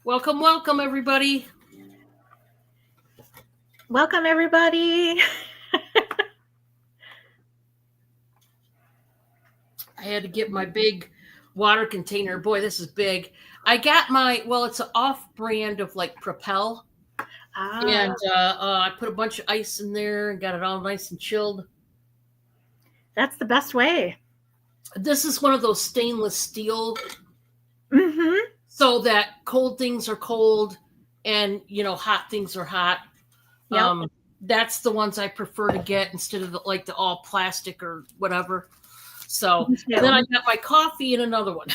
Welcome, welcome, everybody. Welcome, everybody. I had to get my big water container. Boy, this is big. I got it's an off brand of like Propel. And I put a bunch of ice in there and got it all nice and chilled. That's the best way. This is one of those stainless steel. Mm-hmm. So that cold things are cold and, hot things are hot. Yep. That's the ones I prefer to get instead of the all plastic or whatever. So then I got my coffee in another one.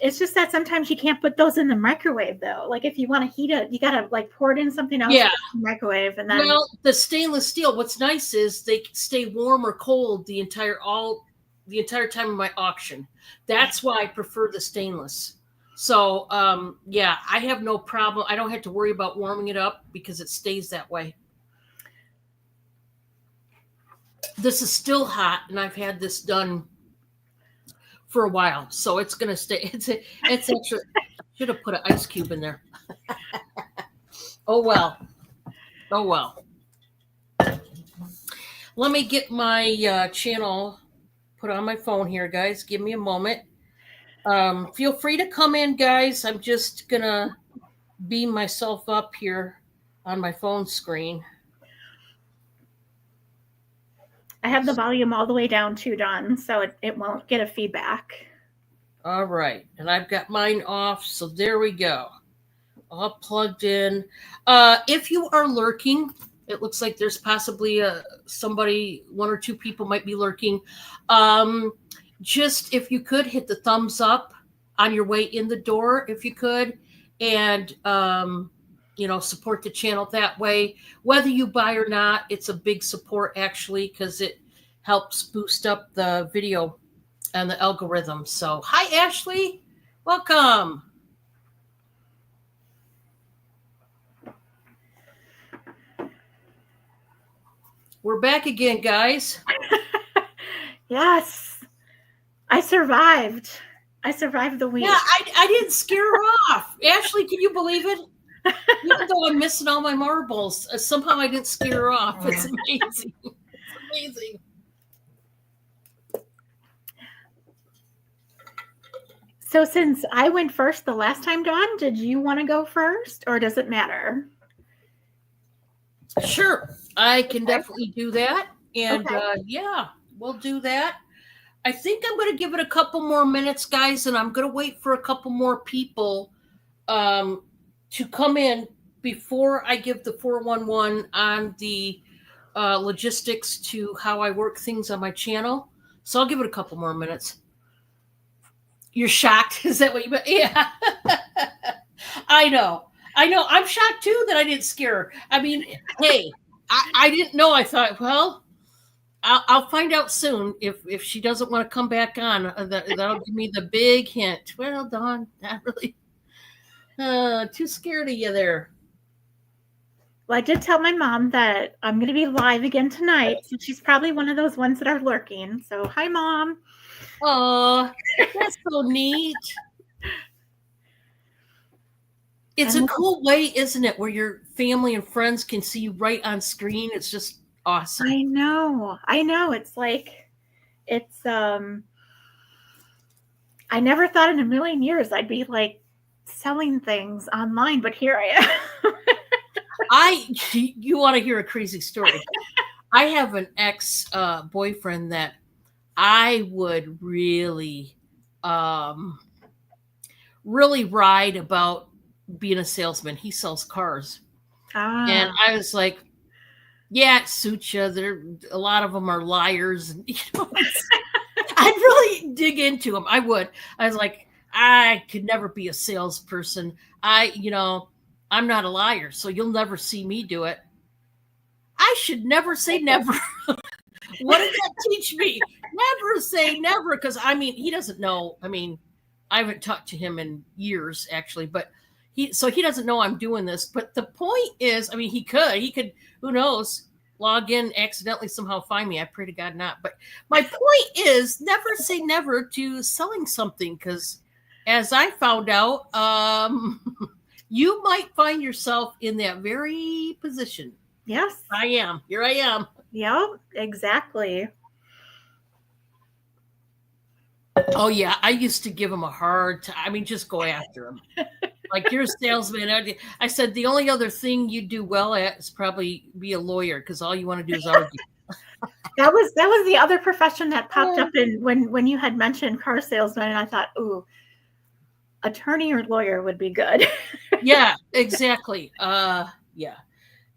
It's just that sometimes you can't put those in the microwave, though. Like if you want to heat it, you got to pour it in something else. Yeah. In the microwave, and then. Well, the stainless steel. What's nice is they stay warm or cold the entire time of my auction. That's why I prefer the stainless. So I have no problem. I don't have to worry about warming it up because it stays that way. This is still hot, and I've had this done for a while, so it's gonna stay. It's actually should have put an ice cube in there. Oh well. Let me get my channel put on my phone here, guys. Give me a moment. Feel free to come in, guys. I'm just gonna beam myself up here on my phone screen. I have the volume all the way down too, Dawn, so it won't get a feedback. All right. And I've got mine off, so there we go. All plugged in. If you are lurking, it looks like there's possibly somebody, one or two people might be lurking. Just if you could hit the thumbs up on your way in the door, if you could, and support the channel that way. Whether you buy or not, it's a big support actually because it helps boost up the video and the algorithm. So, hi Ashley, welcome. We're back again, guys. Yes, I survived. I survived the week. Yeah, I didn't scare her off. Ashley, can you believe it? Even though I'm missing all my marbles, somehow I didn't scare her off. It's amazing. It's amazing. So since I went first the last time, Dawn, did you want to go first, or does it matter? Sure, I can definitely do that. And we'll do that. I think I'm going to give it a couple more minutes, guys, and I'm going to wait for a couple more people to come in before I give the 411 on the logistics to how I work things on my channel. So I'll give it a couple more minutes. You're shocked? Is that what you meant? Yeah. I know. I'm shocked too that I didn't scare her. I mean, hey, I didn't know. I thought, well, I'll find out soon if she doesn't want to come back on. That'll give me the big hint. Well, Dawn, not really. Too scared of you there. Well, I did tell my mom that I'm going to be live again tonight, so she's probably one of those ones that are lurking. So, hi, Mom. Oh, that's so neat. It's a cool way, isn't it, where your family and friends can see you right on screen. It's just awesome. I know. It's like, I never thought in a million years I'd be like selling things online, but here I am. You want to hear a crazy story? I have an ex-boyfriend that I would really ride about being a salesman. He sells cars. And I was like, yeah, it suits you. A lot of them are liars. And, I'd really dig into them. I would. I was like, I could never be a salesperson. I'm not a liar, so you'll never see me do it. I should never say never. What did that teach me? Never say never, because he doesn't know. I haven't talked to him in years, actually, but he doesn't know I'm doing this. But the point is, he could, who knows, log in, accidentally somehow find me. I pray to God not. But my point is, never say never to selling something, because as I found out, you might find yourself in that very position. Yes. I am. Here I am. Yep, exactly. Oh yeah, I used to give him a hard time. I mean, just go after him. Like, you're a salesman. I said the only other thing you do well at is probably be a lawyer, because all you want to do is argue. That was the other profession that popped up in when you had mentioned car salesman, and I thought, ooh, attorney or lawyer would be good. Yeah, exactly. Yeah.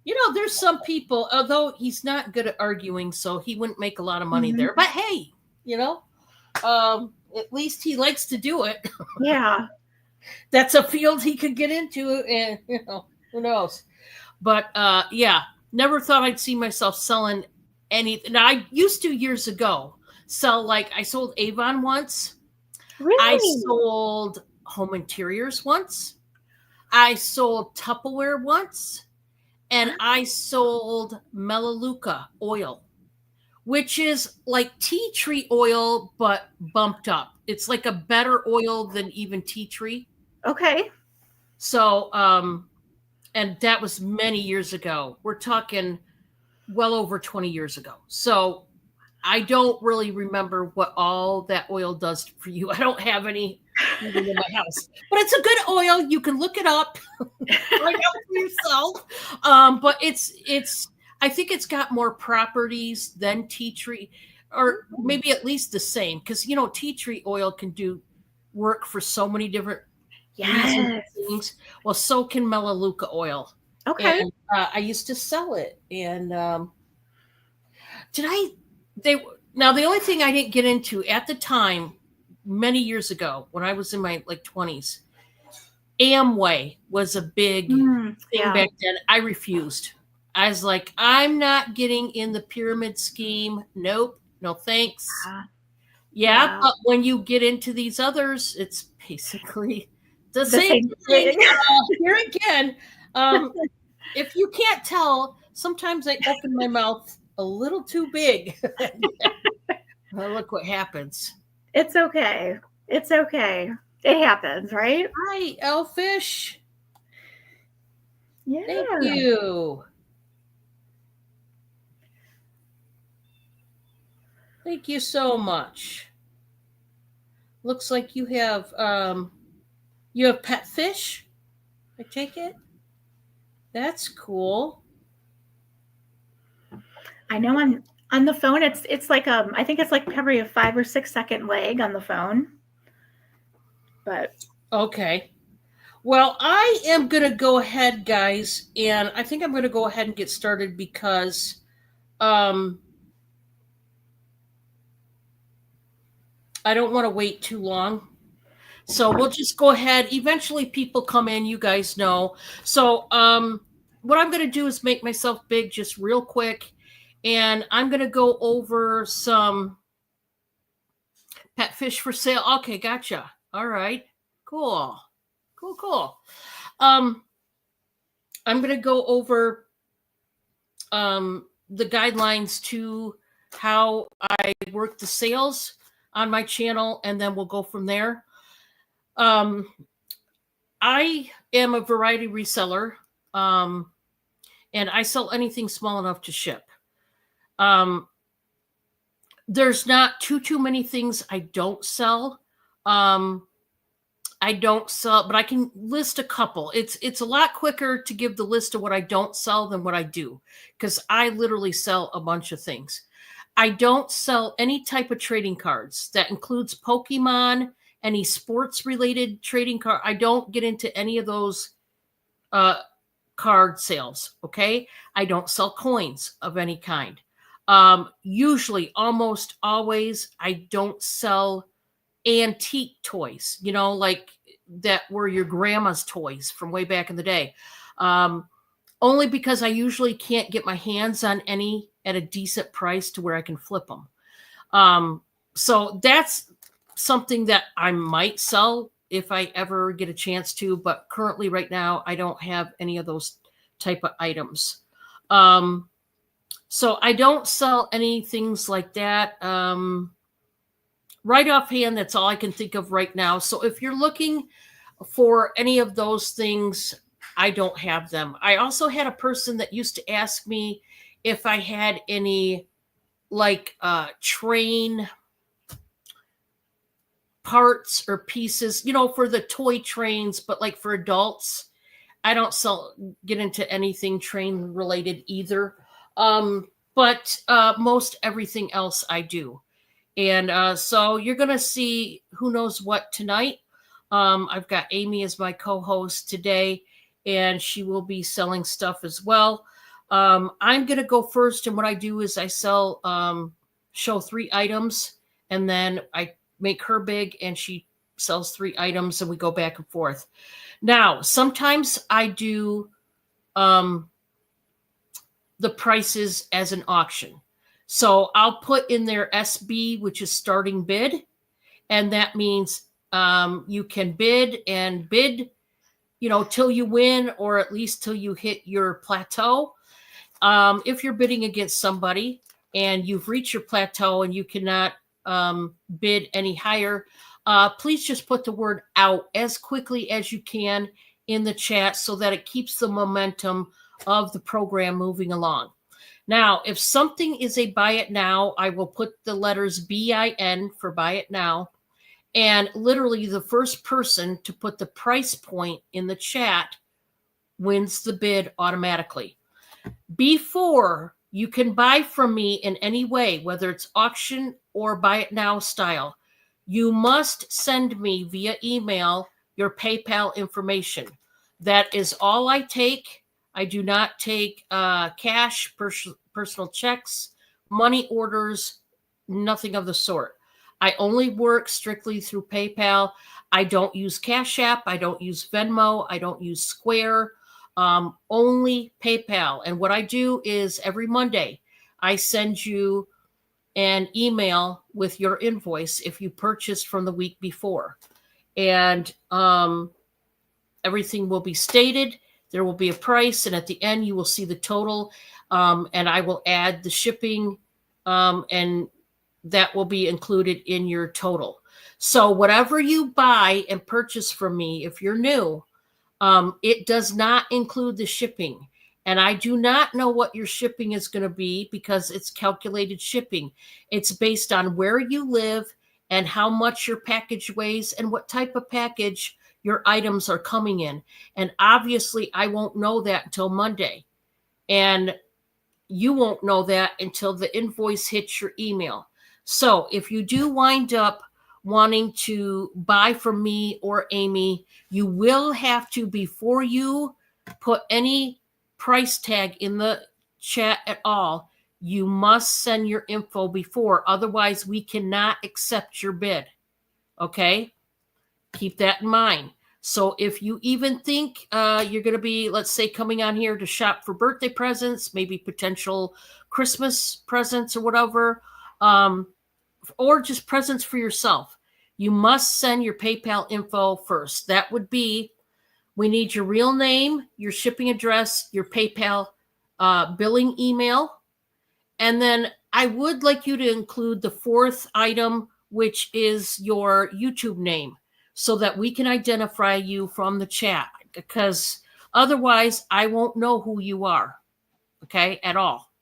You know, there's some people, although he's not good at arguing, so he wouldn't make a lot of money there. But hey, you know, at least he likes to do it. Yeah. That's a field he could get into, and you know, who knows. But yeah, never thought I'd see myself selling anything. Now, I used to years ago sell, like, I sold Avon once. Really? I sold home interiors once. I sold Tupperware once. And I sold Melaleuca oil, which is like tea tree oil, but bumped up. It's like a better oil than even tea tree. Okay. So, and that was many years ago. We're talking well over 20 years ago. So I don't really remember what all that oil does for you. I don't have any even in my house, but it's a good oil. You can look it up, find out for yourself. But it's I think it's got more properties than tea tree, or maybe at least the same, because you know, tea tree oil can do work for so many different reasons and things. Well, so can Melaleuca oil. Okay. And I used to sell it, and now the only thing I didn't get into at the time, many years ago, when I was in my like 20s, Amway was a big thing back then. I refused. I was like, I'm not getting in the pyramid scheme. Nope, no thanks. Yeah, but when you get into these others, it's basically the same thing. Here again, if you can't tell, sometimes I open my mouth a little too big. Well, look what happens. It's okay. It's okay. It happens, right? Hi, Elfish. Yeah. Thank you. Thank you so much. Looks like you have pet fish. I take it. That's cool. I know on the phone it's like I think it's like probably a 5 or 6 second lag on the phone. But okay. Well, I am going to go ahead, guys, and I think I'm going to go ahead and get started because I don't want to wait too long. So we'll just go ahead. Eventually people come in, you guys know. So what I'm going to do is make myself big just real quick, and I'm going to go over some pet fish for sale. Okay, gotcha. All right. Cool. I'm going to go over the guidelines to how I work the sales on my channel, and then we'll go from there. I am a variety reseller, and I sell anything small enough to ship. There's not too many things I don't sell. I don't sell, but I can list a couple. It's a lot quicker to give the list of what I don't sell than what I do, because I literally sell a bunch of things. I don't sell any type of trading cards. That includes Pokemon, any sports related trading card. I don't get into any of those card sales. Okay. I don't sell coins of any kind. Usually, almost always, I don't sell antique toys, you know, like that were your grandma's toys from way back in the day. Only because I usually can't get my hands on any at a decent price to where I can flip them. So that's something that I might sell if I ever get a chance to, but currently right now I don't have any of those type of items. So I don't sell any things like that. right offhand, that's all I can think of right now. So if you're looking for any of those things, I don't have them. I also had a person that used to ask me if I had any like train parts or pieces, for the toy trains, but like for adults. I don't get into anything train related either. But most everything else I do. And so you're going to see who knows what tonight. I've got Amy as my co-host today, and she will be selling stuff as well. I'm going to go first, and what I do is I show 3 items, and then I make her big, and she sells 3 items, and we go back and forth. Now, sometimes I do the prices as an auction. So I'll put in there SB, which is starting bid. And that means you can bid till you win, or at least till you hit your plateau. If you're bidding against somebody and you've reached your plateau and you cannot bid any higher, please just put the word out as quickly as you can in the chat so that it keeps the momentum of the program moving along. Now, if something is a buy it now, I will put the letters BIN for buy it now. And literally the first person to put the price point in the chat wins the bid automatically. Before you can buy from me in any way, whether it's auction or buy it now style, you must send me via email your PayPal information. That is all I take. I do not take cash, personal checks, money orders, nothing of the sort. I only work strictly through PayPal. I don't use Cash App. I don't use Venmo. I don't use Square. Only PayPal. And what I do is every Monday, I send you an email with your invoice if you purchased from the week before. And everything will be stated. There will be a price, and at the end, you will see the total, and I will add the shipping, and that will be included in your total. So whatever you buy and purchase from me, if you're new, it does not include the shipping. And I do not know what your shipping is going to be because it's calculated shipping. It's based on where you live and how much your package weighs and what type of package your items are coming in. And obviously, I won't know that until Monday. And you won't know that until the invoice hits your email. So if you do wind up wanting to buy from me or Amy, you will have to, before you put any price tag in the chat at all, you must send your info before. Otherwise, we cannot accept your bid. Okay? Keep that in mind. So if you even think you're going to be, let's say, coming on here to shop for birthday presents, maybe potential Christmas presents or whatever, or just presents for yourself, you must send your PayPal info first. That would be, we need your real name, your shipping address, your PayPal billing email. And then I would like you to include the 4th item, which is your YouTube name, so that we can identify you from the chat, because otherwise I won't know who you are, okay, at all.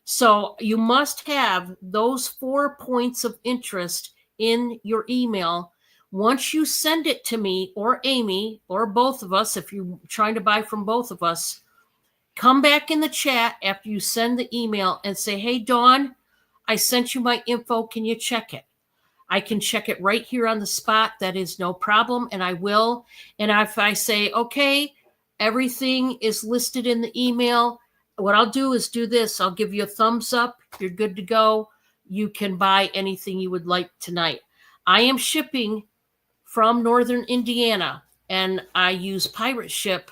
So you must have those 4 points of interest in your email. Once you send it to me or Amy or both of us, if you're trying to buy from both of us, come back in the chat after you send the email and say, hey, Dawn, I sent you my info. Can you check it? I can check it right here on the spot. That is no problem, and I will. And if I say, okay, everything is listed in the email, what I'll do is do this. I'll give you a thumbs up. You're good to go. You can buy anything you would like tonight. I am shipping from Northern Indiana, and I use Pirate Ship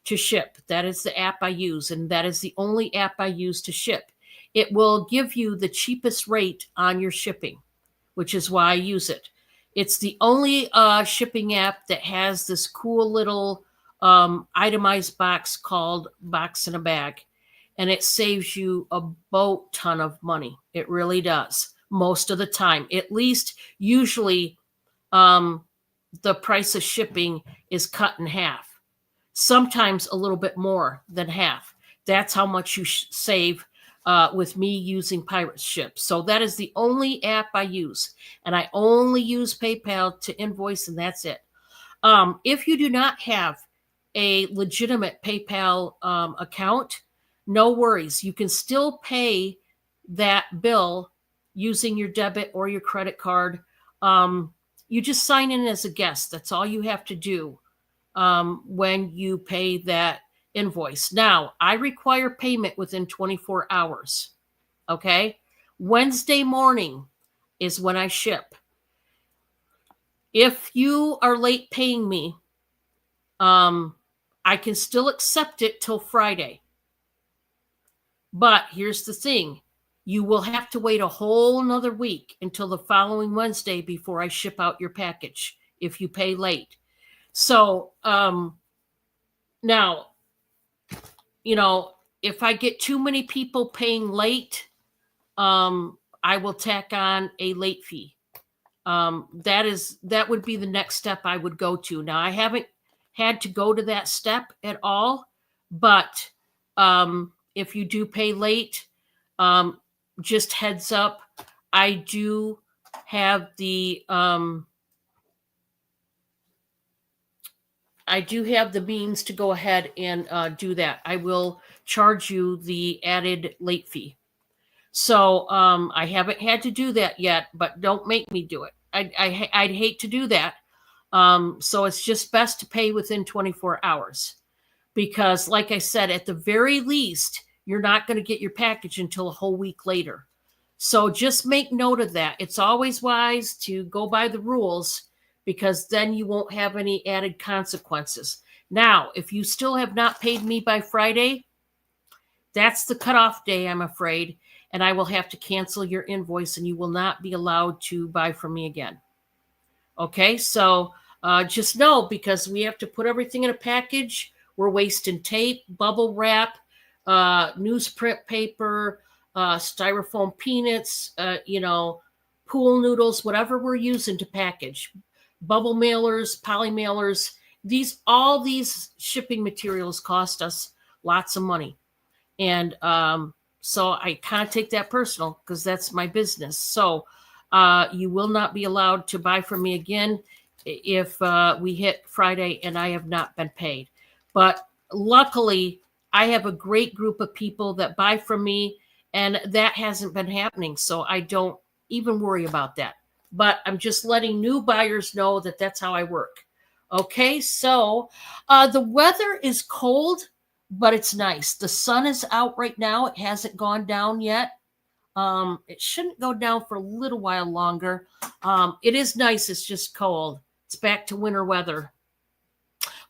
to ship. That is the app I use, and that is the only app I use to ship. It will give you the cheapest rate on your shipping, which is why I use it. It's the only shipping app that has this cool little itemized box called Box in a Bag. And it saves you a boat ton of money. It really does. most of the time. At least usually the price of shipping is cut in half, sometimes a little bit more than half. That's how much you save with me using Pirate Ship. So that is the only app I use, and I only use PayPal to invoice, and that's it. If you do not have a legitimate PayPal account, no worries. You can still pay that bill using your debit or your credit card. You just sign in as a guest. That's all you have to do when you pay that invoice. Now, I require payment within 24 hours. Okay? Wednesday morning is when I ship. If you are late paying me, I can still accept it till Friday. But here's the thing. You will have to wait a whole nother week until the following Wednesday before I ship out your package if you pay late. So now, if I get too many people paying late, I will tack on a late fee. That would be the next step I would go to. Now, I haven't had to go to that step at all, but if you do pay late, just heads up, I do have the means to go ahead and do that. I will charge you the added late fee. So I haven't had to do that yet, but don't make me do it. I'd hate to do that. So it's just best to pay within 24 hours because, like I said, at the very least, you're not going to get your package until a whole week later. So just make note of that. It's always wise to go by the rules because then you won't have any added consequences. Now, if you still have not paid me by Friday, that's the cutoff day, I'm afraid, and I will have to cancel your invoice and you will not be allowed to buy from me again. Okay, so just know, because we have to put everything in a package, we're wasting tape, bubble wrap, newsprint paper, styrofoam peanuts, pool noodles, whatever we're using to package, bubble mailers, poly mailers. All these shipping materials cost us lots of money. And so I kind of take that personal because that's my business. So you will not be allowed to buy from me again if we hit Friday and I have not been paid. But luckily, I have a great group of people that buy from me, and that hasn't been happening. So I don't even worry about that. But I'm just letting new buyers know that that's how I work. Okay, so the weather is cold, but it's nice. The sun is out right now. It hasn't gone down yet. It shouldn't go down for a little while longer. It is nice. It's just cold. It's back to winter weather.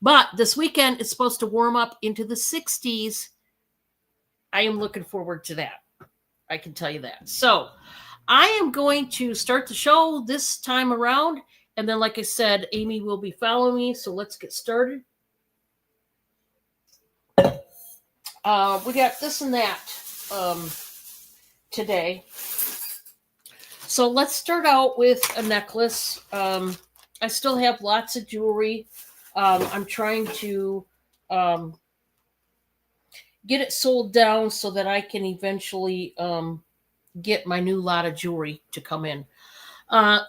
But this weekend, it's supposed to warm up into the 60s. I am looking forward to that. I can tell you that. So I am going to start the show this time around. And then, like I said, Amy will be following me. So let's get started. We got this and that today. So let's start out with a necklace. I still have lots of jewelry. I'm trying to get it sold down so that I can eventually get my new lot of jewelry to come in.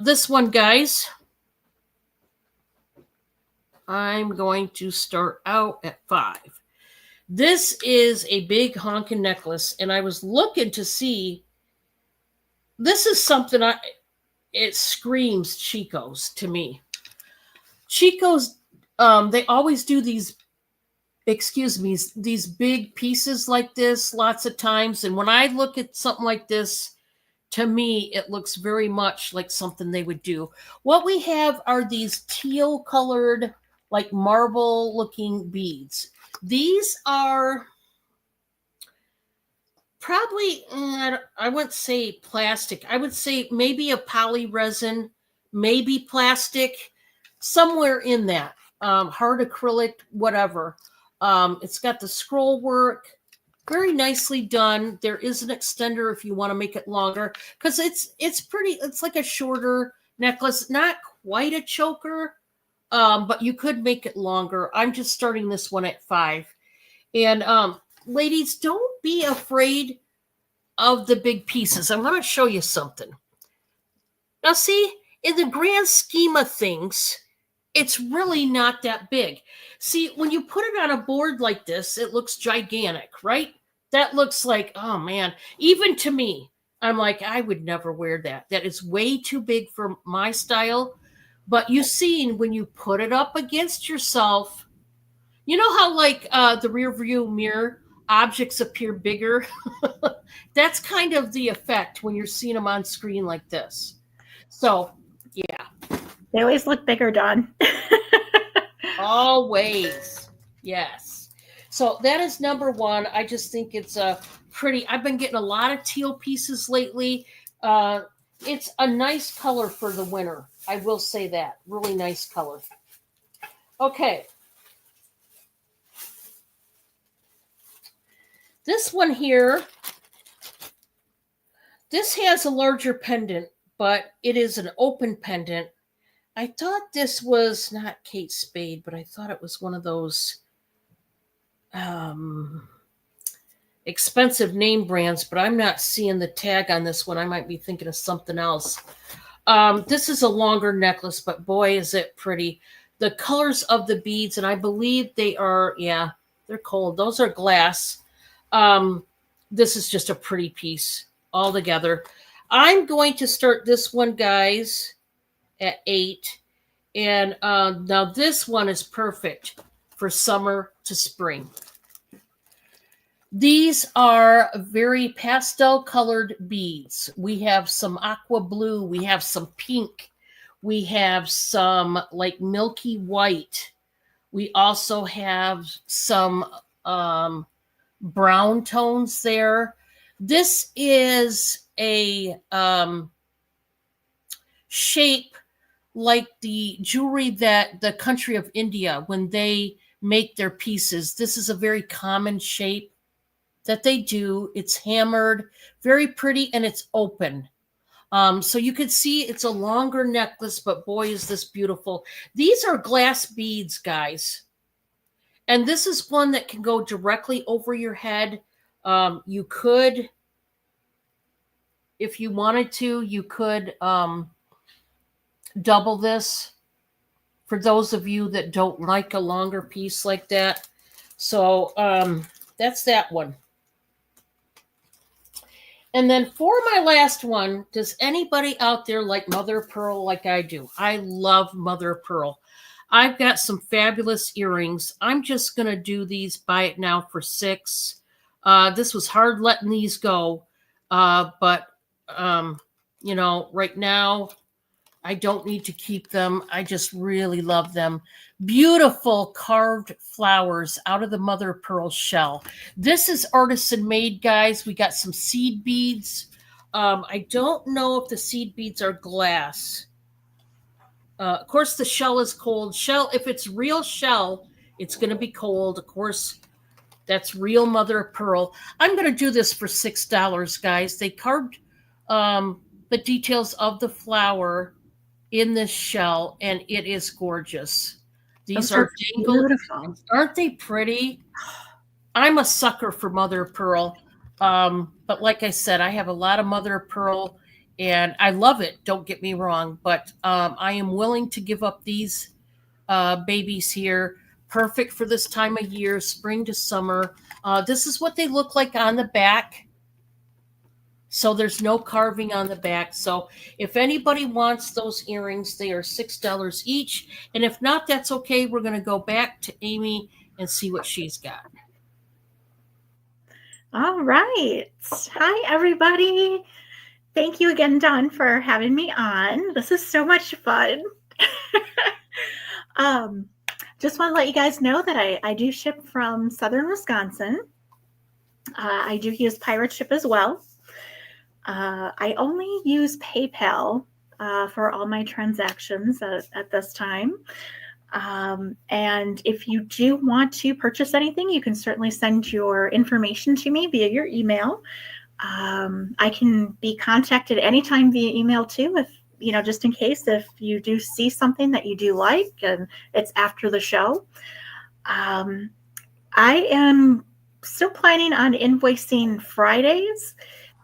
This one, guys, I'm going to start out at 5. This is a big honking necklace, and I was looking to see. This is something it screams Chico's to me. Chico's, they always do these big pieces like this lots of times. And when I look at something like this, to me, it looks very much like something they would do. What we have are these teal colored, like marble looking beads. These are probably, I wouldn't say plastic. I would say maybe a poly resin, maybe plastic, somewhere in that. Hard acrylic, whatever. It's got the scroll work. Very nicely done. There is an extender if you want to make it longer because it's pretty. It's like a shorter necklace, not quite a choker, but you could make it longer. I'm just starting this one at 5. And ladies, don't be afraid of the big pieces. I'm going to show you something. Now, see, in the grand scheme of things, it's really not that big. See, when you put it on a board like this, it looks gigantic, right? That looks like, oh man, even to me, I'm like, I would never wear that. That is way too big for my style. But you see, when you put it up against yourself, you know how like the rear view mirror objects appear bigger? That's kind of the effect when you're seeing them on screen like this. So, yeah. They always look bigger, Dawn. Always. Yes. So that is number 1. I just think it's a pretty, I've been getting a lot of teal pieces lately. It's a nice color for the winter. I will say that. Really nice color. Okay. This one here, this has a larger pendant, but it is an open pendant. I thought this was not Kate Spade, but I thought it was one of those expensive name brands, but I'm not seeing the tag on this one. I might be thinking of something else. This is a longer necklace, but boy, is it pretty. The colors of the beads, and I believe they are, yeah, they're cold. Those are glass. This is just a pretty piece altogether. I'm going to start this one, guys, at 8. And now this one is perfect for summer to spring. These are very pastel colored beads. We have some aqua blue. We have some pink. We have some like milky white. We also have some brown tones there. This is a shape like the jewelry that the country of India, when they make their pieces, this is a very common shape that they do. It's hammered, very pretty, and it's open. So you can see it's a longer necklace, but boy, is this beautiful. These are glass beads, guys. And this is one that can go directly over your head. You could, if you wanted to, you could double this for those of you that don't like a longer piece like that. So that's that one. And then for my last one, does anybody out there like mother of pearl like I do? I love mother of pearl. I've got some fabulous earrings. I'm just going to do these, buy it now for $6. This was hard letting these go. But you know, right now, I don't need to keep them. I just really love them. Beautiful carved flowers out of the mother of pearl shell. This is artisan made, guys. We got some seed beads. I don't know if the seed beads are glass. Of course, the shell is cold. Shell, if it's real shell, it's going to be cold. Of course, that's real mother of pearl. I'm going to do this for $6, guys. They carved the details of the flower in this shell, and it is gorgeous. These are beautiful. Aren't they pretty? I'm a sucker for mother of pearl. But like I said, I have a lot of mother of pearl, and I love it. Don't get me wrong, but I am willing to give up these babies here. Perfect for this time of year, spring to summer. This is what they look like on the back. So there's no carving on the back. So if anybody wants those earrings, they are $6 each. And if not, that's okay. We're going to go back to Amy and see what she's got. All right. Hi, everybody. Thank you again, Dawn, for having me on. This is so much fun. Just want to let you guys know that I do ship from Southern Wisconsin. I do use Pirate Ship as well. I only use PayPal for all my transactions at this time. And if you do want to purchase anything, you can certainly send your information to me via your email. I can be contacted anytime via email too, if just in case if you do see something that you do like and it's after the show. I am still planning on invoicing Fridays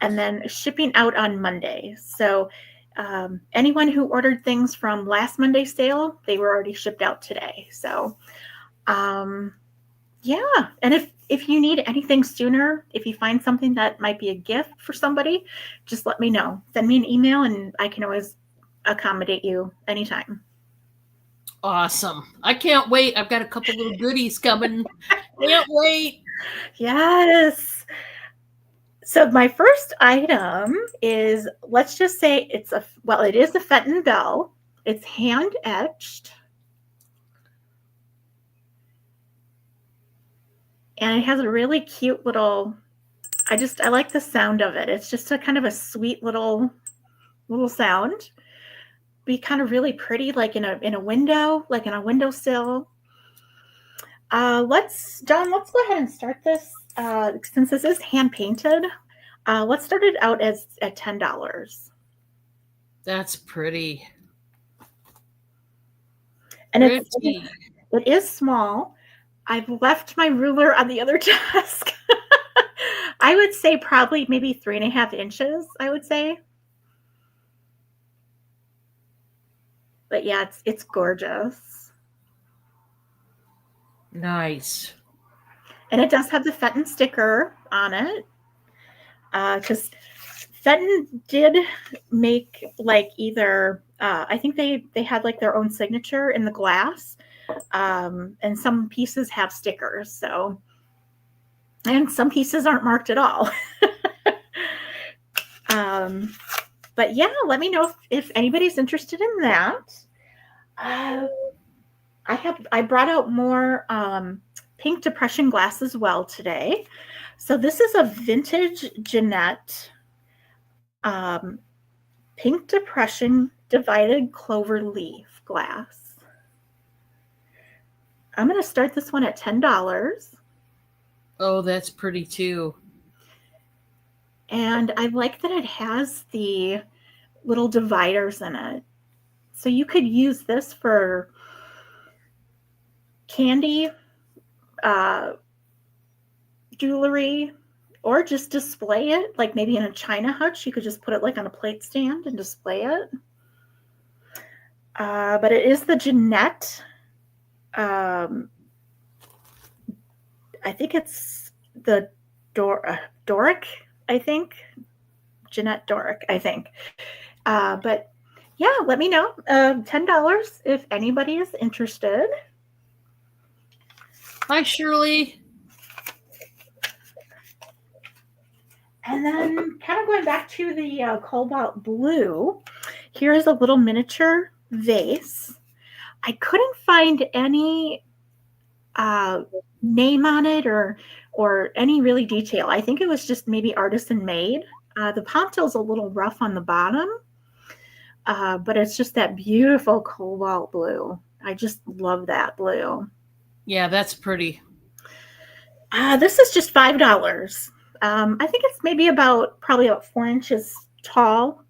and then shipping out on Monday. So anyone who ordered things from last Monday's sale, they were already shipped out today. So yeah. And if you need anything sooner, if you find something that might be a gift for somebody, just let me know. Send me an email and I can always accommodate you anytime. Awesome. I can't wait. I've got a couple little goodies coming. Can't wait. Yes. So my first item is, let's just say it is a Fenton bell. It's hand etched. And it has a really cute little, I like the sound of it. It's just a kind of a sweet little sound. Be kind of really pretty, like in a window, like in a windowsill. Let's go ahead and start this. Since this is hand painted, let's start it out at $10. That's pretty. And it is small. I've left my ruler on the other desk. I would say probably maybe 3.5 inches, I would say. But yeah, it's gorgeous. Nice. And it does have the Fenton sticker on it. Because Fenton did make like either, I think they had like their own signature in the glass. And some pieces have stickers. So, and some pieces aren't marked at all. But yeah, let me know if anybody's interested in that. I brought out more pink depression glass as well today. So this is a vintage Jeanette pink depression divided clover leaf glass. I'm going to start this one at $10. Oh, that's pretty too. And I like that it has the little dividers in it. So you could use this for candy, jewelry, or just display it, like maybe in a china hutch. You could just put it like on a plate stand and display it. But it is the Jeanette. I think it's the Doric, I think. Jeanette Doric, I think. But yeah, let me know. $10 if anybody is interested. Hi, Shirley. And then kind of going back to the cobalt blue, here is a little miniature vase. I couldn't find any name on it or any really detail. I think it was just maybe artisan made. The pontil's a little rough on the bottom, but it's just that beautiful cobalt blue. I just love that blue. Yeah, that's pretty. This is just $5. I think it's maybe probably about 4 inches tall.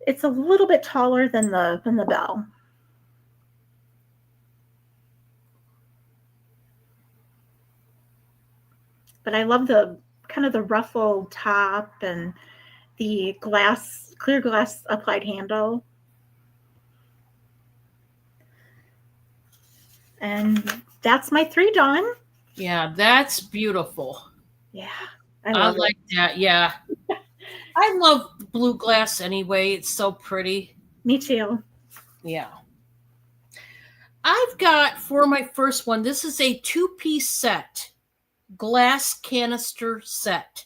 It's a little bit taller than the bell. But I love the kind of the ruffled top and the clear glass applied handle. And that's my 3 done. Yeah, that's beautiful. Yeah. I like that. Yeah. I love blue glass anyway. It's so pretty. Me too. Yeah. I've got for my first one, this is a 2-piece set, glass canister set.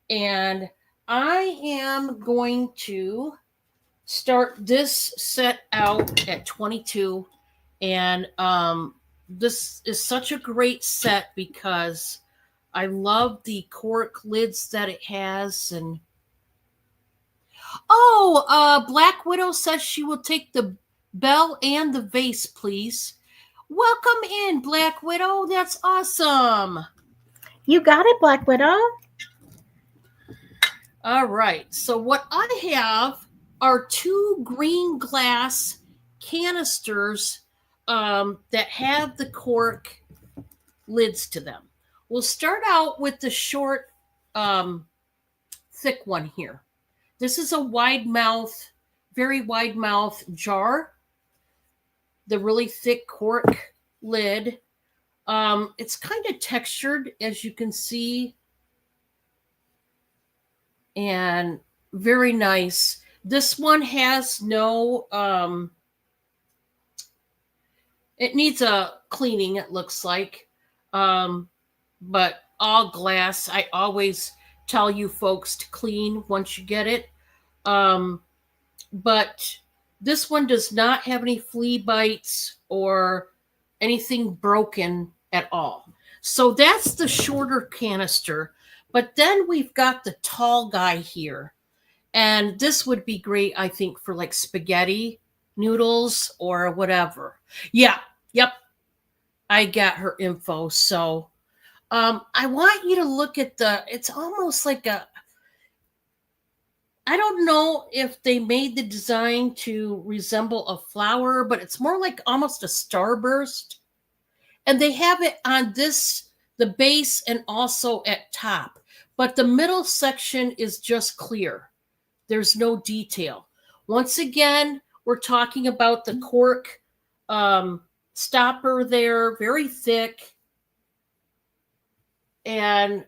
And I am going to start this set out at 22. And this is such a great set because I love the cork lids that it has. And Black Widow says she will take the bell and the vase, please. Welcome in, Black Widow. That's awesome. You got it, Black Widow. All right. So what I have are 2 green glass canisters that have the cork lids to them. We'll start out with the short, thick one here. This is a very wide mouth jar. The really thick cork lid. It's kind of textured, as you can see, and very nice. This one has no, it needs a cleaning, it looks like, but all glass. I always tell you folks to clean once you get it. But this one does not have any flea bites or anything broken at all. So that's the shorter canister. But then we've got the tall guy here. And this would be great, I think, for like spaghetti noodles or whatever. Yeah, yep. I got her info. So I want you to look at it's almost like I don't know if they made the design to resemble a flower, but it's more like almost a starburst. And they have it on the base and also at top. But the middle section is just clear. There's no detail. Once again, we're talking about the cork stopper there, very thick. And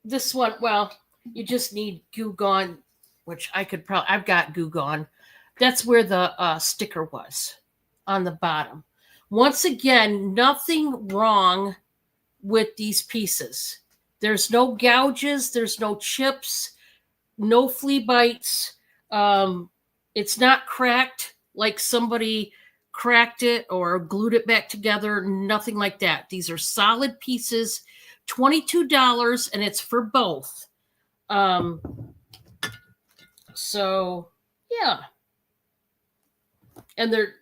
this one, well, you just need Goo Gone, which I've got Goo Gone. That's where the sticker was on the bottom. Once again, nothing wrong with these pieces. There's no gouges, there's no chips, no flea bites. It's not cracked like somebody cracked it or glued it back together, nothing like that. These are solid pieces, $22, and it's for both. So, yeah. And they're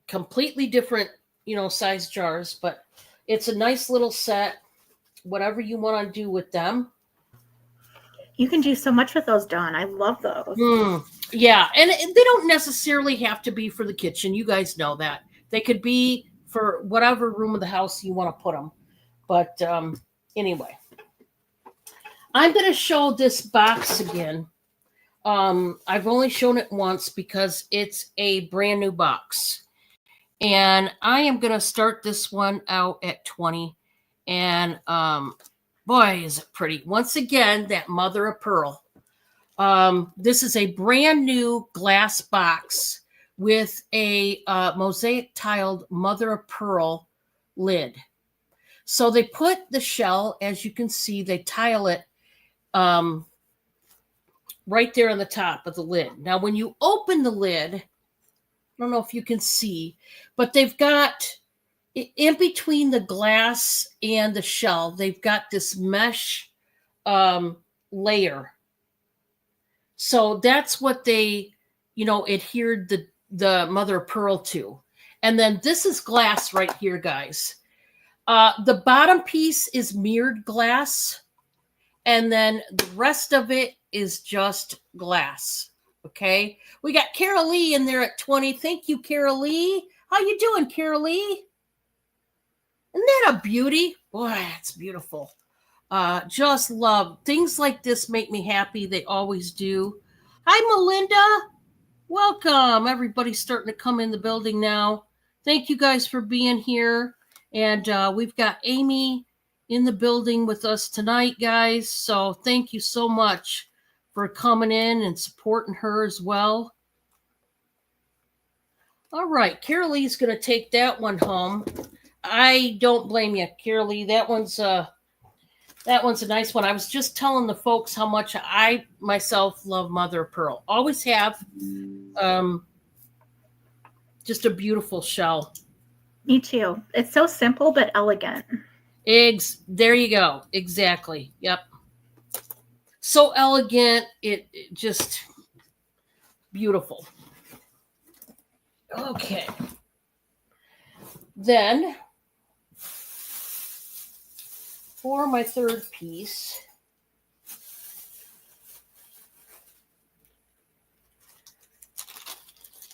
completely different, size jars, but it's a nice little set. Whatever you want to do with them. You can do so much with those, Dawn. I love those. Yeah, and they don't necessarily have to be for the kitchen. You guys know that. They could be for whatever room of the house you want to put them. But anyway, I'm going to show this box again. I've only shown it once because it's a brand new box. And I am going to start this one out at 20. And boy, is it pretty. Once again, that mother of pearl. This is a brand new glass box with a mosaic tiled mother of pearl lid. So they put the shell, as you can see, they tile it right there on the top of the lid. Now, when you open the lid, I don't know if you can see, but they've got in between the glass and the shell, they've got this mesh layer. So that's what they, adhered the mother of pearl to. And then this is glass right here, guys. The bottom piece is mirrored glass. And then the rest of it is just glass. Okay. We got Carol Lee in there at 20. Thank you, Carol Lee. How you doing, Carol Lee? Isn't that a beauty? Boy, it's beautiful. Just love. Things like this make me happy. They always do. Hi, Melinda. Welcome. Everybody's starting to come in the building now. Thank you guys for being here. And we've got Amy in the building with us tonight, guys. So thank you so much for coming in and supporting her as well. All right. Carol Lee's going to take that one home. I don't blame you, Carol Lee. That one's a nice one. I was just telling the folks how much I myself love mother of pearl. Always have. Just a beautiful shell. Me too. It's so simple but elegant. There you go. Exactly. Yep. So elegant. It just beautiful. Okay. Then for my third piece,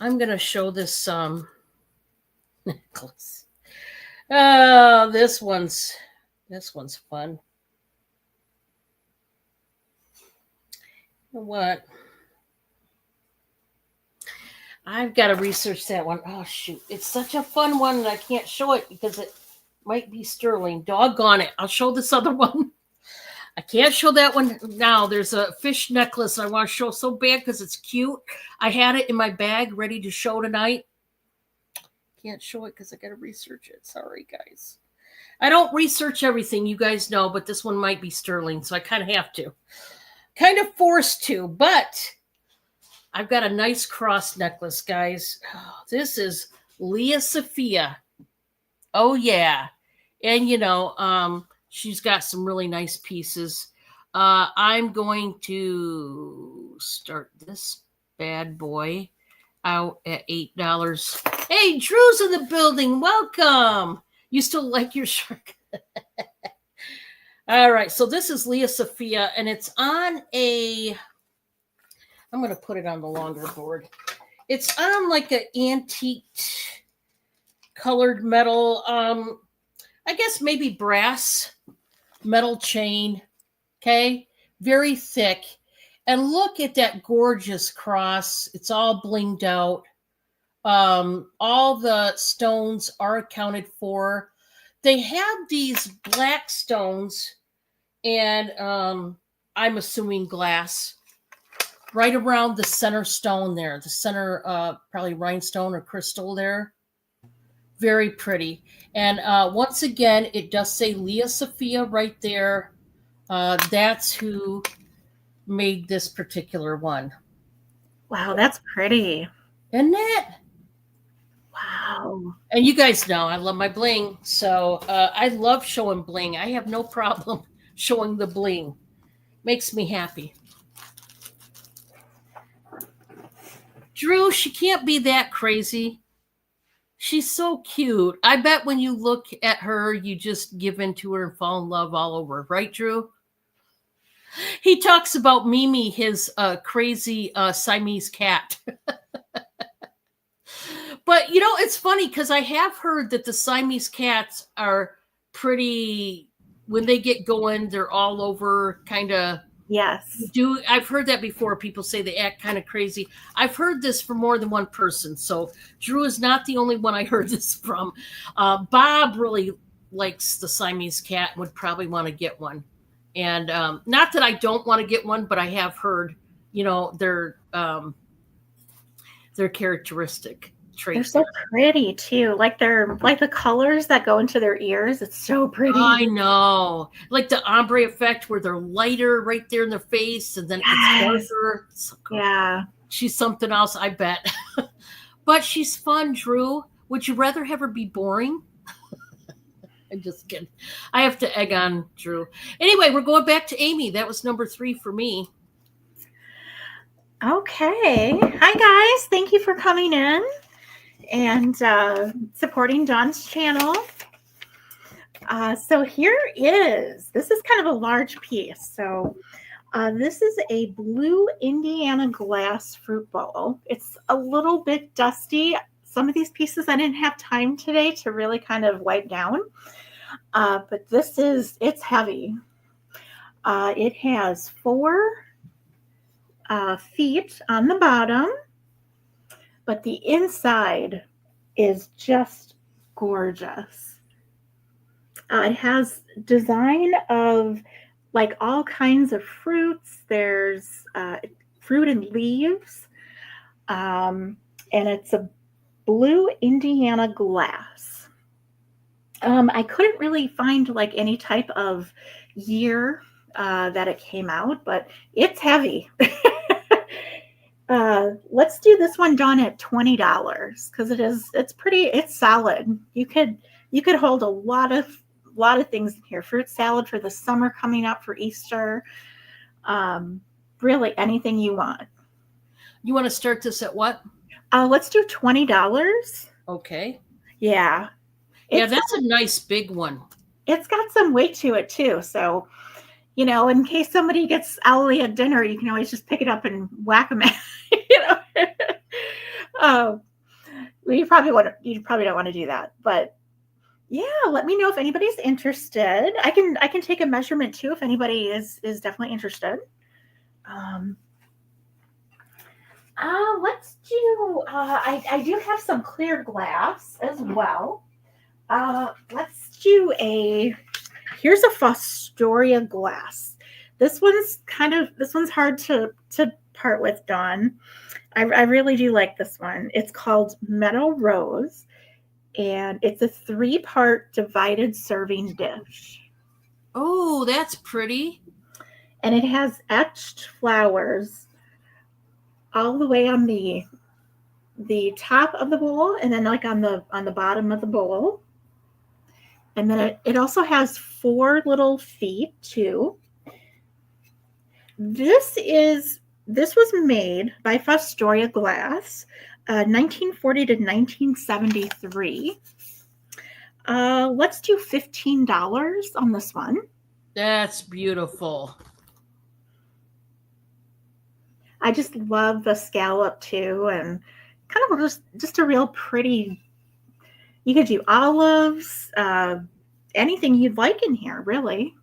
I'm going to show this necklace. Oh, this one's fun. You know what? I've got to research that one. Oh shoot, it's such a fun one, and I can't show it because it might be sterling. Doggone it! I'll show this other one. I can't show that one now. There's a fish necklace I want to show so bad because it's cute. I had it in my bag ready to show tonight. Can't show it because I got to research it. Sorry, guys. I don't research everything, you guys know, but this one might be sterling, so I kind of have to. Kind of forced to, but I've got a nice cross necklace, guys. Oh, this is Leah Sophia. Oh, yeah. And, she's got some really nice pieces. I'm going to start this bad boy out at $8. Hey, Drew's in the building. Welcome. You still like your shirt? All right. So this is Leah Sophia, and it's on I'm going to put it on the longer board. It's on like an antique colored metal, I guess maybe brass metal chain. Okay. Very thick. And look at that gorgeous cross. It's all blinged out. All the stones are accounted for. They have these black stones and I'm assuming glass right around the center stone there, the center probably rhinestone or crystal there. Very pretty. And once again, it does say Leah Sophia right there. That's who made this particular one. Wow, that's pretty. Isn't it? Wow. And you guys know I love my bling. So I love showing bling. I have no problem showing the bling. Makes me happy. Drew, she can't be that crazy. She's so cute. I bet when you look at her, you just give into her and fall in love all over. Right, Drew? He talks about Mimi, his crazy Siamese cat. But, it's funny because I have heard that the Siamese cats are pretty, when they get going, they're all over kind of. Yes. I've heard that before. People say they act kind of crazy. I've heard this from more than one person. So Drew is not the only one I heard this from. Bob really likes the Siamese cat and would probably want to get one. And not that I don't want to get one, but I have heard, their characteristic traits. They're so pretty too. Like the colors that go into their ears. It's so pretty. I know. Like the ombre effect where they're lighter right there in their face and then it's darker. So cool. Yeah. She's something else, I bet. But she's fun, Drew. Would you rather have her be boring? I'm just kidding. I have to egg on Drew. Anyway, we're going back to Amy. That was number 3 for me. Okay. Hi, guys. Thank you for coming in and supporting Dawn's channel. So this is kind of a large piece. So this is a blue Indiana glass fruit bowl. It's a little bit dusty. Some of these pieces I didn't have time today to really kind of wipe down. But it's heavy. It has 4 feet on the bottom, but the inside is just gorgeous. It has design of like all kinds of fruits. There's fruit and leaves, and it's a blue Indiana glass. I couldn't really find like any type of year that it came out, but it's heavy. Let's do this one, Dawn, at $20 because it's solid. You could hold a lot of things in here. Fruit salad for the summer coming up for Easter. Really anything you want. You want to start this at what? Let's do $20. Okay. Yeah. Yeah, It's that's a nice big one. it's got some weight to it too. So, in case somebody gets owly at dinner, you can always just pick it up and whack them. you know. um, well, you probably don't want to do that, but yeah, let me know if anybody's interested. I can take a measurement too if anybody is definitely interested. Um, let's do. I do have some clear glass as well. Let's do a. Here's a Fostoria glass. This one's hard to part with, Dawn. I really do like this one. It's called Meadow Rose, and it's a 3-part divided serving dish. Oh, that's pretty. And it has etched flowers all the way on the top of the bowl, and then like on the bottom of the bowl. And then it also has 4 little feet too. This was made by Fostoria Glass, 1940 to 1973. Let's do $15 on this one. That's beautiful. I just love the scallop too, and kind of just a real pretty. You could do olives, anything you'd like in here, really.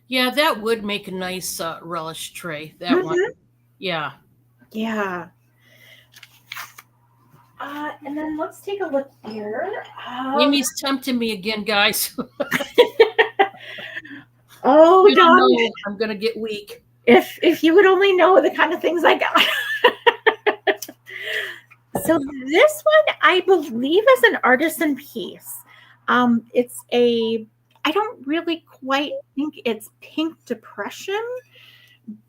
Yeah, that would make a nice relish tray. That one. Yeah. Yeah. And then let's take a look here. Amy's tempting me again, guys. Oh, Dawn, I'm gonna get weak. If you would only know the kind of things I got. So this one, I believe, is an artisan piece. I don't really quite think it's Pink Depression,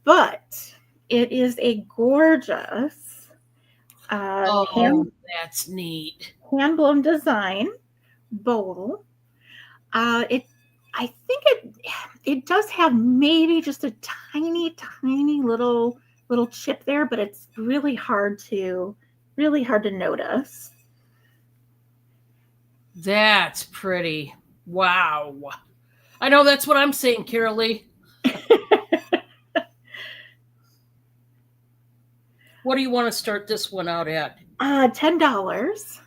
but it is a gorgeous that's neat. Hand-blown design bowl. I think it does have maybe just a tiny little chip there, but it's really hard to notice. That's pretty. Wow. I know that's what I'm saying, Carol Lee. What do you want to start this one out at? $10.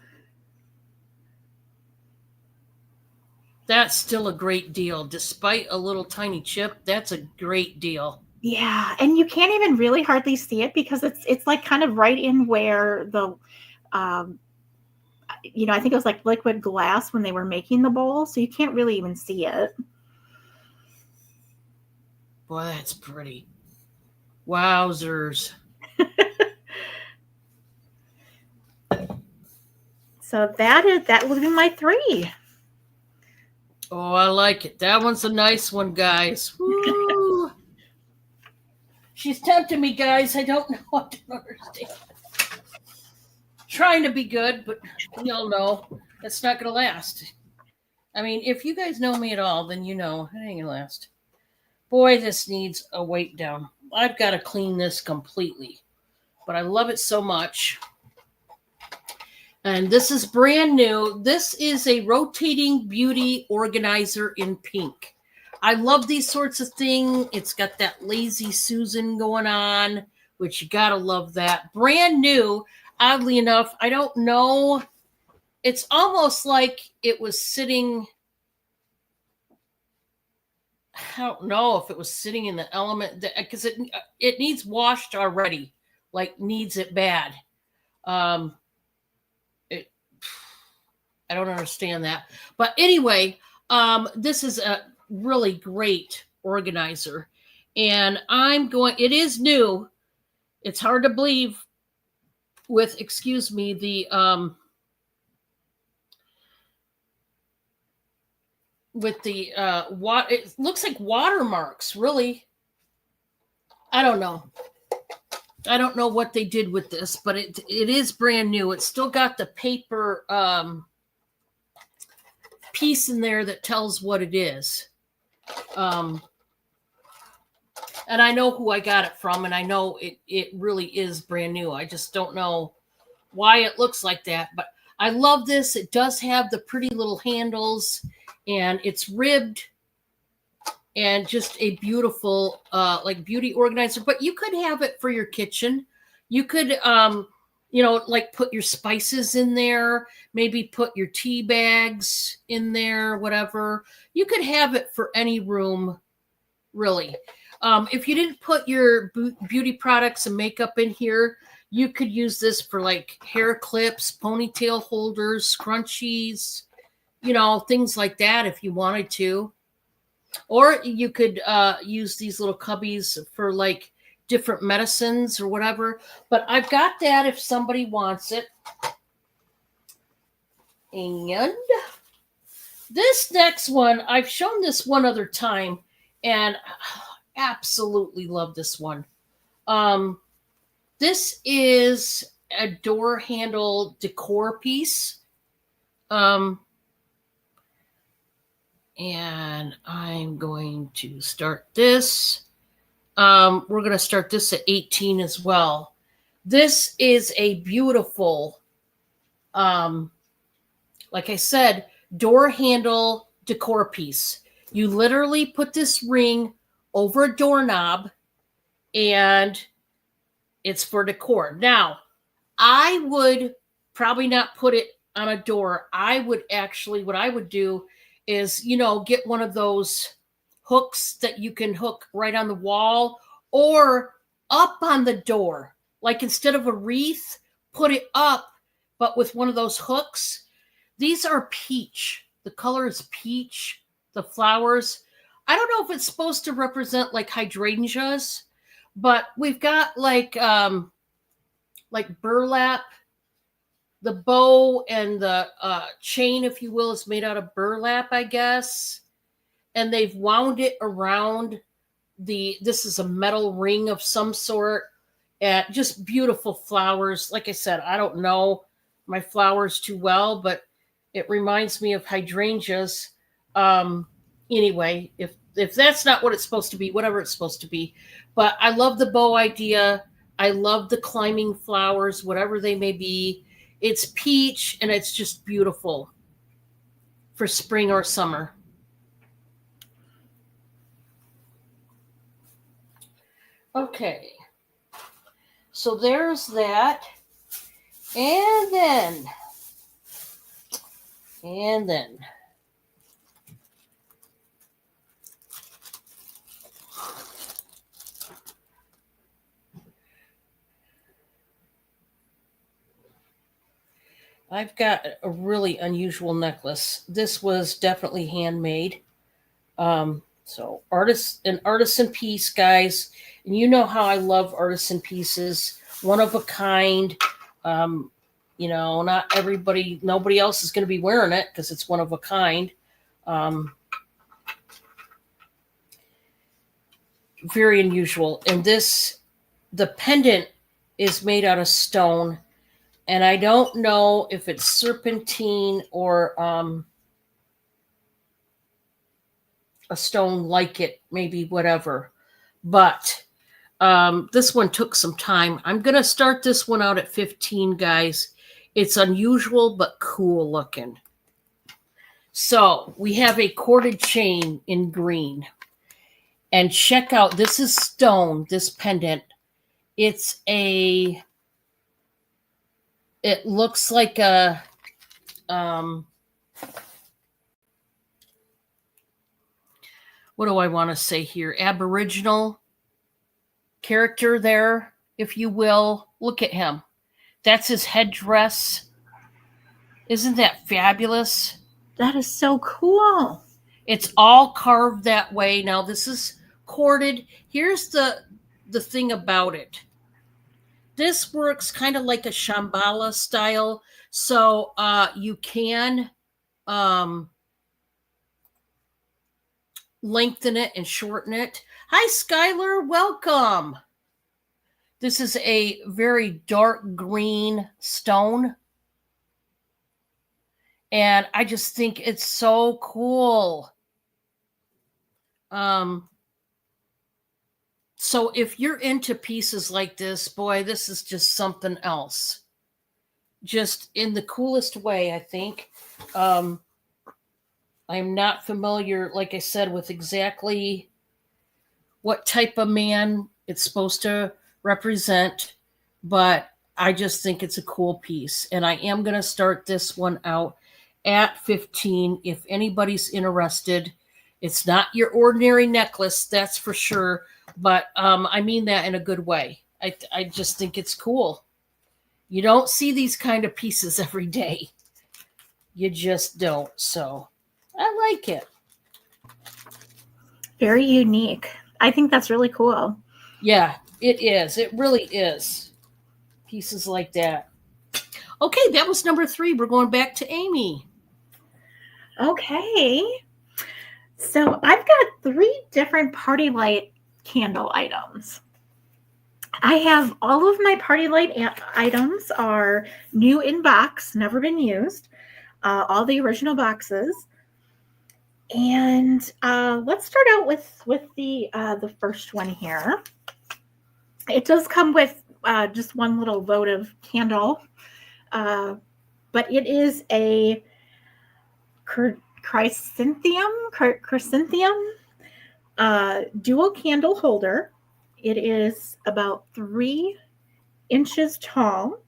That's still a great deal. Despite a little tiny chip, that's a great deal. Yeah, and you can't even really hardly see it because it's like kind of right in where the I think it was like liquid glass when they were making the bowl, so you can't really even see it. Boy, that's pretty. Wowzers. So that will be my 3. Oh, I like it. That one's a nice one, guys. Woo. She's tempting me, guys. I don't know. I don't understand. Trying to be good, but y'all know that's not going to last. I mean, if you guys know me at all, then you know it ain't going to last. Boy, this needs a weight down. I've got to clean this completely, but I love it so much. And this is brand new. This is a rotating beauty organizer in pink. I love these sorts of things. It's got that Lazy Susan going on, which you got to love that. Brand new. Oddly enough, I don't know. It's almost like it was sitting. I don't know if it was sitting in the element because it needs washed already, like needs it bad. I don't understand that. But anyway, this is a really great organizer. And it is new. It's hard to believe with, excuse me, it looks like watermarks, really. I don't know. I don't know what they did with this, but it is brand new. It's still got the paper piece in there that tells what it is. And I know who I got it from, and I know it really is brand new. I just don't know why it looks like that, but I love this. It does have the pretty little handles, and it's ribbed, and just a beautiful like beauty organizer. But you could have it for your kitchen. You could like put your spices in there, maybe put your tea bags in there, whatever. You could have it for any room, really. If you didn't put your beauty products and makeup in here, you could use this for like hair clips, ponytail holders, scrunchies, things like that if you wanted to. Or you could use these little cubbies for like different medicines or whatever. But I've got that if somebody wants it. And this next one, I've shown this one other time, and absolutely love this one. This is a door handle decor piece. And I'm going to start this. We're going to start this at 18 as well. This is a beautiful, like I said, door handle decor piece. You literally put this ring over a doorknob, and it's for decor. Now, I would probably not put it on a door. I would actually, what I would do is, get one of those hooks that you can hook right on the wall or up on the door. Like instead of a wreath, put it up, but with one of those hooks. These are peach. The color is peach, the flowers. I don't know if it's supposed to represent like hydrangeas, but we've got like burlap. The bow and the chain, if you will, is made out of burlap, I guess. And they've wound it around this is a metal ring of some sort. And just beautiful flowers. Like I said, I don't know my flowers too well, but it reminds me of hydrangeas. Anyway, if that's not what it's supposed to be, whatever it's supposed to be. But I love the bow idea. I love the climbing flowers, whatever they may be. It's peach, and it's just beautiful for spring or summer. Okay. So there's that. And then. I've got a really unusual necklace. This was definitely handmade. So artisan piece, guys. And you know how I love artisan pieces. One of a kind. Not everybody, nobody else is going to be wearing it because it's one of a kind. Very unusual. And the pendant is made out of stone. And I don't know if it's serpentine or a stone like it, maybe whatever. But this one took some time. I'm going to start this one out at 15, guys. It's unusual but cool looking. So we have a corded chain in green. And check out, this is stone, this pendant. It looks like a, what do I want to say here? Aboriginal character there, if you will. Look at him. That's his headdress. Isn't that fabulous? That is so cool. It's all carved that way. Now, this is corded. Here's the thing about it. This works kind of like a Shambhala style. So you can lengthen it and shorten it. Hi, Skylar. Welcome. This is a very dark green stone. And I just think it's so cool. So if you're into pieces like this, boy, this is just something else. just in the coolest way, I think. Um, I'm not familiar, like I said, with exactly what type of man it's supposed to represent, but I just think it's a cool piece. And I am going to start this one out at 15 if anybody's interested. It's not your ordinary necklace, that's for sure, but I mean that in a good way. I just think it's cool. You don't see these kind of pieces every day. You just don't. So I like it. Very unique. I think that's really cool. Yeah, it is. It really is. Pieces like that. Okay, that was number 3. We're going back to Amy. Okay. So I've got 3 different party light candle items. I have all of my party light items are new in box, never been used. All the original boxes. And let's start out with the first one here. It does come with just one little votive candle, but it is a chrysanthemum dual candle holder. It is about 3 inches tall,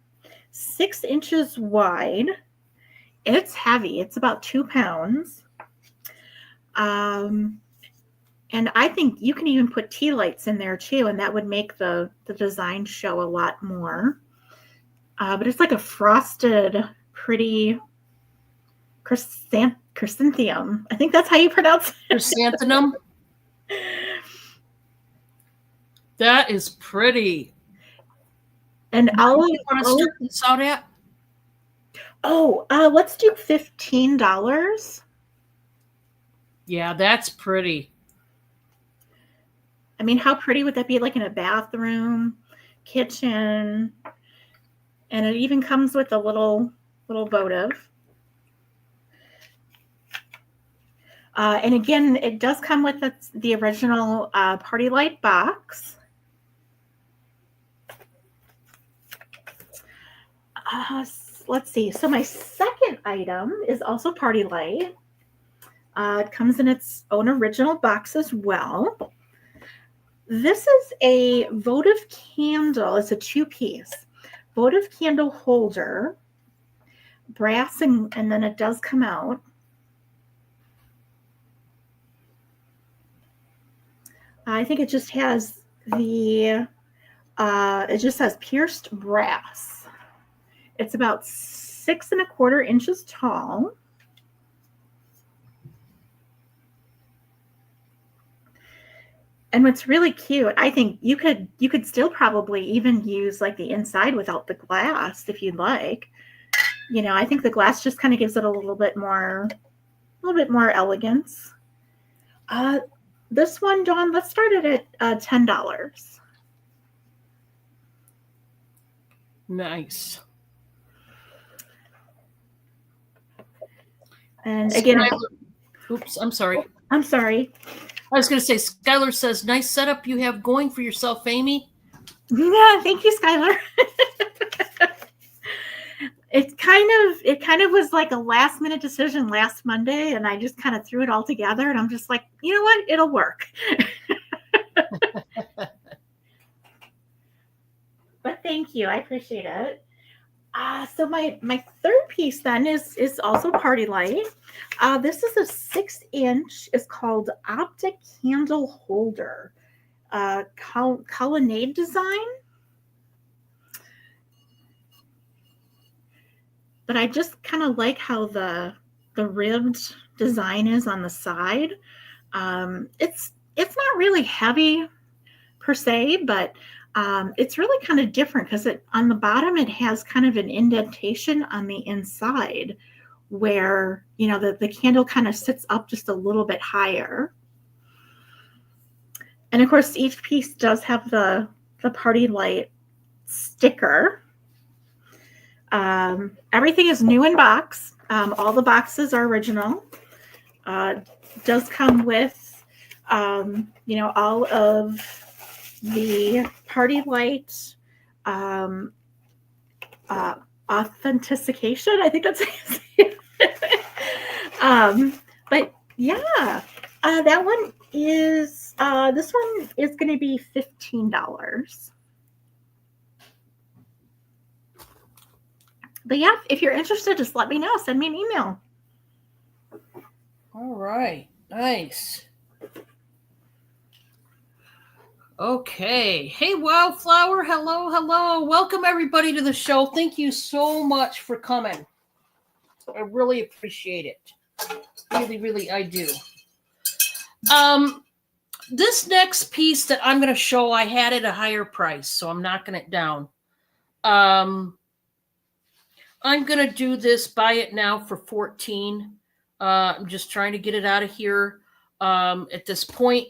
6 inches wide. It's heavy. It's about 2 pounds. And I think you can even put tea lights in there too, and that would make the design show a lot more. But it's like a frosted, pretty chrysanthemum. I think that's how you pronounce it. Chrysanthemum. That is pretty. And I'll want to start this out at? Oh, let's do $15. Yeah, that's pretty. I mean, how pretty would that be? Like in a bathroom, kitchen, and it even comes with a little votive. And again, it does come with the original party light box. Let's see. So my second item is also party light. It comes in its own original box as well. This is a votive candle. It's a 2-piece votive candle holder, brass, and then it does come out. I think it just has it just says pierced brass. It's about 6 1/4 inches tall. And what's really cute, I think you could still probably even use like the inside without the glass if you'd like. You know, I think the glass just kind of gives it a little bit more elegance. This one, Dawn, let's start it at $10. Nice. And again, oops, I'm sorry. I'm sorry. I was going to say, Skylar says, nice setup you have going for yourself, Amy. Yeah, thank you, Skylar. It kind of was like a last minute decision last Monday, and I just kind of threw it all together, and I'm just like, you know what? It'll work. But thank you. I appreciate it. So my third piece then is also party light. This is a 6-inch. It's called Optic Candle Holder, colonnade design. But I just kind of like how the ribbed design is on the side. It's not really heavy per se, but it's really kind of different because on the bottom it has kind of an indentation on the inside where, you know, the candle kind of sits up just a little bit higher. And of course, each piece does have the party light sticker. Everything is new in box. All the boxes are original. Does come with, you know, all of the party light authentication. I think that's but yeah, that one is this one is going to be $15. But yeah, if you're interested, just let me know. Send me an email. All right. Nice. Okay. Hey, Wildflower. Hello, hello. Welcome, everybody, to the show. Thank you so much for coming. I really appreciate it. Really, really, I do. This next piece that I'm going to show, I had at a higher price, so I'm knocking it down. I'm going to do this, buy it now for $14. I'm just trying to get it out of here at this point.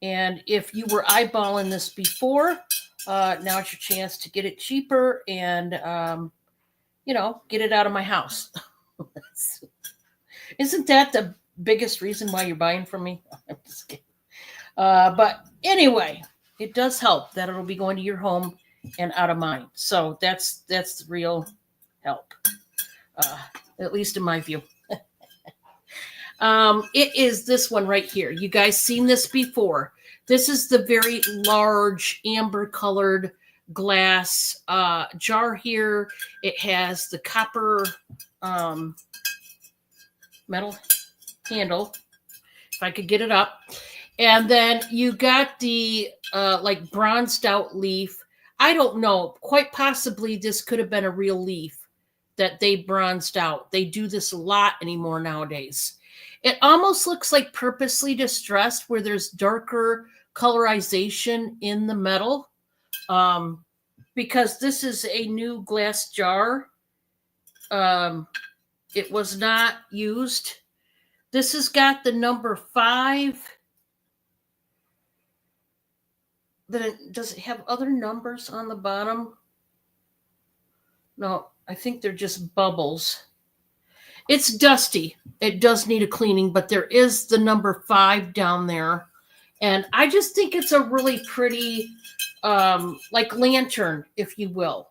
And if you were eyeballing this before, now's your chance to get it cheaper and, get it out of my house. Isn't that the biggest reason why you're buying from me? I'm just kidding. But anyway, it does help that it'll be going to your home and out of mine. So that's the real help, at least in my view. It is this one right here. You guys seen this before. This is the very large amber colored glass jar here. It has the copper metal handle, if I could get it up. And then you got the like bronzed out leaf. I don't know. Quite possibly this could have been a real leaf that they bronzed out. They do this a lot anymore nowadays. It almost looks like purposely distressed where there's darker colorization in the metal because this is a new glass jar. It was not used. This has got the number 5. Then does it have other numbers on the bottom? No, I think they're just bubbles. It's dusty. It does need a cleaning, but there is the number 5 down there. And I just think it's a really pretty, like lantern, if you will.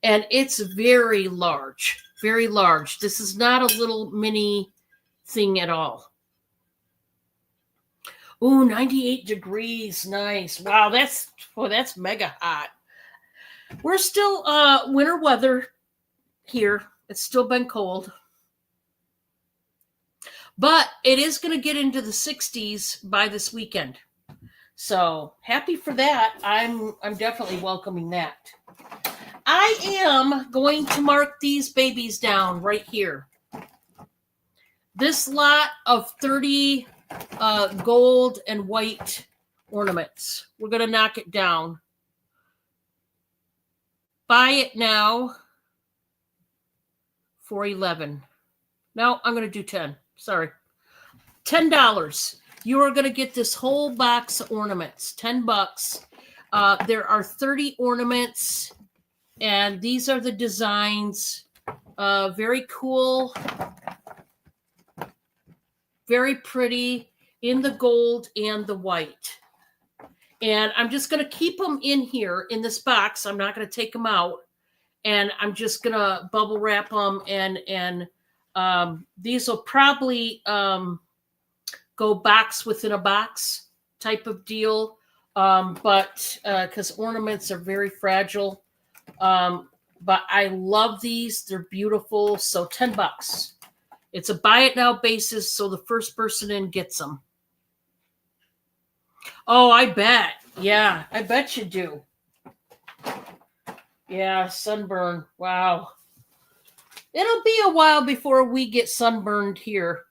And it's very large, very large. This is not a little mini thing at all. Ooh, 98 degrees. Nice. Wow, that's mega hot. We're still winter weather here. It's still been cold. But it is going to get into the 60s by this weekend. So happy for that. I'm definitely welcoming that. I am going to mark these babies down right here. This lot of 30 gold and white ornaments. We're going to knock it down. Buy it now for $11. No, I'm going to do 10. Sorry. $10. You are going to get this whole box of ornaments. $10. There are 30 ornaments, and these are the designs. Very cool. Very pretty in the gold and the white. And I'm just going to keep them in here in this box. I'm not going to take them out. And I'm just going to bubble wrap them. And these will probably go box within a box type of deal. But because ornaments are very fragile. But I love these. They're beautiful. So $10. It's a buy it now basis, so the first person in gets them. Oh, I bet. Yeah, I bet you do. Yeah, sunburn. Wow. It'll be a while before we get sunburned here.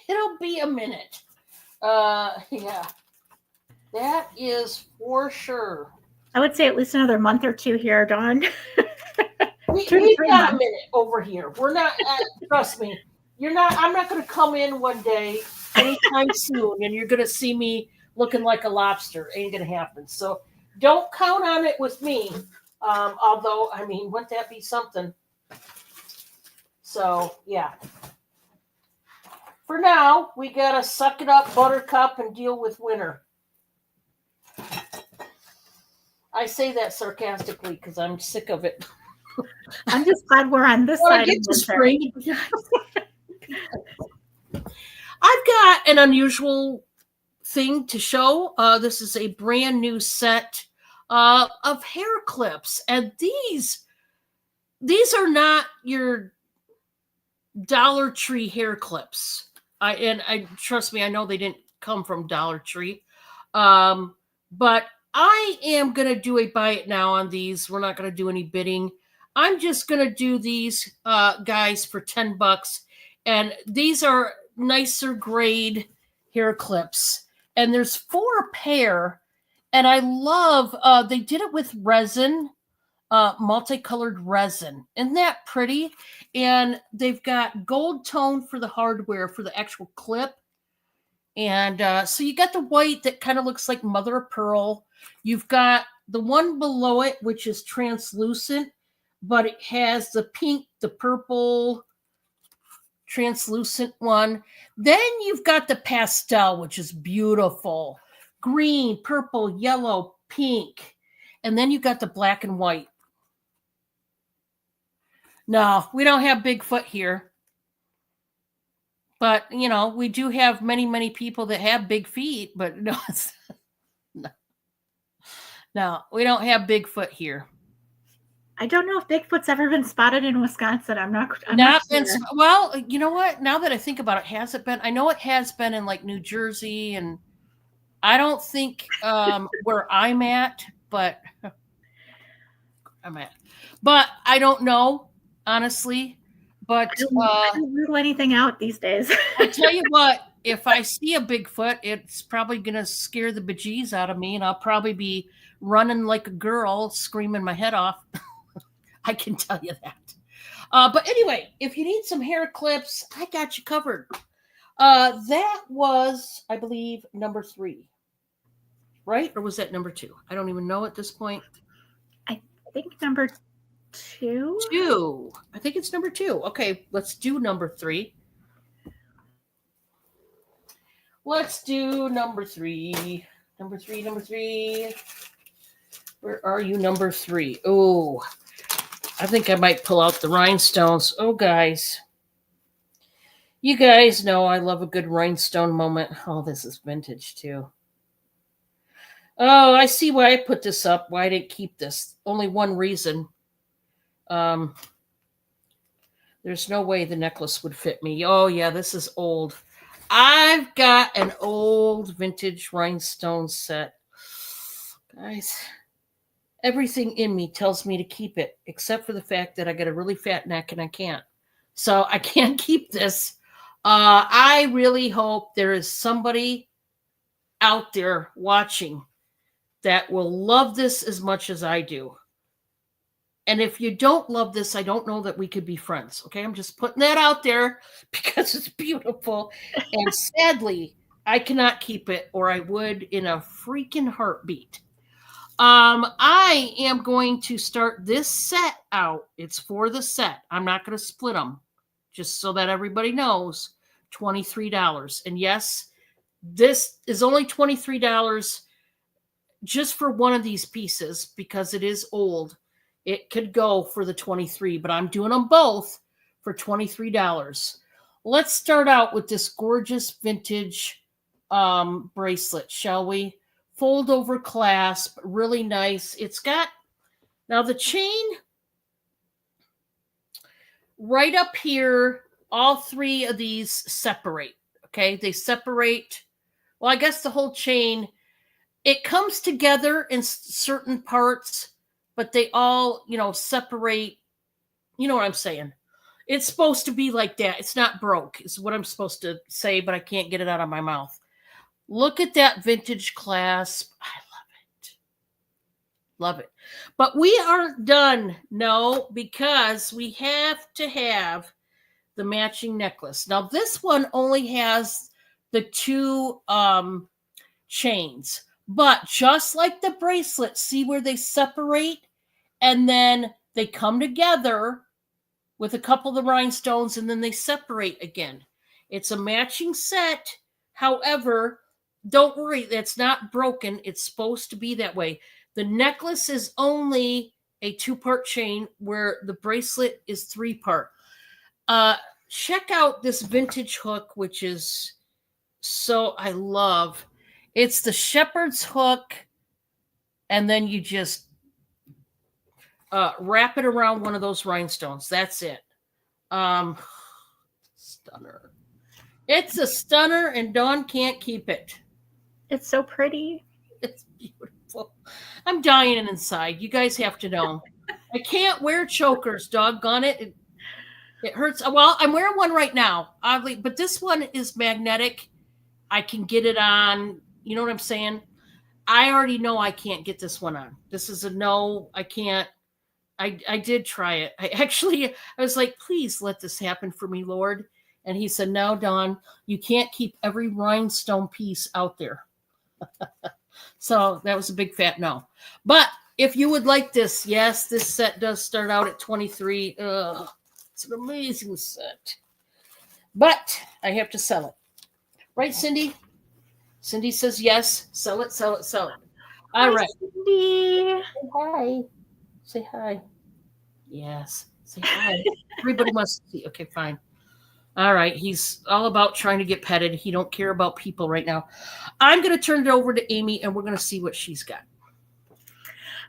It'll be a minute. Yeah. That is for sure. I would say at least another month or 2 here, Dawn. We got a minute over here. We're not, trust me, I'm not going to come in one day anytime soon and you're going to see me looking like a lobster. Ain't going to happen. So don't count on it with me. Although, I mean, wouldn't that be something? So, yeah. For now, we got to suck it up, Buttercup, and deal with winter. I say that sarcastically because I'm sick of it. I'm just glad we're on this When I side get of to winter. spring, I've got an unusual thing to show. This is a brand new set of hair clips, and these are not your Dollar Tree hair clips. I trust me, I know they didn't come from Dollar Tree, but I am gonna do a buy it now on these. We're not gonna do any bidding. I'm just gonna do these guys for $10, and these are nicer grade hair clips. And there's 4 pair, and I love they did it with resin, multicolored resin. Isn't that pretty? And they've got gold tone for the hardware for the actual clip. And so you got the white that kind of looks like mother of pearl. You've got the one below it, which is translucent, but it has the pink, the purple, translucent one. Then you've got the pastel, which is beautiful. Green, purple, yellow, pink. And then you've got the black and white. No, we don't have Bigfoot here. But, you know, we do have many, many people that have big feet, but no, no, we don't have Bigfoot here. I don't know if Bigfoot's ever been spotted in Wisconsin. I'm not Been, sure. well, you know what? Now that I think about it, has it been? I know it has been in like New Jersey, and I don't think where I'm at, but I don't know, honestly. But I don't rule anything out these days. I tell you what, if I see a Bigfoot, it's probably gonna scare the bejeez out of me, and I'll probably be running like a girl, screaming my head off. I can tell you that. But anyway, if you need some hair clips, I got you covered. That was, I believe, number 3, right? Or was that number 2? I don't even know at this point. I think number 2. 2. I think it's number 2. Okay, let's do number 3. Let's do number 3. Number 3. Where are you, number 3? Oh, I think I might pull out the rhinestones. Oh, guys. You guys know I love a good rhinestone moment. Oh, this is vintage, too. Oh, I see why I put this up. Why I didn't keep this. Only one reason. There's no way the necklace would fit me. Oh, yeah, this is old. I've got an old vintage rhinestone set. Guys, everything in me tells me to keep it, except for the fact that I got a really fat neck and I can't. So I can't keep this. I really hope there is somebody out there watching that will love this as much as I do. And if you don't love this, I don't know that we could be friends. Okay, I'm just putting that out there because it's beautiful. And sadly, I cannot keep it, or I would in a freaking heartbeat. I am going to start this set out. It's for the set. I'm not going to split them, just so that everybody knows. $23. And yes, this is only $23 just for one of these pieces because it is old. It could go for the 23, but I'm doing them both for $23. Let's start out with this gorgeous vintage bracelet, shall we? Fold over clasp, really nice. It's got, now the chain right up here, all 3 of these separate. Okay, they separate. Well, I guess the whole chain, it comes together in certain parts, but they all, separate. You know what I'm saying? It's supposed to be like that. It's not broke, is what I'm supposed to say, but I can't get it out of my mouth. Look at that vintage clasp. I love it. Love it. But we aren't done. No, because we have to have the matching necklace. Now, this one only has the 2 chains. But just like the bracelet, see where they separate? And then they come together with a couple of the rhinestones and then they separate again. It's a matching set. However, don't worry, that's not broken. It's supposed to be that way. The necklace is only a 2-part chain where the bracelet is 3-part. Check out this vintage hook, which is I love. It's the shepherd's hook, and then you just wrap it around one of those rhinestones. That's it. Stunner. It's a stunner, and Dawn can't keep it. It's so pretty. It's beautiful. I'm dying inside. You guys have to know. I can't wear chokers, doggone it. It hurts. Well, I'm wearing one right now, oddly, but this one is magnetic. I can get it on. You know what I'm saying? I already know I can't get this one on. This is a no. I can't. I did try it. I was like, please let this happen for me, Lord. And he said, no, Dawn, you can't keep every rhinestone piece out there. So that was a big fat no. But if you would like this, yes, this set does start out at $23. It's an amazing set. But I have to sell it. Right, Cindy? Cindy says yes. Sell it, sell it, sell it. All right. Cindy. Say hi. Say hi. Yes. Say hi. Everybody must see. Okay, fine. All right. He's all about trying to get petted. He don't care about people right now. I'm going to turn it over to Amy, and we're going to see what she's got.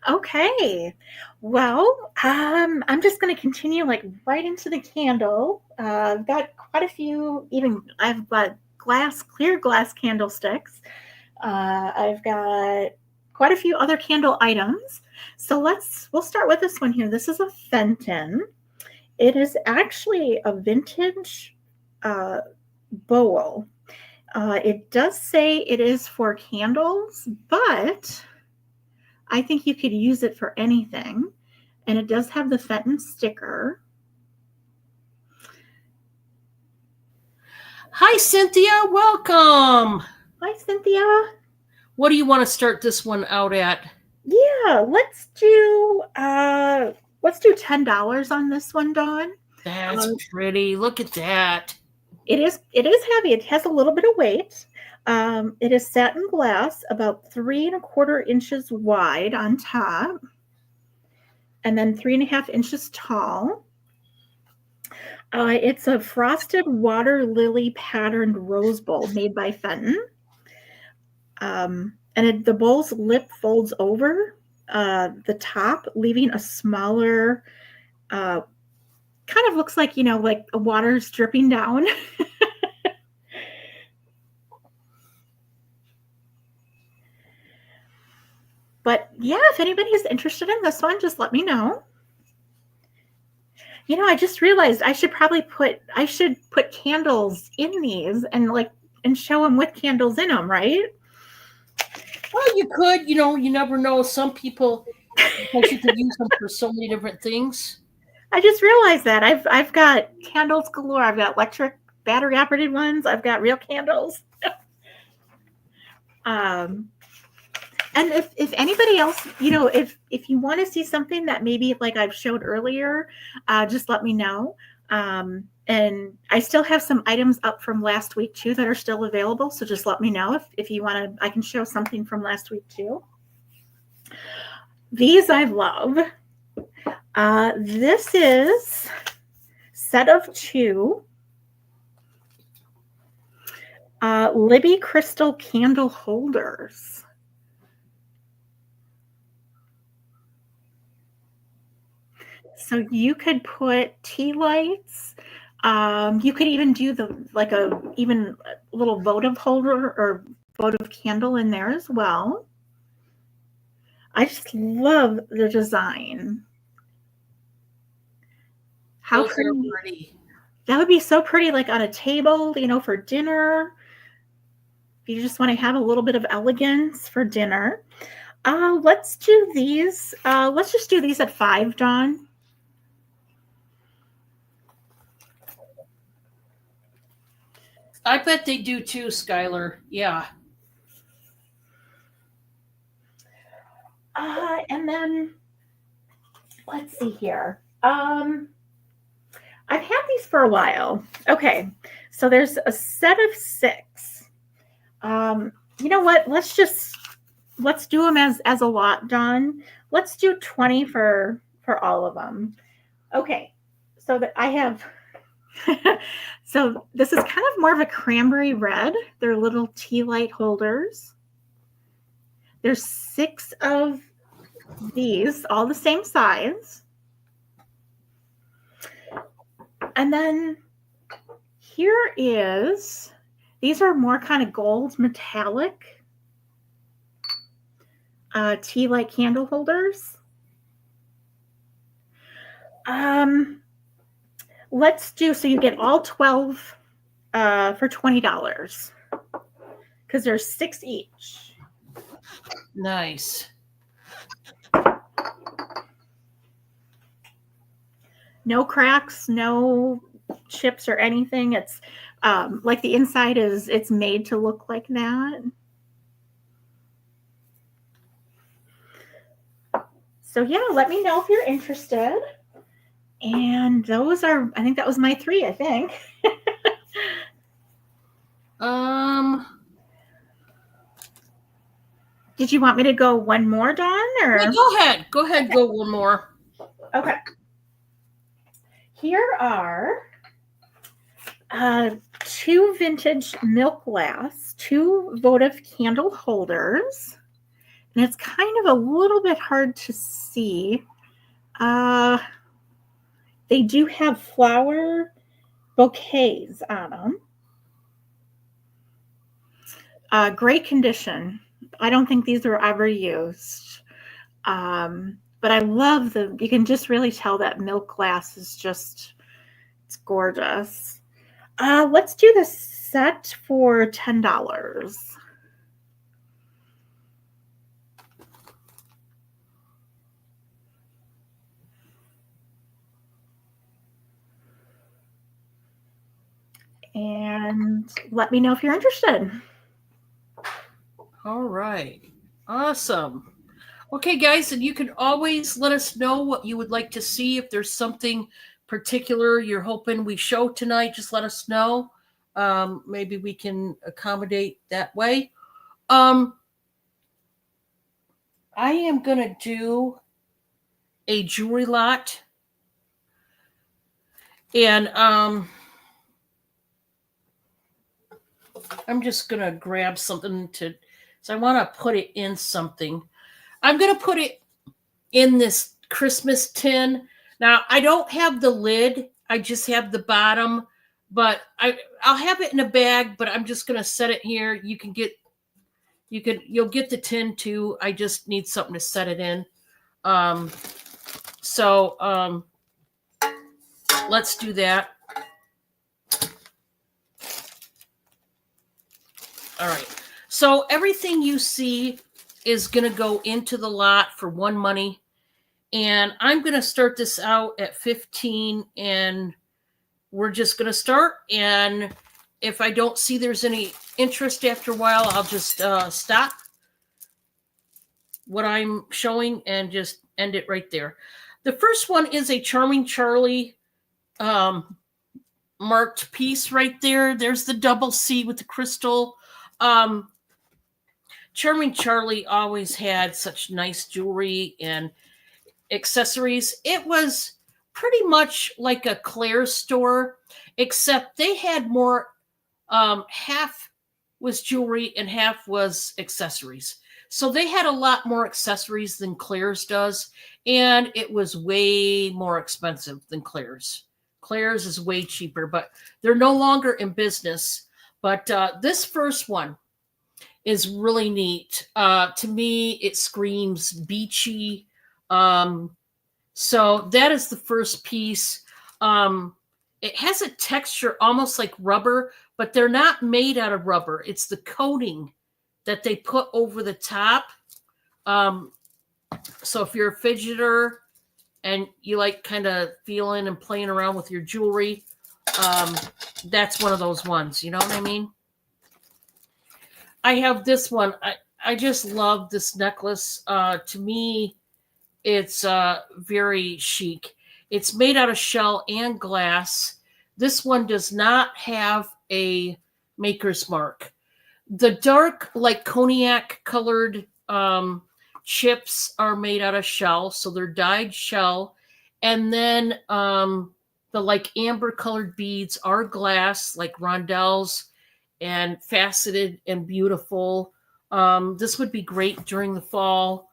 Okay. Well, I'm just going to continue like right into the candle. I've got quite a few, I've got clear glass candlesticks. I've got quite a few other candle items. So we'll start with this one here. This is a Fenton. It is actually a vintage bowl. It does say it is for candles, but I think you could use it for anything. And it does have the Fenton sticker. Hi, Cynthia. Welcome. Hi, Cynthia. What do you want to start this one out at? Yeah, let's do $10 on this one, Dawn. That's pretty. Look at that. It is heavy. It has a little bit of weight. It is satin glass, about 3 1/4 inches wide on top, and then 3 1/2 inches tall. It's a frosted water lily patterned rose bowl made by Fenton. And the bowl's lip folds over the top, leaving a smaller, kind of looks like, like water's dripping down. But yeah, if anybody's interested in this one, just let me know. I just realized I should put candles in these and show them with candles in them, right? Well, you could, you never know. Some people, because you could use them for so many different things. I just realized that I've got candles galore. I've got electric battery operated ones. I've got real candles. And if anybody else, if you want to see something that maybe like I've showed earlier, just let me know. And I still have some items up from last week too that are still available. So just let me know if you want to, I can show something from last week too. These I love. This is set of 2 Libby crystal candle holders. So you could put tea lights. You could even do even a little votive holder or votive candle in there as well. I just love the design. How pretty. That would be so pretty, like on a table, for dinner. If you just want to have a little bit of elegance for dinner. Let's do these. Let's just do these at $5, Dawn. I bet they do too, Skylar. Yeah. And then let's see here. I've had these for a while. Okay, so there's a set of 6. You know what? Let's just let's do them as a lot, Dawn. Let's do 20 for all of them. Okay. So that I have so this is kind of more of a cranberry red. They're little tea light holders. There's 6 of these, all the same size. And then here is, these are more kind of gold metallic tea light candle holders. Let's do, so you get all 12 for $20 because there's 6 each. Nice. No cracks, no chips or anything. It's like the inside it's made to look like that. So yeah, let me know if you're interested. And those are, I think that was my 3, I think. Did you want me to go one more, Dawn? Or? Yeah, go ahead. Go ahead, okay. Go one more. Okay. Here are 2 vintage milk glass, 2 votive candle holders. And it's kind of a little bit hard to see. They do have flower bouquets on them. Great condition. I don't think these were ever used. But I love you can just really tell that milk glass is just, it's gorgeous. Let's do the set for $10. And let me know if you're interested. All right. Awesome. Okay, guys, and you can always let us know what you would like to see. If there's something particular you're hoping we show tonight, just let us know. Maybe we can accommodate that way. I am going to do a jewelry lot. And I'm just going to grab something so I want to put it in something. I'm going to put it in this Christmas tin. Now, I don't have the lid. I just have the bottom, but I'll have it in a bag, but I'm just going to set it here. You'll get the tin too. I just need something to set it in. So let's do that. All right. So everything you see is going to go into the lot for one money. And I'm going to start this out at 15, and we're just going to start. And if I don't see there's any interest after a while, I'll just stop what I'm showing and just end it right there. The first one is a Charming Charlie marked piece right there. There's the double C with the crystal. Charming Charlie always had such nice jewelry and accessories. It was pretty much like a Claire's store, except they had more, half was jewelry and half was accessories. So they had a lot more accessories than Claire's does, and it was way more expensive than Claire's. Claire's is way cheaper, but they're no longer in business. But this first one is really neat. To me, it screams beachy. So that is the first piece. It has a texture almost like rubber, but they're not made out of rubber. It's the coating that they put over the top. So if you're a fidgeter and you like kind of feeling and playing around with your jewelry, that's one of those ones. You know what I mean? I have this one. I just love this necklace. To me, it's very chic. It's made out of shell and glass. This one does not have a maker's mark. The dark, like cognac colored chips are made out of shell, so they're dyed shell. And then the like amber colored beads are glass, like rondelles, and faceted and beautiful. This would be great during the fall.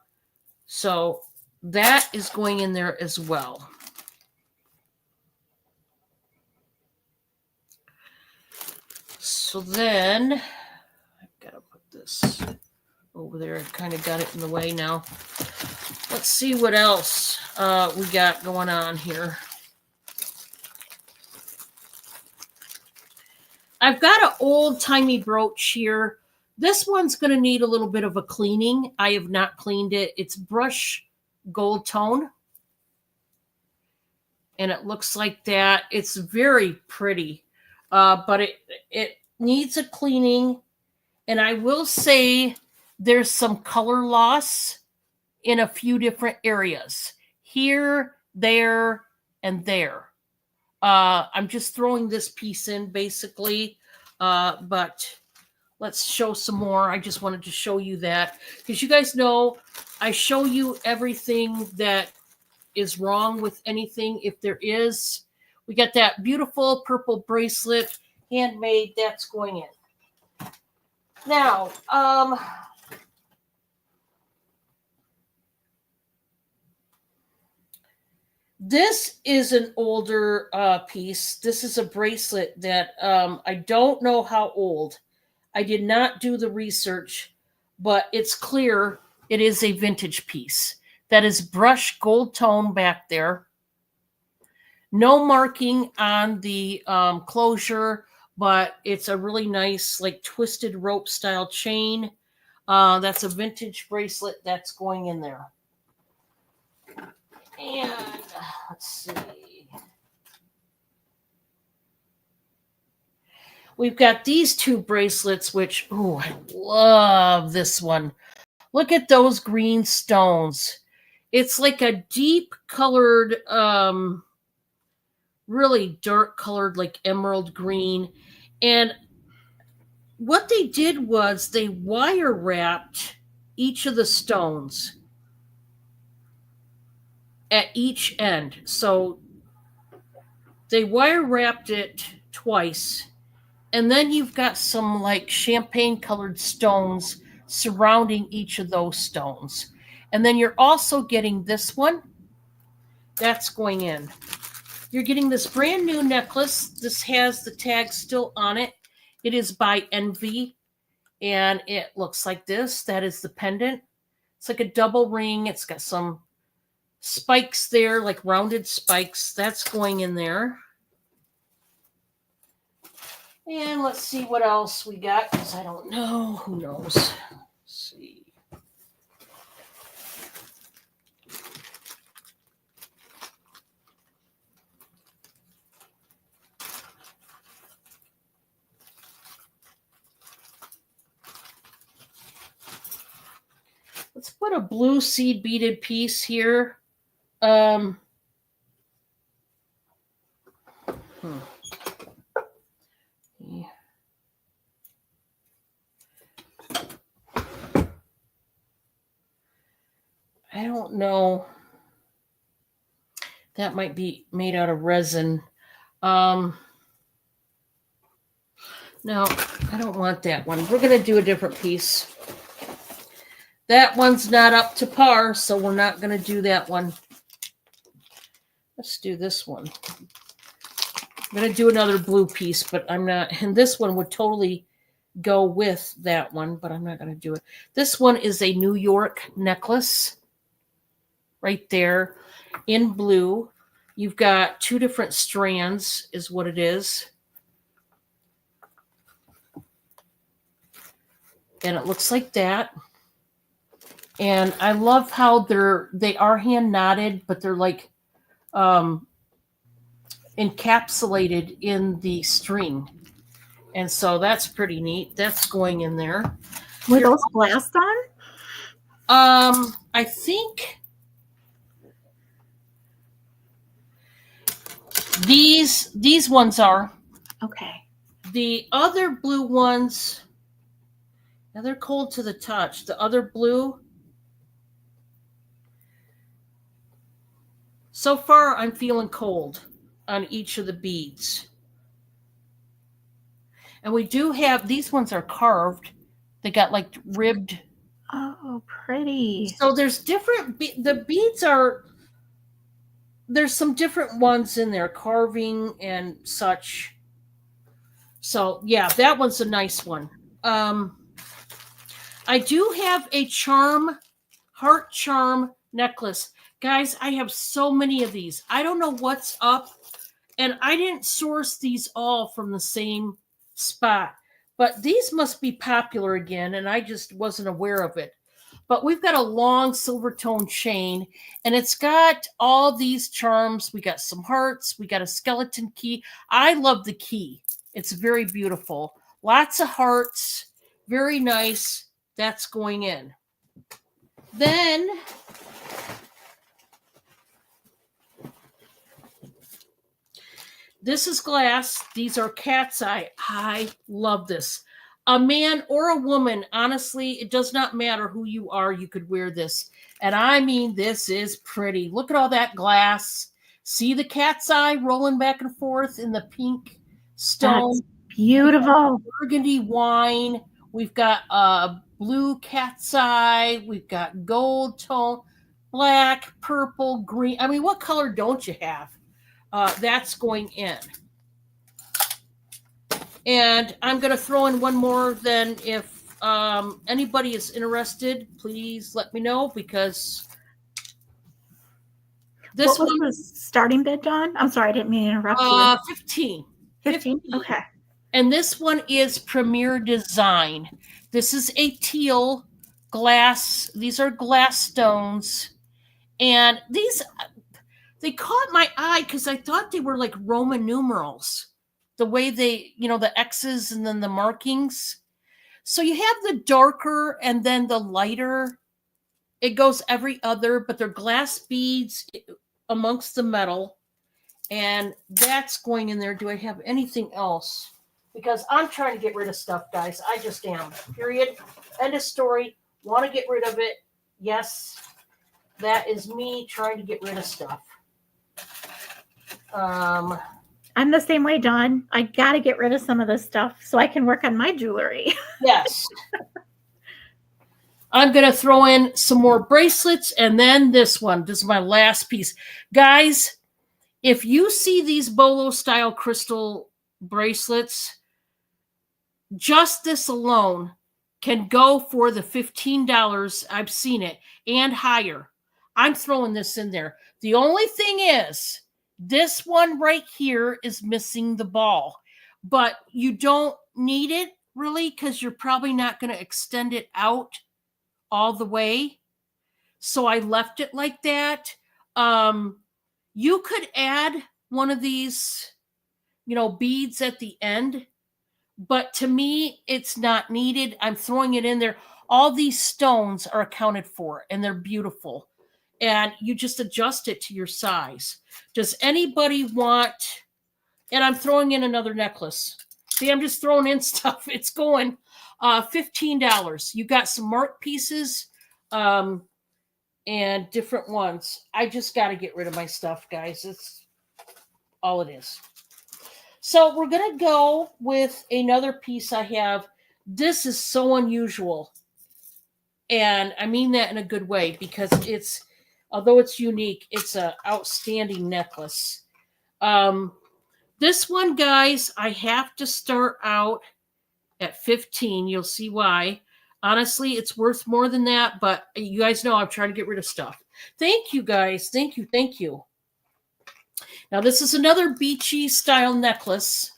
So that is going in there as well. So then I've got to put this over there. I kind of got it in the way now. Let's see what else we got going on here. I've got an old-timey brooch here. This one's going to need a little bit of a cleaning. I have not cleaned it. It's brush gold tone. And it looks like that. It's very pretty. But it needs a cleaning. And I will say there's some color loss in a few different areas. Here, there, and there. I'm just throwing this piece in basically, but let's show some more. I just wanted to show you that because you guys know I show you everything that is wrong with anything if there is. We got that beautiful purple bracelet, handmade, that's going in. Now, this is an older piece. This is a bracelet that I don't know how old. I did not do the research, but it's clear it is a vintage piece. That is brushed gold tone back there. No marking on the closure, but it's a really nice, like, twisted rope style chain. That's a vintage bracelet that's going in there. And let's see. We've got these two bracelets, which, oh, I love this one. Look at those green stones. It's like a deep colored, really dark colored, like emerald green. And what they did was they wire wrapped each of the stones at each end. So they wire wrapped it twice. And then you've got some like champagne colored stones surrounding each of those stones. And then you're also getting this one. That's going in. You're getting this brand new necklace. This has the tag still on it. It is by Envy. And it looks like this. That is the pendant. It's like a double ring. It's got some spikes there, like rounded spikes. That's going in there. And let's see what else we got, because I don't know. Who knows? Let's see. Let's put a blue seed beaded piece here. I don't know. That might be made out of resin. No, I don't want that one. We're going to do a different piece. That one's not up to par, so we're not going to do that one. Let's do this one. I'm going to do another blue piece, but I'm not. And this one would totally go with that one, but I'm not going to do it. This one is a New York necklace. Right there in blue. You've got two different strands is what it is. And it looks like that. And I love how they are hand knotted, but they're like encapsulated in the string. And so that's pretty neat. That's going in there. Were those glassed on? I think these ones are. Okay. The other blue ones, now they're cold to the touch. The other blue, So far, I'm feeling cold on each of the beads. And we do have, these ones are carved. They got like ribbed. Oh, pretty. So there's different, the beads are, there's some different ones in there, carving and such. So yeah, that one's a nice one. I do have a heart charm necklace. Guys, I have so many of these. I don't know what's up. And I didn't source these all from the same spot. But these must be popular again, and I just wasn't aware of it. But we've got a long silver tone chain, and it's got all these charms. We got some hearts. We got a skeleton key. I love the key. It's very beautiful. Lots of hearts. Very nice. That's going in. Then this is glass. These are cat's eye. I love this. A man or a woman, honestly, it does not matter who you are. You could wear this. And I mean, this is pretty. Look at all that glass. See the cat's eye rolling back and forth in the pink stone. That's beautiful. Burgundy wine. We've got blue cat's eye. We've got gold tone, black, purple, green. I mean, what color don't you have? That's going in. And I'm going to throw in one more. Then if anybody is interested, please let me know, because this what was one the starting bid, Dawn? I'm sorry, I didn't mean to interrupt you. 15. 15? Okay. And this one is Premier Design. This is a teal glass. These are glass stones. And these, they caught my eye because I thought they were like Roman numerals. The way they, the X's and then the markings. So you have the darker and then the lighter. It goes every other, but they're glass beads amongst the metal. And that's going in there. Do I have anything else? Because I'm trying to get rid of stuff, guys. I just am. Period. End of story. Want to get rid of it. Yes. That is me trying to get rid of stuff. I'm the same way, Dawn. I got to get rid of some of this stuff so I can work on my jewelry. Yes. I'm going to throw in some more bracelets, and then this one. This is my last piece. Guys, if you see these Bolo style crystal bracelets, just this alone can go for the $15. I've seen it, and higher. I'm throwing this in there. The only thing is, this one right here is missing the ball, but you don't need it really, because you're probably not going to extend it out all the way. So I left it like that. You could add one of these, beads at the end, but to me, it's not needed. I'm throwing it in there. All these stones are accounted for, and they're beautiful. And you just adjust it to your size. Does anybody want, and I'm throwing in another necklace. See, I'm just throwing in stuff. It's going $15. You got some mark pieces and different ones. I just got to get rid of my stuff, guys. It's all it is. So we're going to go with another piece I have. This is so unusual. And I mean that in a good way, because it's, although it's unique, it's an outstanding necklace. This one, guys, I have to start out at 15. You'll see why. Honestly, it's worth more than that, but you guys know I'm trying to get rid of stuff. Thank you, guys. Thank you. Thank you. Now, this is another beachy style necklace.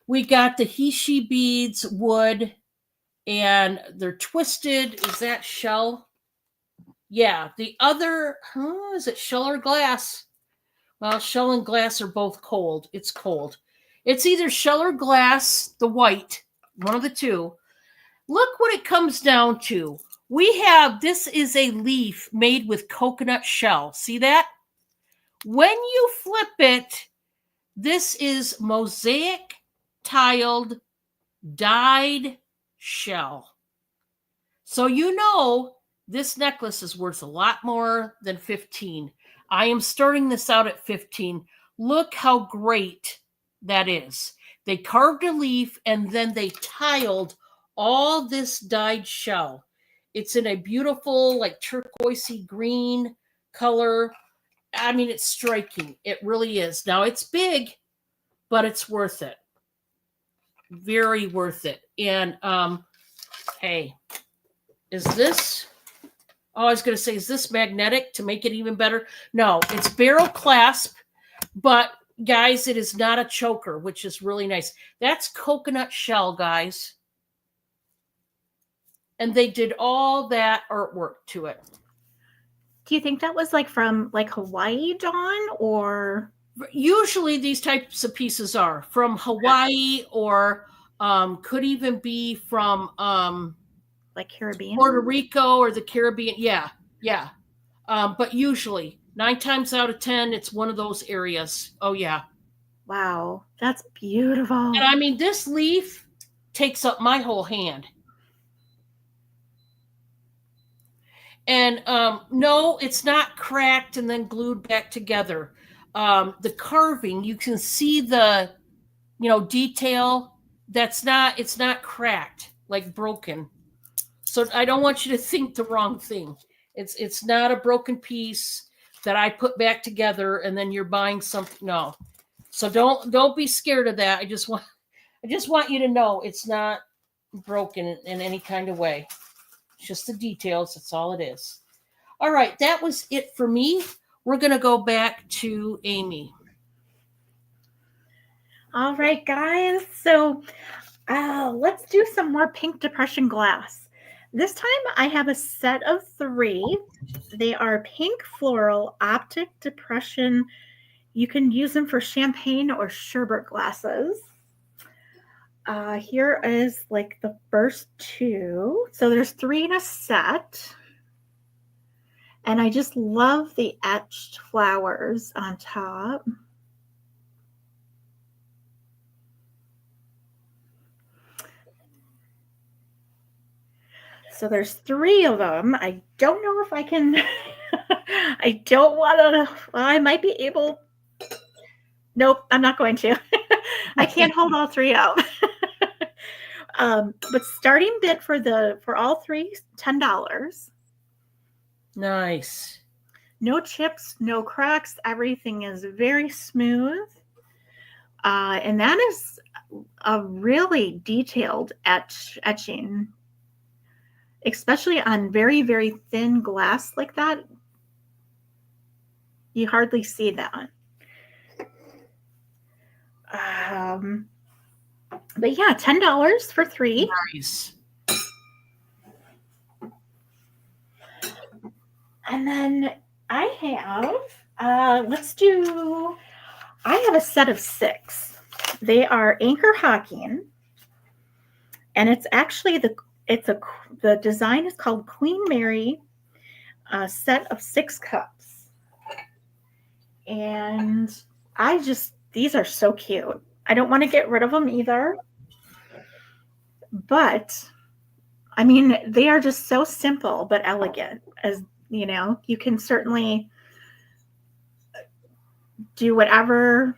We got the Hishi beads, wood, and they're twisted. Is that shell? Yeah. The other, is it shell or glass? Well, shell and glass are both cold. It's cold. It's either shell or glass, the white, one of the two. Look what it comes down to. This is a leaf made with coconut shell. See that? When you flip it, this is mosaic tiled dyed shell. So this necklace is worth a lot more than 15. I am starting this out at 15. Look how great that is. They carved a leaf and then they tiled all this dyed shell. It's in a beautiful, like turquoisey green color. I mean, it's striking. It really is. Now, it's big, but it's worth it. Very worth it. And hey, is this? Oh, I was going to say, is this magnetic to make it even better? No, it's barrel clasp, but guys, it is not a choker, which is really nice. That's coconut shell, guys. And they did all that artwork to it. Do you think that was like from like Hawaii, Dawn, or? Usually these types of pieces are from Hawaii or could even be from like Caribbean? Puerto Rico or the Caribbean. Yeah, yeah. But usually 9 times out of 10, it's one of those areas. Oh, yeah. Wow, that's beautiful. And I mean, this leaf takes up my whole hand. And no, it's not cracked and then glued back together. The carving, you can see the, detail. It's not cracked, like broken. So I don't want you to think the wrong thing. It's not a broken piece that I put back together and then you're buying something. No. So don't be scared of that. I just want you to know it's not broken in any kind of way. It's just the details. That's all it is. All right, that was it for me. We're going to go back to Amy. All right, guys. So let's do some more pink depression glass. This time I have a set of 3. They are pink floral optic depression. You can use them for champagne or sherbet glasses. Here is like the first 2. So there's 3 in a set. And I just love the etched flowers on top. So there's 3 of them. I don't know if I can, I don't want to, well, I might be able, nope, I'm not going to. I can't hold all 3 up. But starting bid for all 3, $10. Nice. No chips, no cracks. Everything is very smooth. And that is a really detailed etching. Especially on very, very thin glass like that, you hardly see that. But yeah, $10 for 3. Nice. And then I have, I have a set of 6. They are Anchor Hocking. And it's actually the design is called Queen Mary, a set of 6 cups. And these are so cute. I don't want to get rid of them either. But, I mean, they are just so simple but elegant. As you know, you can certainly do whatever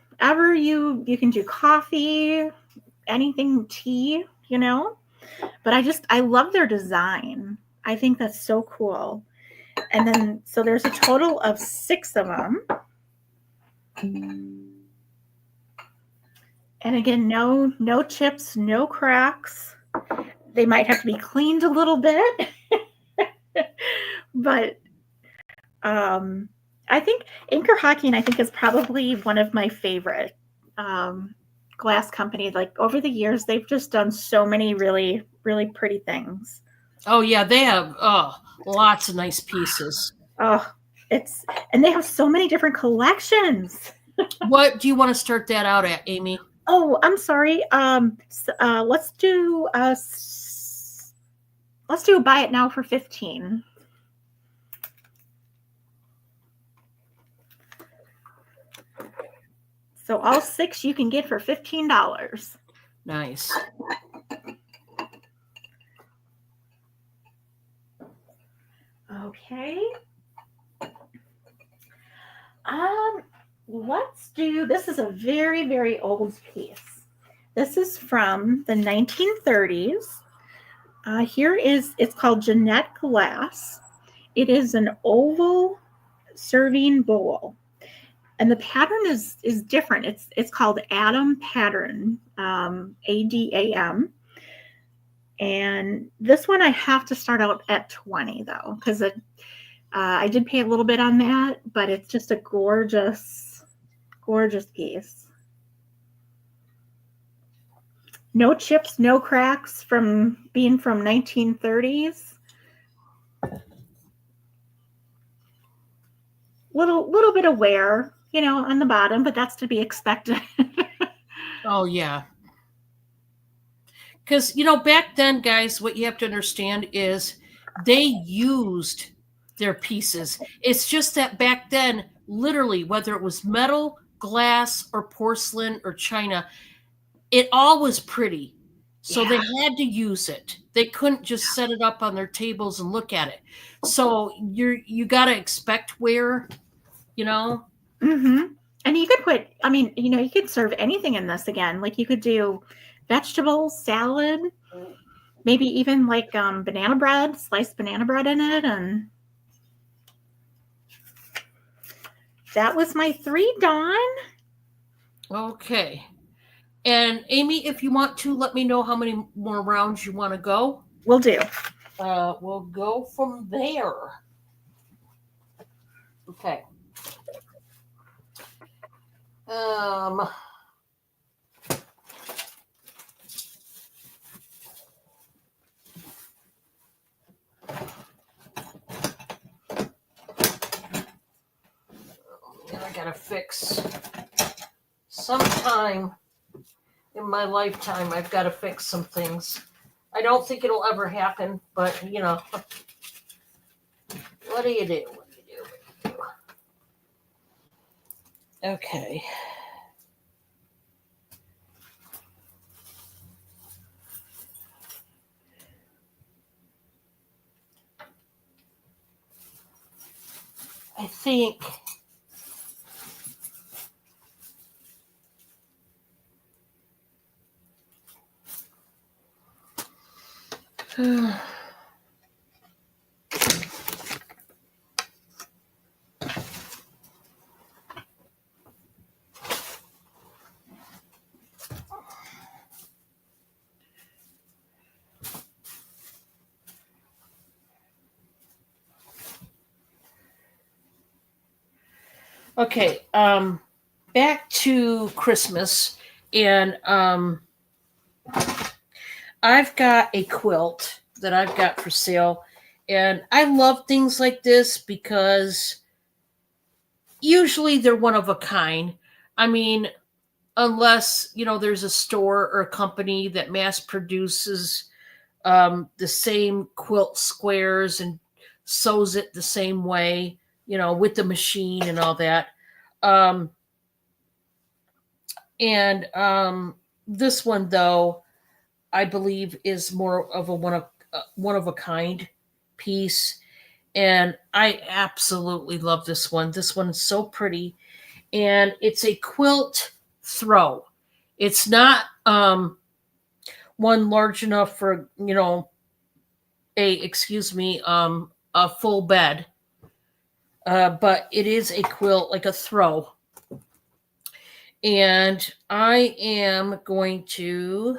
you can do, coffee, anything, tea, But I love their design. I think that's so cool. And then, so there's a total of 6 of them. And again, no chips, no cracks. They might have to be cleaned a little bit. But I think Anchor Hocking, is probably one of my favorite glass companies. Like over the years, they've just done so many really, really pretty things. Oh yeah, they have lots of nice pieces. And they have so many different collections. What do you want to start that out at, Amy? Oh, I'm sorry. Let's do buy it now for 15. So all 6 you can get for $15. Nice. Okay. do, this is a very, very old piece. This is from the 1930s. It's called Jeannette Glass. It is an oval serving bowl. And the pattern is different. It's called Adam pattern, ADAM. And this one I have to start out at 20 though, because I did pay a little bit on that, but it's just a gorgeous, gorgeous piece. No chips, no cracks from being from 1930s. Little bit of wear, on the bottom, but that's to be expected. Oh, yeah. Because, back then, guys, what you have to understand is they used their pieces. It's just that back then, literally, whether it was metal, glass, or porcelain or china, it all was pretty. So Yeah. they had to use it. They couldn't just set it up on their tables and look at it. So you got to expect wear, Mm-hmm. And you could put, you could serve anything in this again. Like you could do vegetables, salad, maybe even like banana bread, sliced banana bread in it. And that was my 3, Dawn. Okay. And Amy, if you want to, let me know how many more rounds you want to go. Will do. We'll go from there. Okay. I gotta fix. Sometime in my lifetime, I've got to fix some things. I don't think it'll ever happen, but what do you do? Okay. I think okay, back to Christmas, and I've got a quilt that I've got for sale, and I love things like this because usually they're one of a kind. I mean, unless there's a store or a company that mass produces the same quilt squares and sews it the same way, with the machine and all that. And this one, though, I believe is more of a one of a kind piece, and I absolutely love this one. This one is so pretty, and it's a quilt throw. It's not one large enough for a full bed, but it is a quilt, like a throw. And I am going to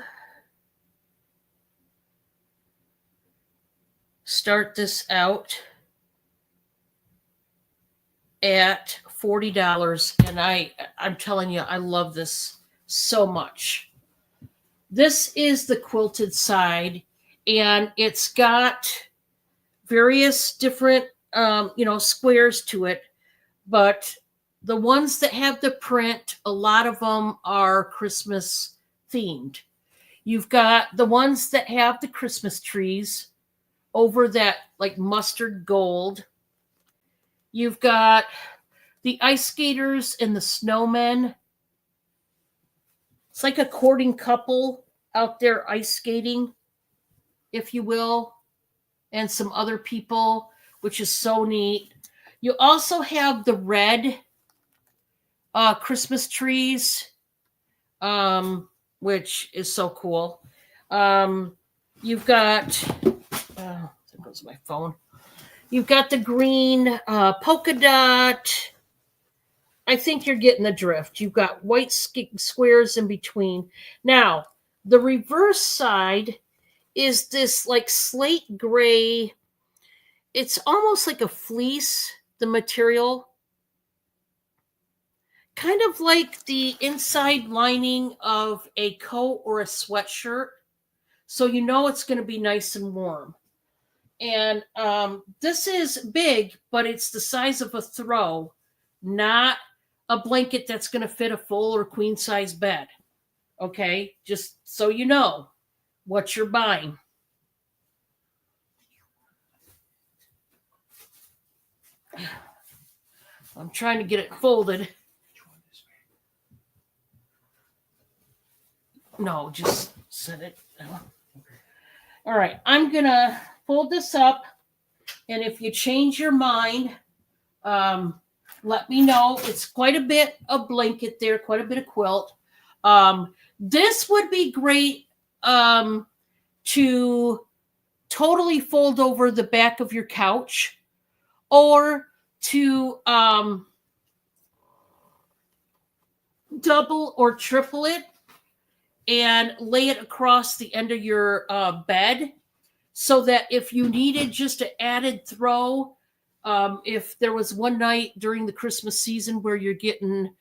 start this out at $40, and I'm telling you, I love this so much. This is the quilted side, and it's got various different squares to it, but the ones that have the print, a lot of them are Christmas themed. You've got the ones that have the Christmas trees over that like mustard gold. You've got the ice skaters and the snowmen. It's like a courting couple out there ice skating, if you will, and some other people, which is so neat. You also have the red Christmas trees, which is so cool. You've got, there goes my phone. You've got the green polka dot. I think you're getting the drift. You've got white squares in between. Now, the reverse side is this like slate gray. It's almost like a fleece, the material. Kind of like the inside lining of a coat or a sweatshirt. So you know it's going to be nice and warm. And this is big, but it's the size of a throw, not a blanket that's going to fit a full or queen size bed. Okay, just so you know what you're buying. I'm trying to get it folded. No, just set it down. All right, I'm going to fold this up. And if you change your mind, let me know. It's quite a bit of blanket there, quite a bit of quilt. This would be great to totally fold over the back of your couch, or to double or triple it and lay it across the end of your bed, so that if you needed just an added throw, if there was one night during the Christmas season where you're getting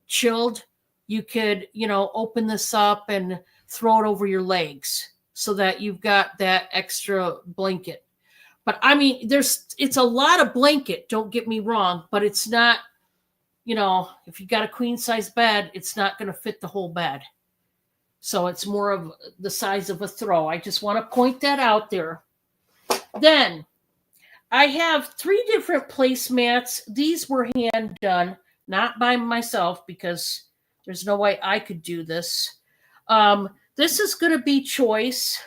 chilled, you could, open this up and throw it over your legs so that you've got that extra blanket. But I mean, it's a lot of blanket, don't get me wrong, but it's not, if you got a queen size bed, it's not going to fit the whole bed. So it's more of the size of a throw. I just want to point that out there. Then I have 3 different placemats. These were hand done, not by myself, because there's no way I could do this. This is going to be choice.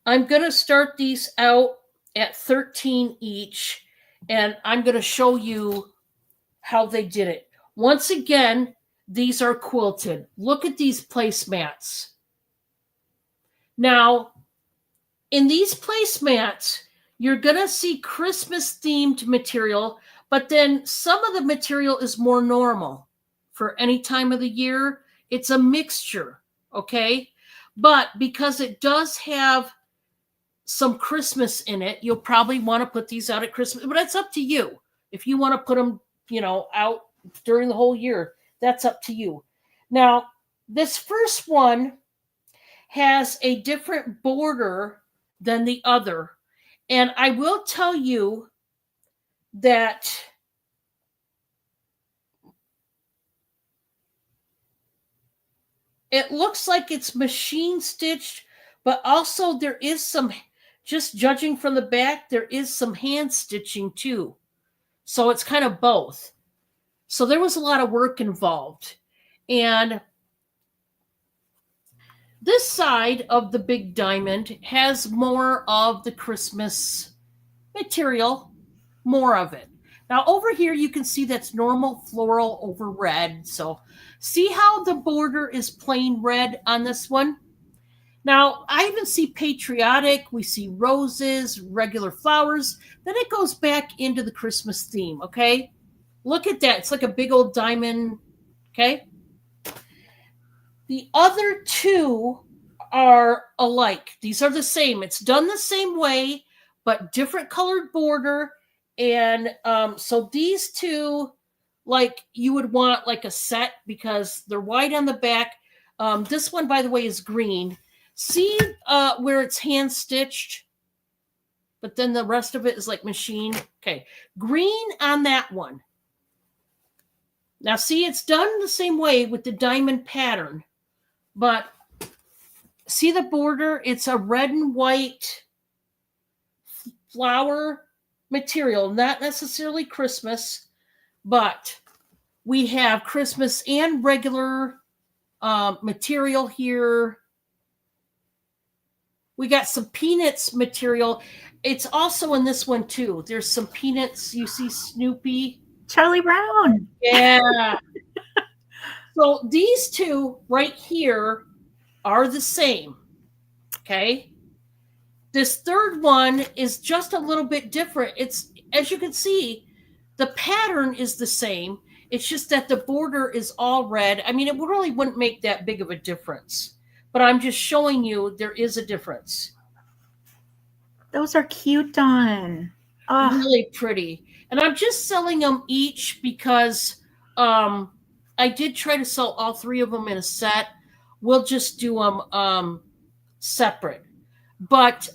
I'm going to start these out at 13 each. And I'm going to show you how they did it. Once again, these are quilted. Look at these placemats. Now, in these placemats, you're going to see Christmas-themed material, but then some of the material is more normal for any time of the year. It's a mixture, okay? But because it does have some Christmas in it, you'll probably want to put these out at Christmas, but it's up to you. If you want to put them, out during the whole year, that's up to you. Now, this first one has a different border than the other. And I will tell you that it looks like it's machine stitched, but also there is some, just judging from the back, there is some hand stitching too. So it's kind of both. So there was a lot of work involved. And this side of the big diamond has more of the Christmas material, more of it. Now over here, you can see that's normal floral over red. So see how the border is plain red on this one? Now, I even see patriotic, we see roses, regular flowers, then it goes back into the Christmas theme, okay? Look at that. It's like a big old diamond, okay? The other 2 are alike. These are the same. It's done the same way, but different colored border. And so these 2, like you would want like a set because they're white on the back. This one, by the way, is green. See where it's hand stitched, but then the rest of it is like machine. Okay, green on that one. Now see, it's done the same way with the diamond pattern, but see the border? It's a red and white flower material, not necessarily Christmas, but we have Christmas and regular material here. We got some Peanuts material. It's also in this one too. There's some Peanuts. You see Snoopy. Charlie Brown. Yeah. So these two right here are the same. Okay. This third one is just a little bit different. It's, as you can see, the pattern is the same. It's just that the border is all red. I mean, it really wouldn't make that big of a difference, but I'm just showing you there is a difference. Those are cute, Dawn. Oh, Really pretty. And I'm just selling them each because I did try to sell all three of them in a set. We'll just do them separate. But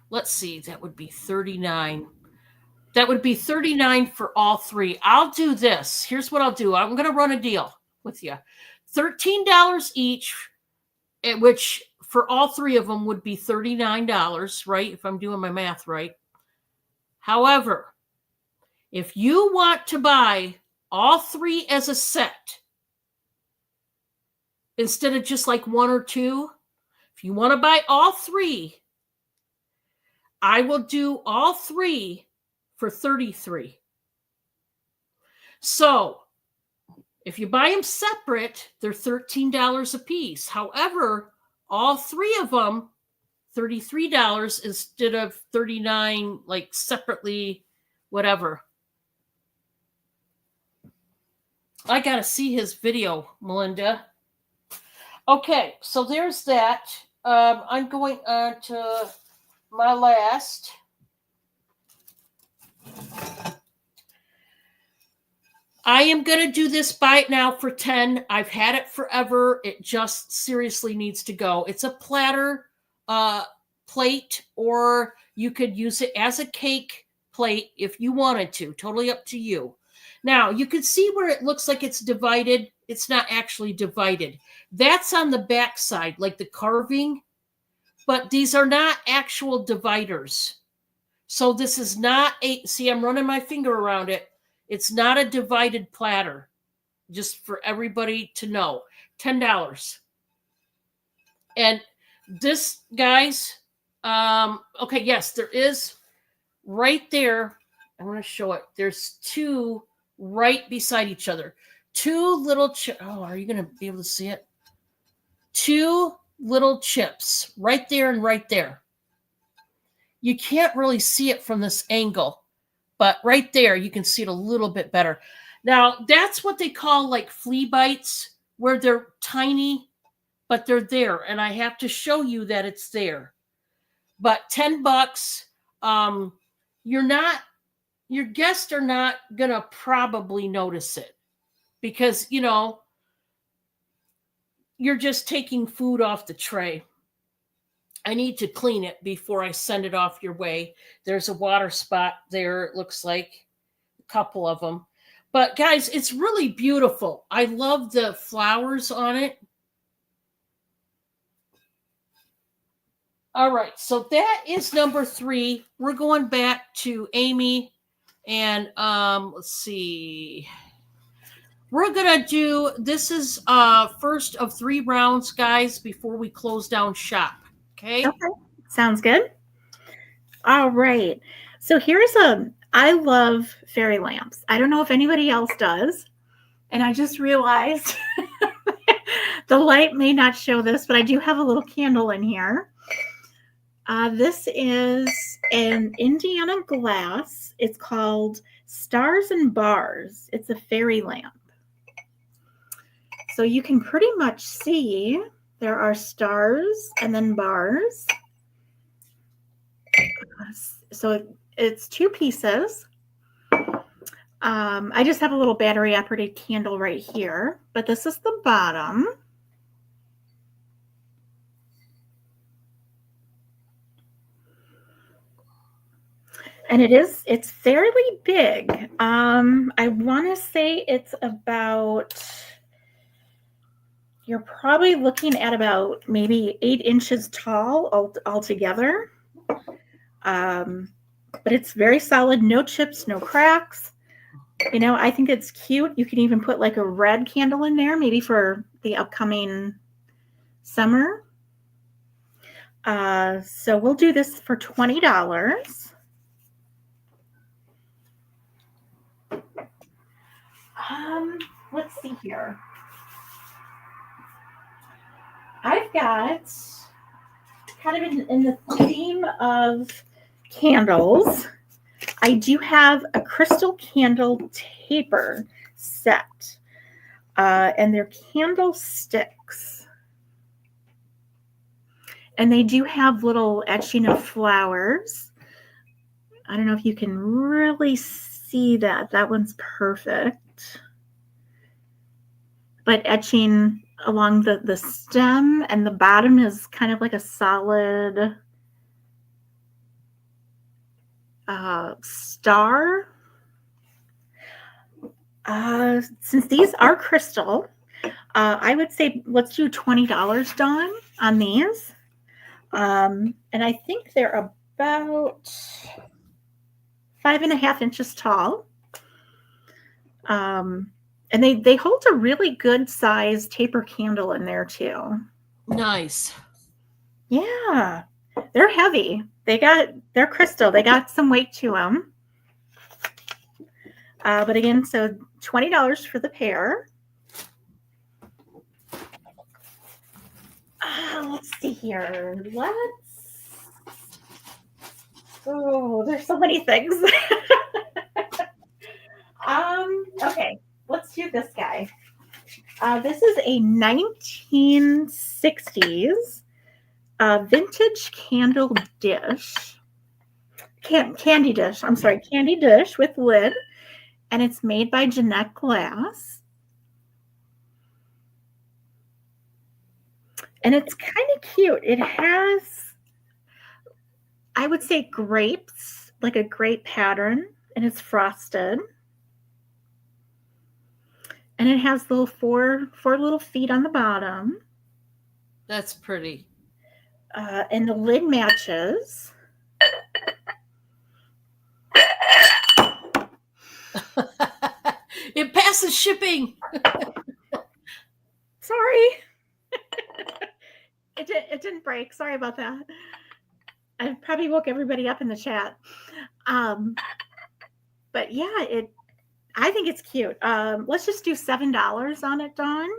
let's see, that would be 39. That would be 39 for all three. I'll do this. Here's what I'll do. I'm going to run a deal with you. $13 each, which for all three of them would be $39, right? If I'm doing my math right. However, if you want to buy all three as a set, instead of just like one or two, if you want to buy all three, I will do all three for $33. So if you buy them separate, they're $13 a piece. However, all three of them, $33 instead of $39, like separately, whatever. I got to see his video, Melinda. Okay, so there's that. I'm going on to my last. I am going to do this buy it now for 10. I've had it forever. It just seriously needs to go. It's a platter plate, or you could use it as a cake plate if you wanted to. Totally up to you. Now, you can see where it looks like it's divided. It's not actually divided. That's on the back side, like the carving, but these are not actual dividers. So this is not a, see, I'm running my finger around it. It's not a divided platter, just for everybody to know. $10. And this, guys, okay, yes, there is right there. I'm going to show it. There's two right beside each other. Two little oh, are you going to be able to see it? Two little chips right there and right there. You can't really see it from this angle, but right there you can see it a little bit better. Now, that's what they call like flea bites, where they're tiny, but they're there. And I have to show you that it's there. But $10, your guests are not going to probably notice it because, you know, you're just taking food off the tray. I need to clean it before I send it off your way. There's a water spot there, it looks like, a couple of them. But guys, it's really beautiful. I love the flowers on it. All right, so that is number 3. We're going back to Amy, and let's see. We're gonna do, this is first of 3 rounds, guys, before we close down shop. Okay. Sounds good. All right. So here's I love fairy lamps. I don't know if anybody else does. And I just realized the light may not show this, but I do have a little candle in here. This is an Indiana glass. It's called Stars and Bars. It's a fairy lamp. So you can pretty much see there are stars and then bars. So it's 2 pieces. I just have a little battery operated candle right here, but this is the bottom. And it's fairly big. I want to say it's about, you're probably looking at about maybe 8 inches tall altogether. But it's very solid, no chips, no cracks. You know, I think it's cute. You can even put like a red candle in there, maybe for the upcoming Summer. So we'll do this for $20. Let's see here. I've got kind of in the theme of candles. I do have a crystal candle taper set, and they're candlesticks. And they do have little etching of flowers. I don't know if you can really see that. That one's perfect. But etching along the stem, and the bottom is kind of like a solid star. Since these are crystal, I would say let's do $20, Dawn, on these. And I think they're about 5.5 inches tall. And they hold a really good size taper candle in there too. Nice. Yeah, they're heavy. They're crystal. They got some weight to them. But again, so $20 for the pair. Let's see here. Oh, there's so many things. Okay, let's do this guy. This is a 1960s vintage candle dish. Candy dish. I'm sorry, candy dish with lid. And it's made by Jeanette Glass. And it's kind of cute. It has, I would say, grapes, like a grape pattern, and it's frosted. And it has little four little feet on the bottom. That's pretty. And the lid matches. It passes shipping. Sorry. It didn't break. Sorry about that. I probably woke everybody up in the chat. But yeah, I think it's cute. Let's just do $7 on it, Dawn.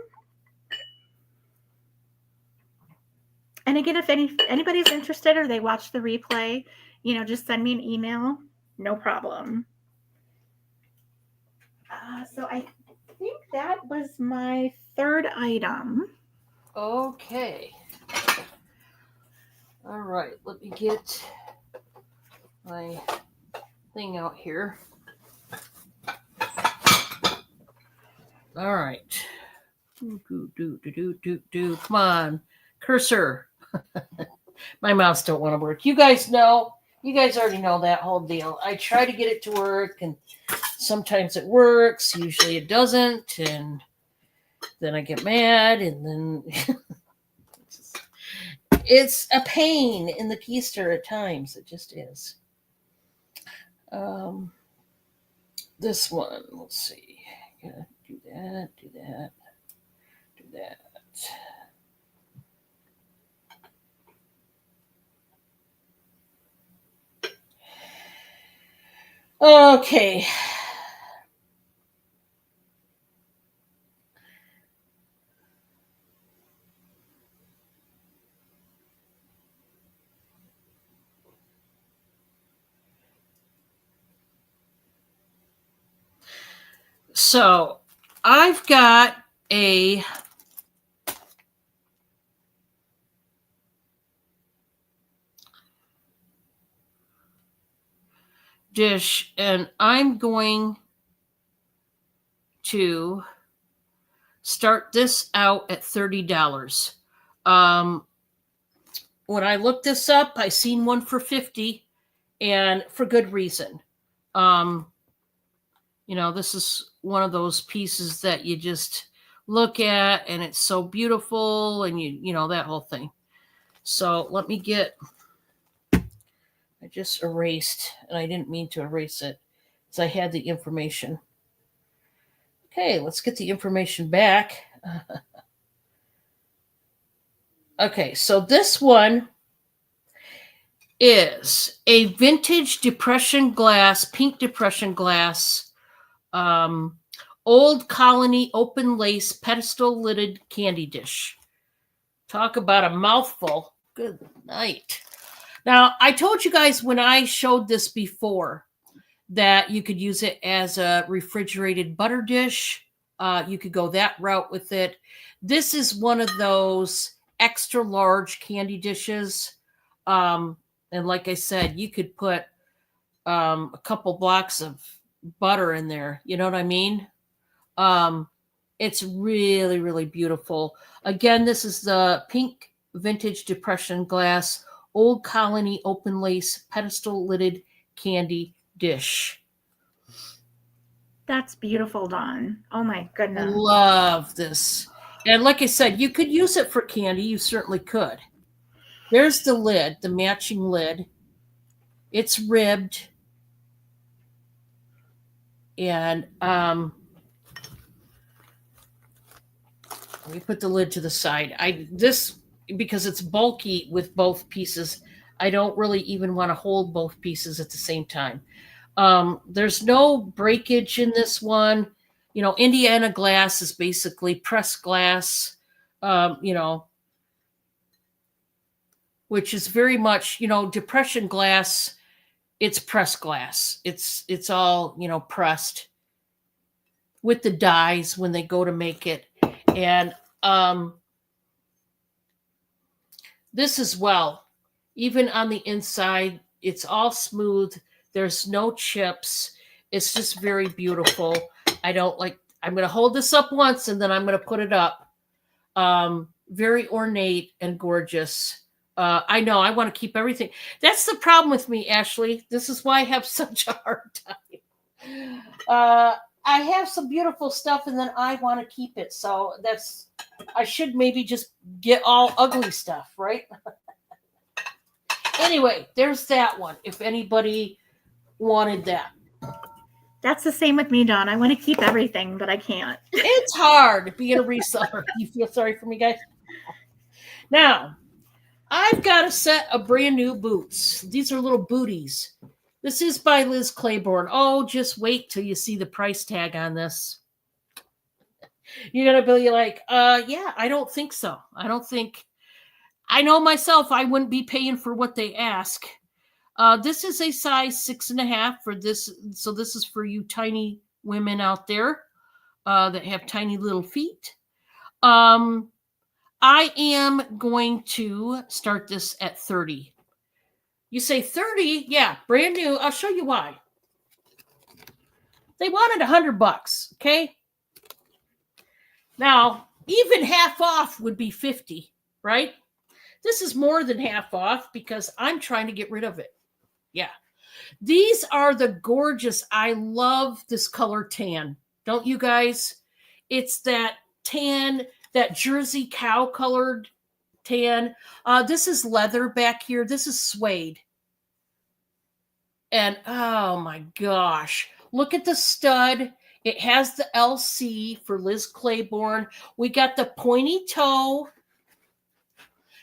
And again, if anybody's interested or they watch the replay, just send me an email. No problem. So I think that was my third item. Okay. All right. Let me get my thing out here. All right. Do. Come on. Cursor. My mouse don't want to work. You guys know. You guys already know that whole deal. I try to get it to work, and sometimes it works. Usually it doesn't, and then I get mad, and then it's a pain in the keister at times. It just is. This one, let's see. Gotta do that. Okay. So I've got a dish, and I'm going to start this out at $30. When I looked this up, I seen one for $50, and for good reason. This is one of those pieces that you just look at, and it's so beautiful, and that whole thing. So let me get. I just erased, and I didn't mean to erase it, because I had the information. Okay, let's get the information back. Okay, so this one is a vintage depression glass, pink depression glass, um, old colony open lace pedestal lidded candy dish. Talk about a mouthful. Good night. Now, I told you guys when I showed this before that you could use it as a refrigerated butter dish. You could go that route with it. This is one of those extra large candy dishes. And like I said, you could put a couple blocks of butter in there. You know what I mean? Um, it's really, really beautiful. Again, this is the pink vintage depression glass, old colony open lace pedestal lidded candy dish. That's beautiful, Dawn. Oh my goodness. Love this. And like I said, you could use it for candy. You certainly could. There's the lid, the matching lid. It's ribbed. And let me put the lid to the side. This because it's bulky with both pieces, I don't really even want to hold both pieces at the same time. There's no breakage in this one. You know, Indiana glass is basically pressed glass, you know, which is very much, you know, depression glass. It's pressed glass. It's all, you know, pressed with the dies when they go to make it. And this as well, even on the inside, it's all smooth. There's no chips. It's just very beautiful. I'm going to hold this up once and then I'm going to put it up. Very ornate and gorgeous. I know I want to keep everything. That's the problem with me, Ashley. This is why I have such a hard time. I have some beautiful stuff and then I want to keep it. So I should maybe just get all ugly stuff, right? Anyway, there's that one. If anybody wanted that. That's the same with me, Dawn. I want to keep everything, but I can't. It's hard being a reseller. You feel sorry for me, guys? Now, I've got a set of brand new boots. These are little booties. This is by Liz Claiborne. Oh, just wait till you see the price tag on this. You're going to be like, yeah, I don't think so. I know myself, I wouldn't be paying for what they ask. This is a size 6.5 for this. So this is for you tiny women out there that have tiny little feet. I am going to start this at 30. You say 30? Yeah, brand new. I'll show you why. They wanted $100, okay? Now, even half off would be 50, right? This is more than half off because I'm trying to get rid of it. Yeah. These are the gorgeous. I love this color tan. Don't you guys? It's that tan, that Jersey cow colored tan. This is leather back here. This is suede. And oh my gosh, look at the stud. It has the LC for Liz Claiborne. We got the pointy toe.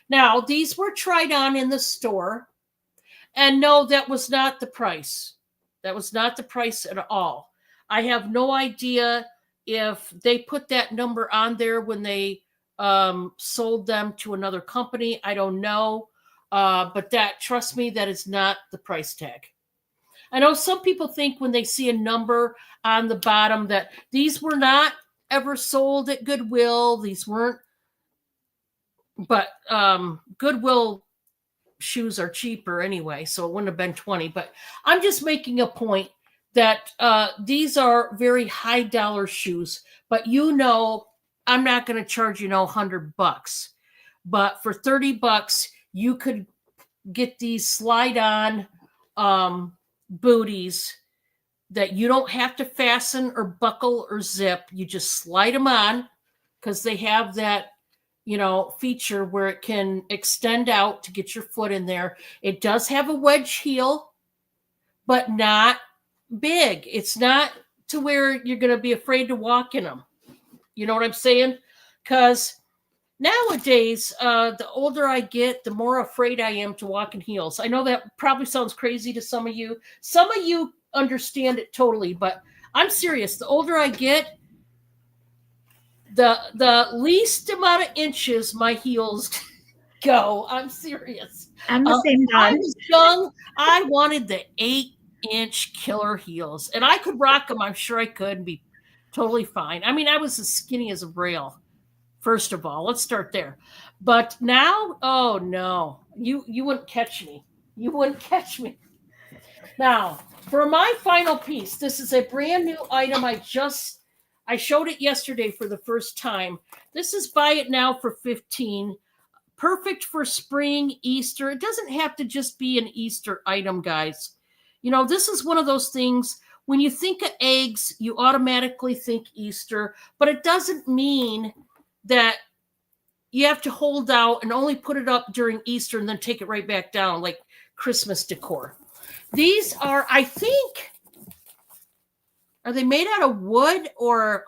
Now, these were tried on in the store. And no, that was not the price. That was not the price at all. I have no idea if they put that number on there when they sold them to another company. I don't know. But trust me, that is not the price tag. I know some people think when they see a number on the bottom that these were not ever sold at Goodwill. These weren't, but Goodwill shoes are cheaper anyway, so it wouldn't have been 20. But I'm just making a point that these are very high dollar shoes. But you know, I'm not going to charge $100. But for $30, you could get these slide on booties that you don't have to fasten or buckle or zip. You just slide them on because they have that feature where it can extend out to get your foot in there. It does have a wedge heel, but not big. It's not to where you're going to be afraid to walk in them. You know what I'm saying? Because nowadays, the older I get, the more afraid I am to walk in heels. I know that probably sounds crazy to some of you. Some of you understand it totally, but I'm serious. The older I get, the least amount of inches my heels go. I'm serious. I'm the same, I Dawn. was young. I wanted the 8-inch killer heels, and I could rock them. I'm sure I could and be totally fine. I mean, I was as skinny as a rail. First of all, let's start there. But now, oh no, you wouldn't catch me. You wouldn't catch me. Now, for my final piece, this is a brand new item. I showed it yesterday for the first time. This is buy it now for 15. Perfect for spring, Easter. It doesn't have to just be an Easter item, guys. You know, this is one of those things when you think of eggs, you automatically think Easter, but it doesn't mean that you have to hold out and only put it up during Easter and then take it right back down like Christmas decor. These are, I think, are they made out of wood or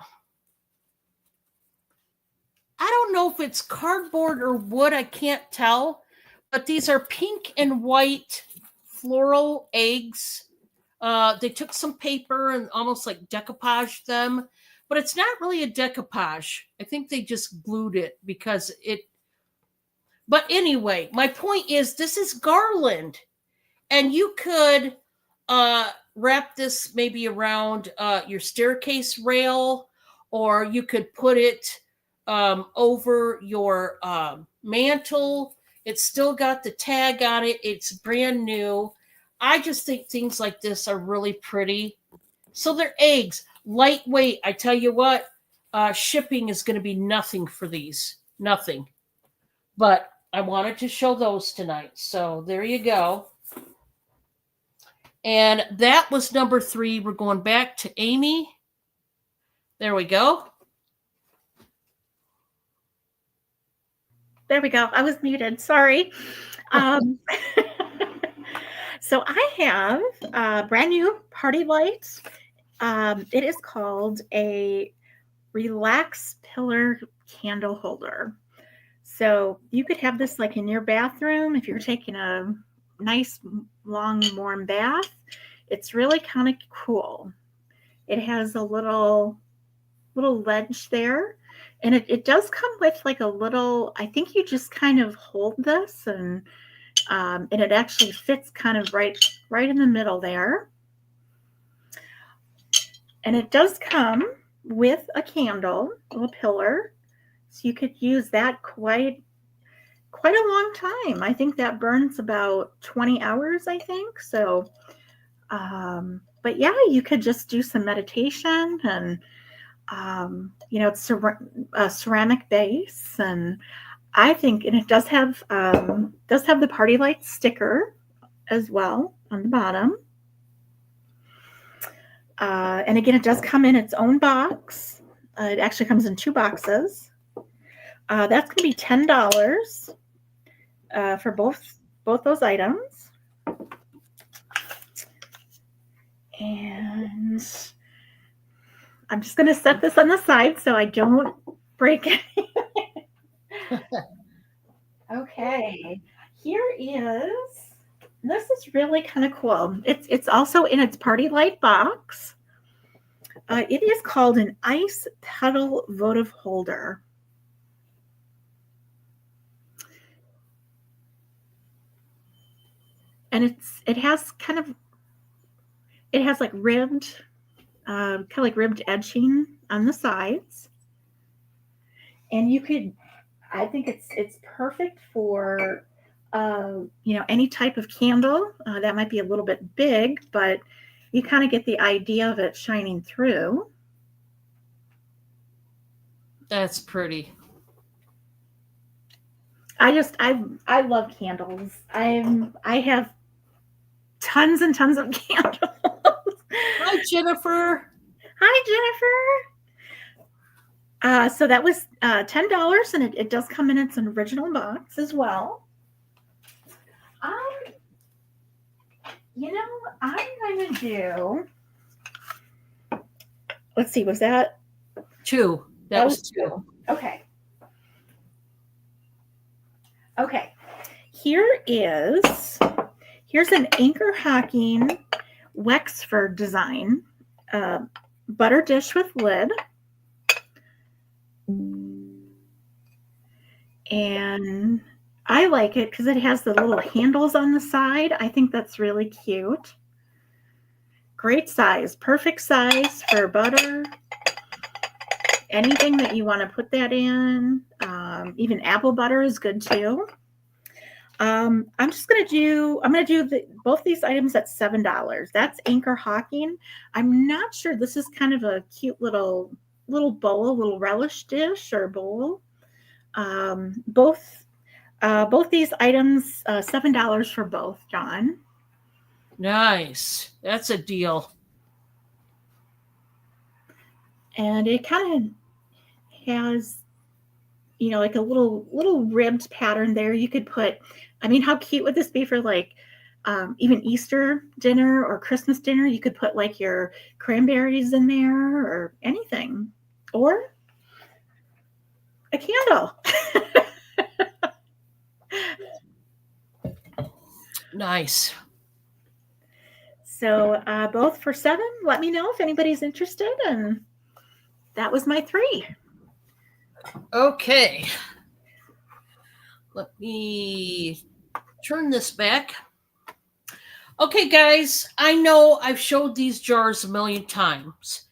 I don't know if it's cardboard or wood. I can't tell. But these are pink and white floral eggs. They took some paper and almost like decoupaged them. But it's not really a decoupage. I think they just glued it because it. But anyway, my point is this is garland. And you could wrap this maybe around your staircase rail, or you could put it over your mantle. It's still got the tag on it. It's brand new. I just think things like this are really pretty. So they're eggs, lightweight. I tell you what, shipping is going to be nothing for these, nothing. But I wanted to show those tonight. So there you go. And that was number 3. We're going back to Amy. There we go. There we go. I was muted. Sorry. So I have brand new party light. It is called a Relax Pillar Candle Holder. So you could have this like in your bathroom if you're taking a nice, long, warm bath. It's really kind of cool. It has a little ledge there. And it does come with like a little, I think you just kind of hold this and it actually fits kind of right in the middle there. And it does come with a candle, a little pillar. So you could use that quite a long time. I think that burns about 20 hours, I think. So, but yeah, you could just do some meditation and it's a ceramic base, and I think, and it does have the party light sticker as well on the bottom. And again, it does come in its own box. It actually comes in 2 boxes. That's going to be $10 for both those items. And I'm just going to set this on the side so I don't break it. Okay, this is really kind of cool. It's also in its party light box. It is called an ice petal votive holder. And it has like ribbed, kind of like ribbed edging on the sides. And I think it's perfect for, any type of candle. That might be a little bit big, but you kind of get the idea of it shining through. That's pretty. I love candles. I have tons and tons of candles. Hi, Jennifer. Hi, Jennifer. So that was $10, and it does come in its original box as well. I'm going to do. Let's see, was that 2? That was 2. Okay. Okay. Here's an Anchor Hocking Wexford design butter dish with lid. And I like it because it has the little handles on the side. I think that's really cute. Great size, perfect size for butter. Anything that you want to put that in. Even apple butter is good too. I'm gonna do both these items at $7. That's Anchor Hocking. I'm not sure. This is kind of a cute little bowl, little relish dish or bowl. Both these items, $7 for both, John. Nice. That's a deal. And it kind of has, like a little ribbed pattern there. You could put, how cute would this be for like even Easter dinner or Christmas dinner? You could put like your cranberries in there or anything, or a candle. Nice. So both for $7. Let me know if anybody's interested. And that was my 3. Okay. Let me turn this back. Okay, guys, I know I've showed these jars a million times,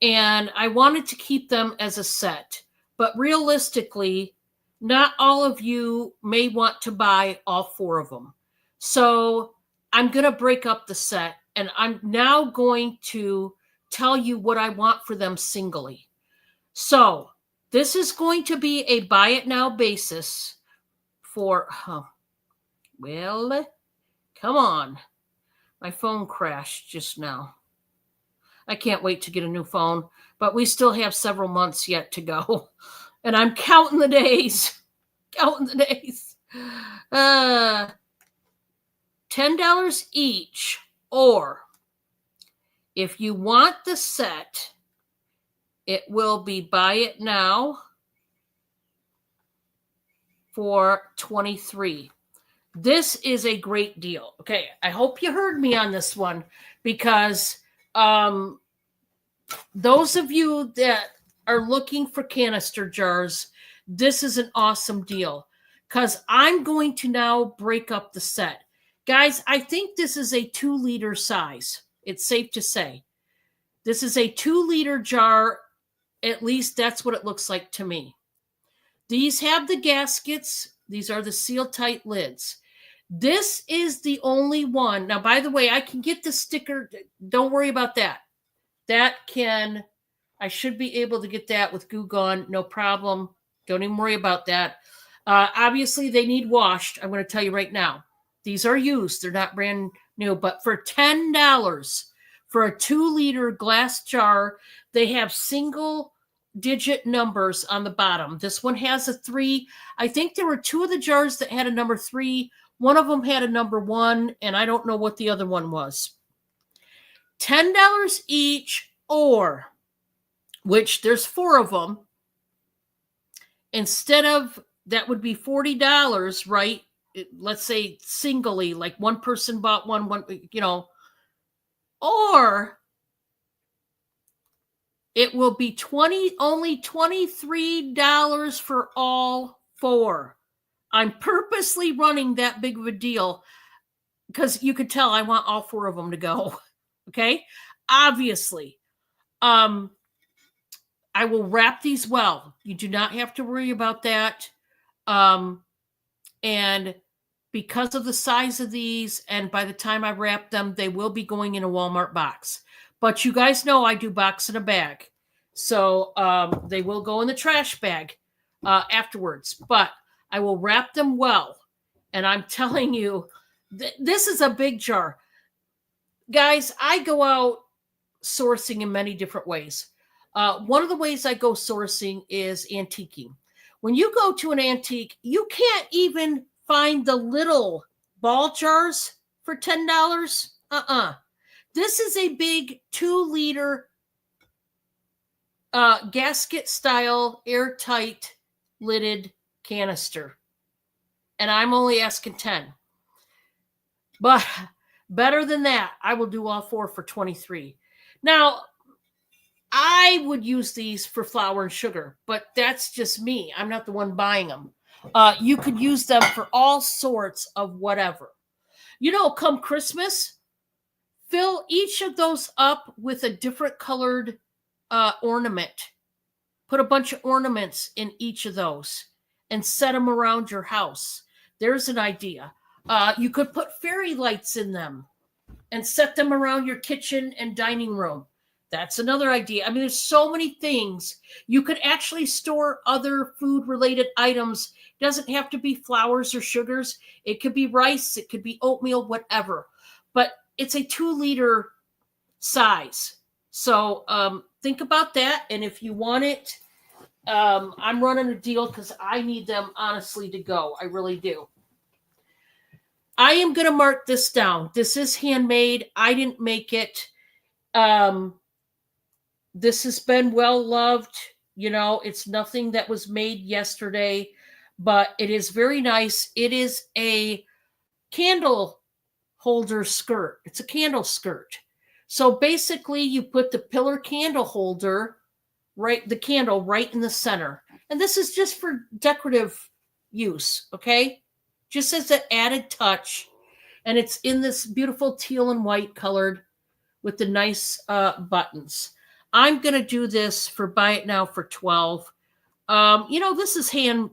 and I wanted to keep them as a set, but realistically, not all of you may want to buy all 4 of them. So I'm going to break up the set, and I'm now going to tell you what I want for them singly. So this is going to be a buy it now basis for, well, come on. My phone crashed just now. I can't wait to get a new phone, but we still have several months yet to go. And I'm counting the days. $10 each, or if you want the set, it will be buy it now for $23. This is a great deal. Okay, I hope you heard me on this one, because those of you that are looking for canister jars, this is an awesome deal, because I'm going to now break up the set. Guys, I think this is a 2-liter size. It's safe to say. This is a 2-liter jar. At least that's what it looks like to me. These have the gaskets. These are the seal-tight lids. This is the only one. Now, by the way, I can get the sticker. Don't worry about that. I should be able to get that with Goo Gone. No problem. Don't even worry about that. Obviously, they need washed. I'm going to tell you right now. These are used. They're not brand new. But for $10 for a 2-liter glass jar, they have single-digit numbers on the bottom. This one has a 3. I think there were 2 of the jars that had a number 3. One of them had a number 1, and I don't know what the other one was. $10 each, or, which there's 4 of them. Instead of, that would be $40, right? Let's say singly, like one person bought one, or it will be only $23 for all 4. I'm purposely running that big of a deal because you could tell I want all 4 of them to go. Okay. Obviously, I will wrap these well. You do not have to worry about that. And because of the size of these, and by the time I wrap them, they will be going in a Walmart box. But you guys know I do box in a bag. So they will go in the trash bag afterwards. But I will wrap them well. And I'm telling you, this is a big jar. Guys, I go out sourcing in many different ways. One of the ways I go sourcing is antiquing. When you go to an antique, you can't even find the little ball jars for $10. This is a big 2-liter gasket style airtight lidded canister. and I'm only asking 10. But better than that, I will do all 4 for 23. Now, I would use these for flour and sugar, but that's just me. I'm not the one buying them. You could use them for all sorts of whatever. Come Christmas, fill each of those up with a different colored ornament. Put a bunch of ornaments in each of those and set them around your house. There's an idea. You could put fairy lights in them and set them around your kitchen and dining room. That's another idea. I mean, there's so many things. You could actually store other food-related items. It doesn't have to be flours or sugars. It could be rice. It could be oatmeal, whatever. But it's a 2-liter size. So think about that. And if you want it, I'm running a deal because I need them, honestly, to go. I really do. I am going to mark this down. This is handmade. I didn't make it. This has been well loved. It's nothing that was made yesterday, but it is very nice. It is a candle holder skirt. It's a candle skirt. So basically you put the pillar candle holder, the candle right in the center. And this is just for decorative use, okay? Just as an added touch. And it's in this beautiful teal and white colored with the nice buttons. I'm going to do this for buy it now for 12. This is hand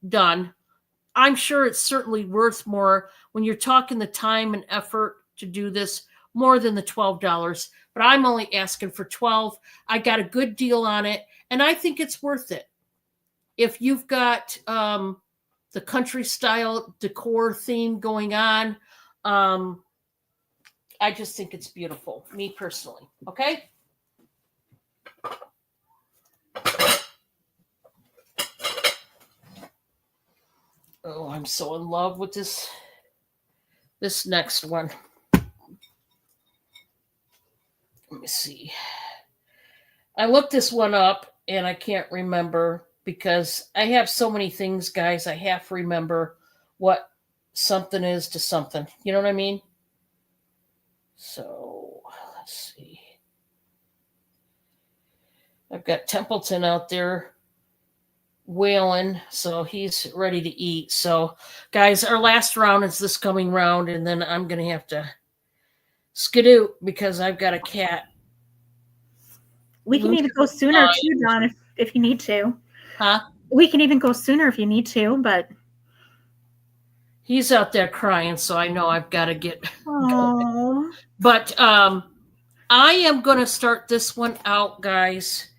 done. I'm sure it's certainly worth more when you're talking the time and effort to do this, more than the $12. But I'm only asking for 12. I got a good deal on it, and I think it's worth it. If you've got the country style decor theme going on, I just think it's beautiful, me personally. Okay. Oh, I'm so in love with this next one. Let me see. I looked this one up and I can't remember because I have so many things, guys. I half remember what something is to something. You know what I mean? So let's see. I've got Templeton out there wailing, so he's ready to eat. So, guys, our last round is this coming round, and then I'm going to have to skidoo because I've got a cat. We can even go sooner too, John, if you need to. Huh? We can even go sooner if you need to, but he's out there crying, so I know I've got to get going. But I am going to start this one out, guys.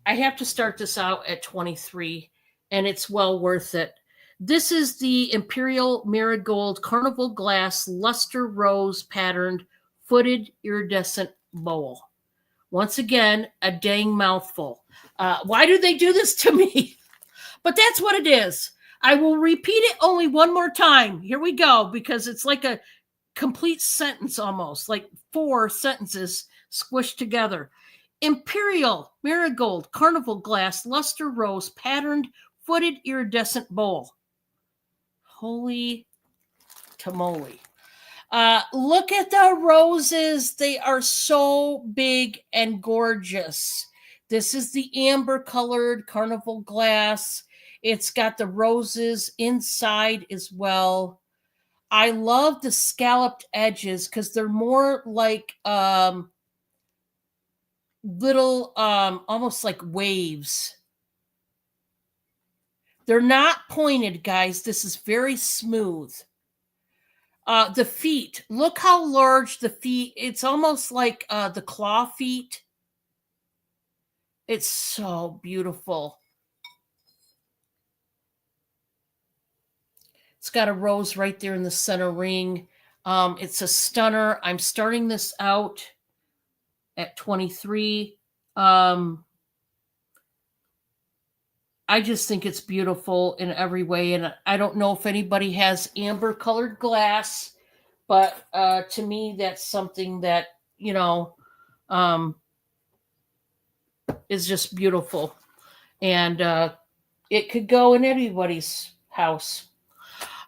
I have to start this out at 23, and it's well worth it. This is the Imperial Marigold Carnival Glass Luster Rose Patterned Footed Iridescent Bowl. Once again, a dang mouthful. Why do they do this to me? But that's what it is. I will repeat it only one more time. Here we go, because it's like a complete sentence almost, like 4 sentences squished together. Imperial Marigold Carnival Glass Luster Rose Patterned Footed Iridescent Bowl. Holy tamale. Look at the roses. They are so big and gorgeous. This is the amber colored carnival glass. It's got the roses inside as well. I love the scalloped edges because they're more like little almost like waves. They're not pointed, guys. This is very smooth. The feet, look how large the feet. It's almost like the claw feet. It's so beautiful. It's got a rose right there in the center ring. It's a stunner. I'm starting this out at 23. I just think it's beautiful in every way. And I don't know if anybody has amber colored glass, but to me, that's something that, is just beautiful. And it could go in anybody's house.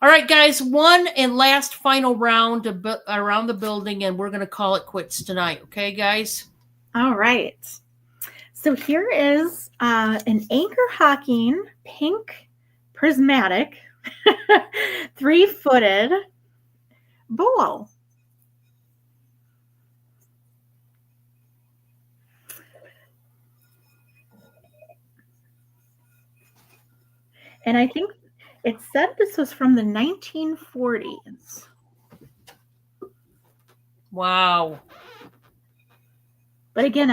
All right, guys, one and last final round around the building, and we're going to call it quits tonight. Okay, guys? All right. So here is an anchor hawking pink prismatic 3-footed bowl. And I think it said this was from the 1940s. Wow. But again,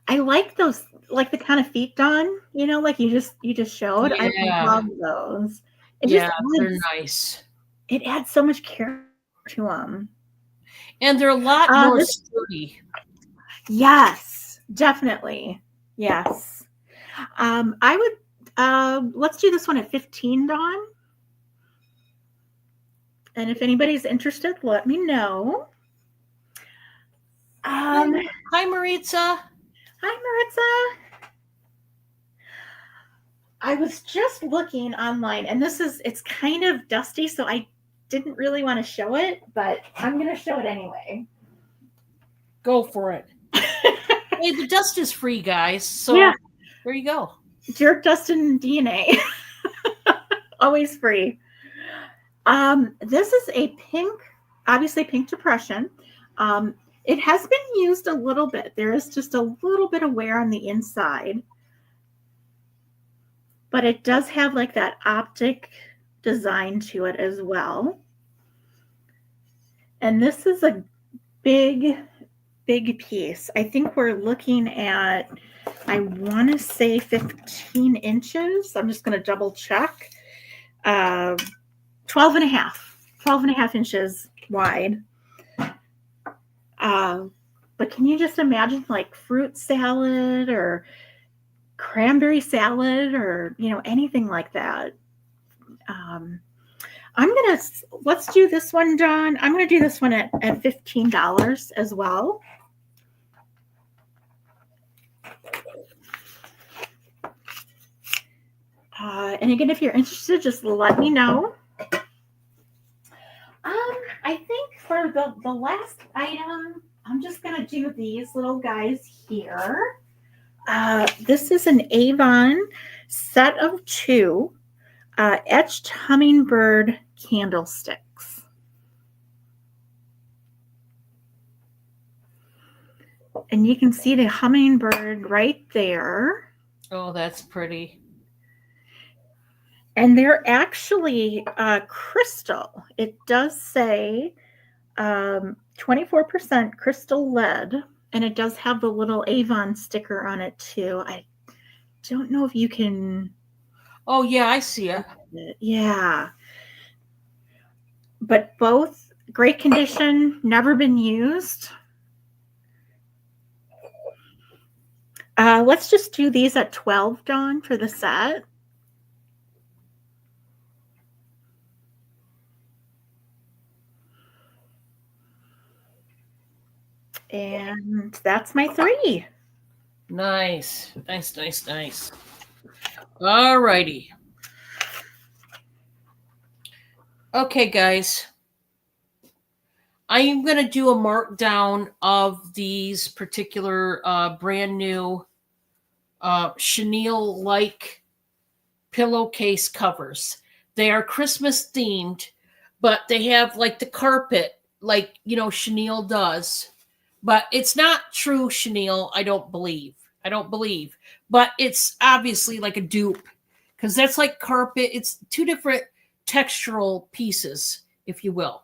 I like those, like the kind of feet, Dawn, like you just showed. Yeah. I love those. They're nice. It adds so much character to them. And they're a lot more sturdy. Yes, definitely. Yes. I would let's do this one at 15, Dawn. And if anybody's interested, let me know. Hi, Maritza. Hi, Maritza. I was just looking online, and it's kind of dusty, so I didn't really want to show it, but I'm going to show it anyway. Go for it. Hey, the dust is free, guys. So yeah. There you go. Jerk dust and DNA. Always free. This is a pink, obviously pink depression. It has been used a little bit. There is just a little bit of wear on the inside. But it does have like that optic design to it as well. And this is a big piece. I think we're looking at, I want to say 15 inches. I'm just going to double check. 12 and a half inches wide. But can you just imagine like fruit salad or cranberry salad or, anything like that? Let's do this one, Dawn. I'm going to do this one at $15 as well. And again, if you're interested, just let me know. I think for the last item, I'm just going to do these little guys here. This is an Avon set of 2 etched hummingbird candlesticks. And you can see the hummingbird right there. Oh, that's pretty. And they're actually crystal. It does say 24% crystal lead, and it does have the little Avon sticker on it too. I don't know if you can. Oh, yeah, I see it. Yeah. But both great condition, never been used. Let's just do these at 12, Dawn, for the set. And that's my 3. Nice. All righty. Okay, guys. I am going to do a markdown of these particular brand new chenille-like pillowcase covers. They are Christmas themed, but they have like the carpet, like, chenille does. But it's not true chenille, I don't believe. But it's obviously like a dupe, because that's like carpet. It's 2 different textural pieces, if you will.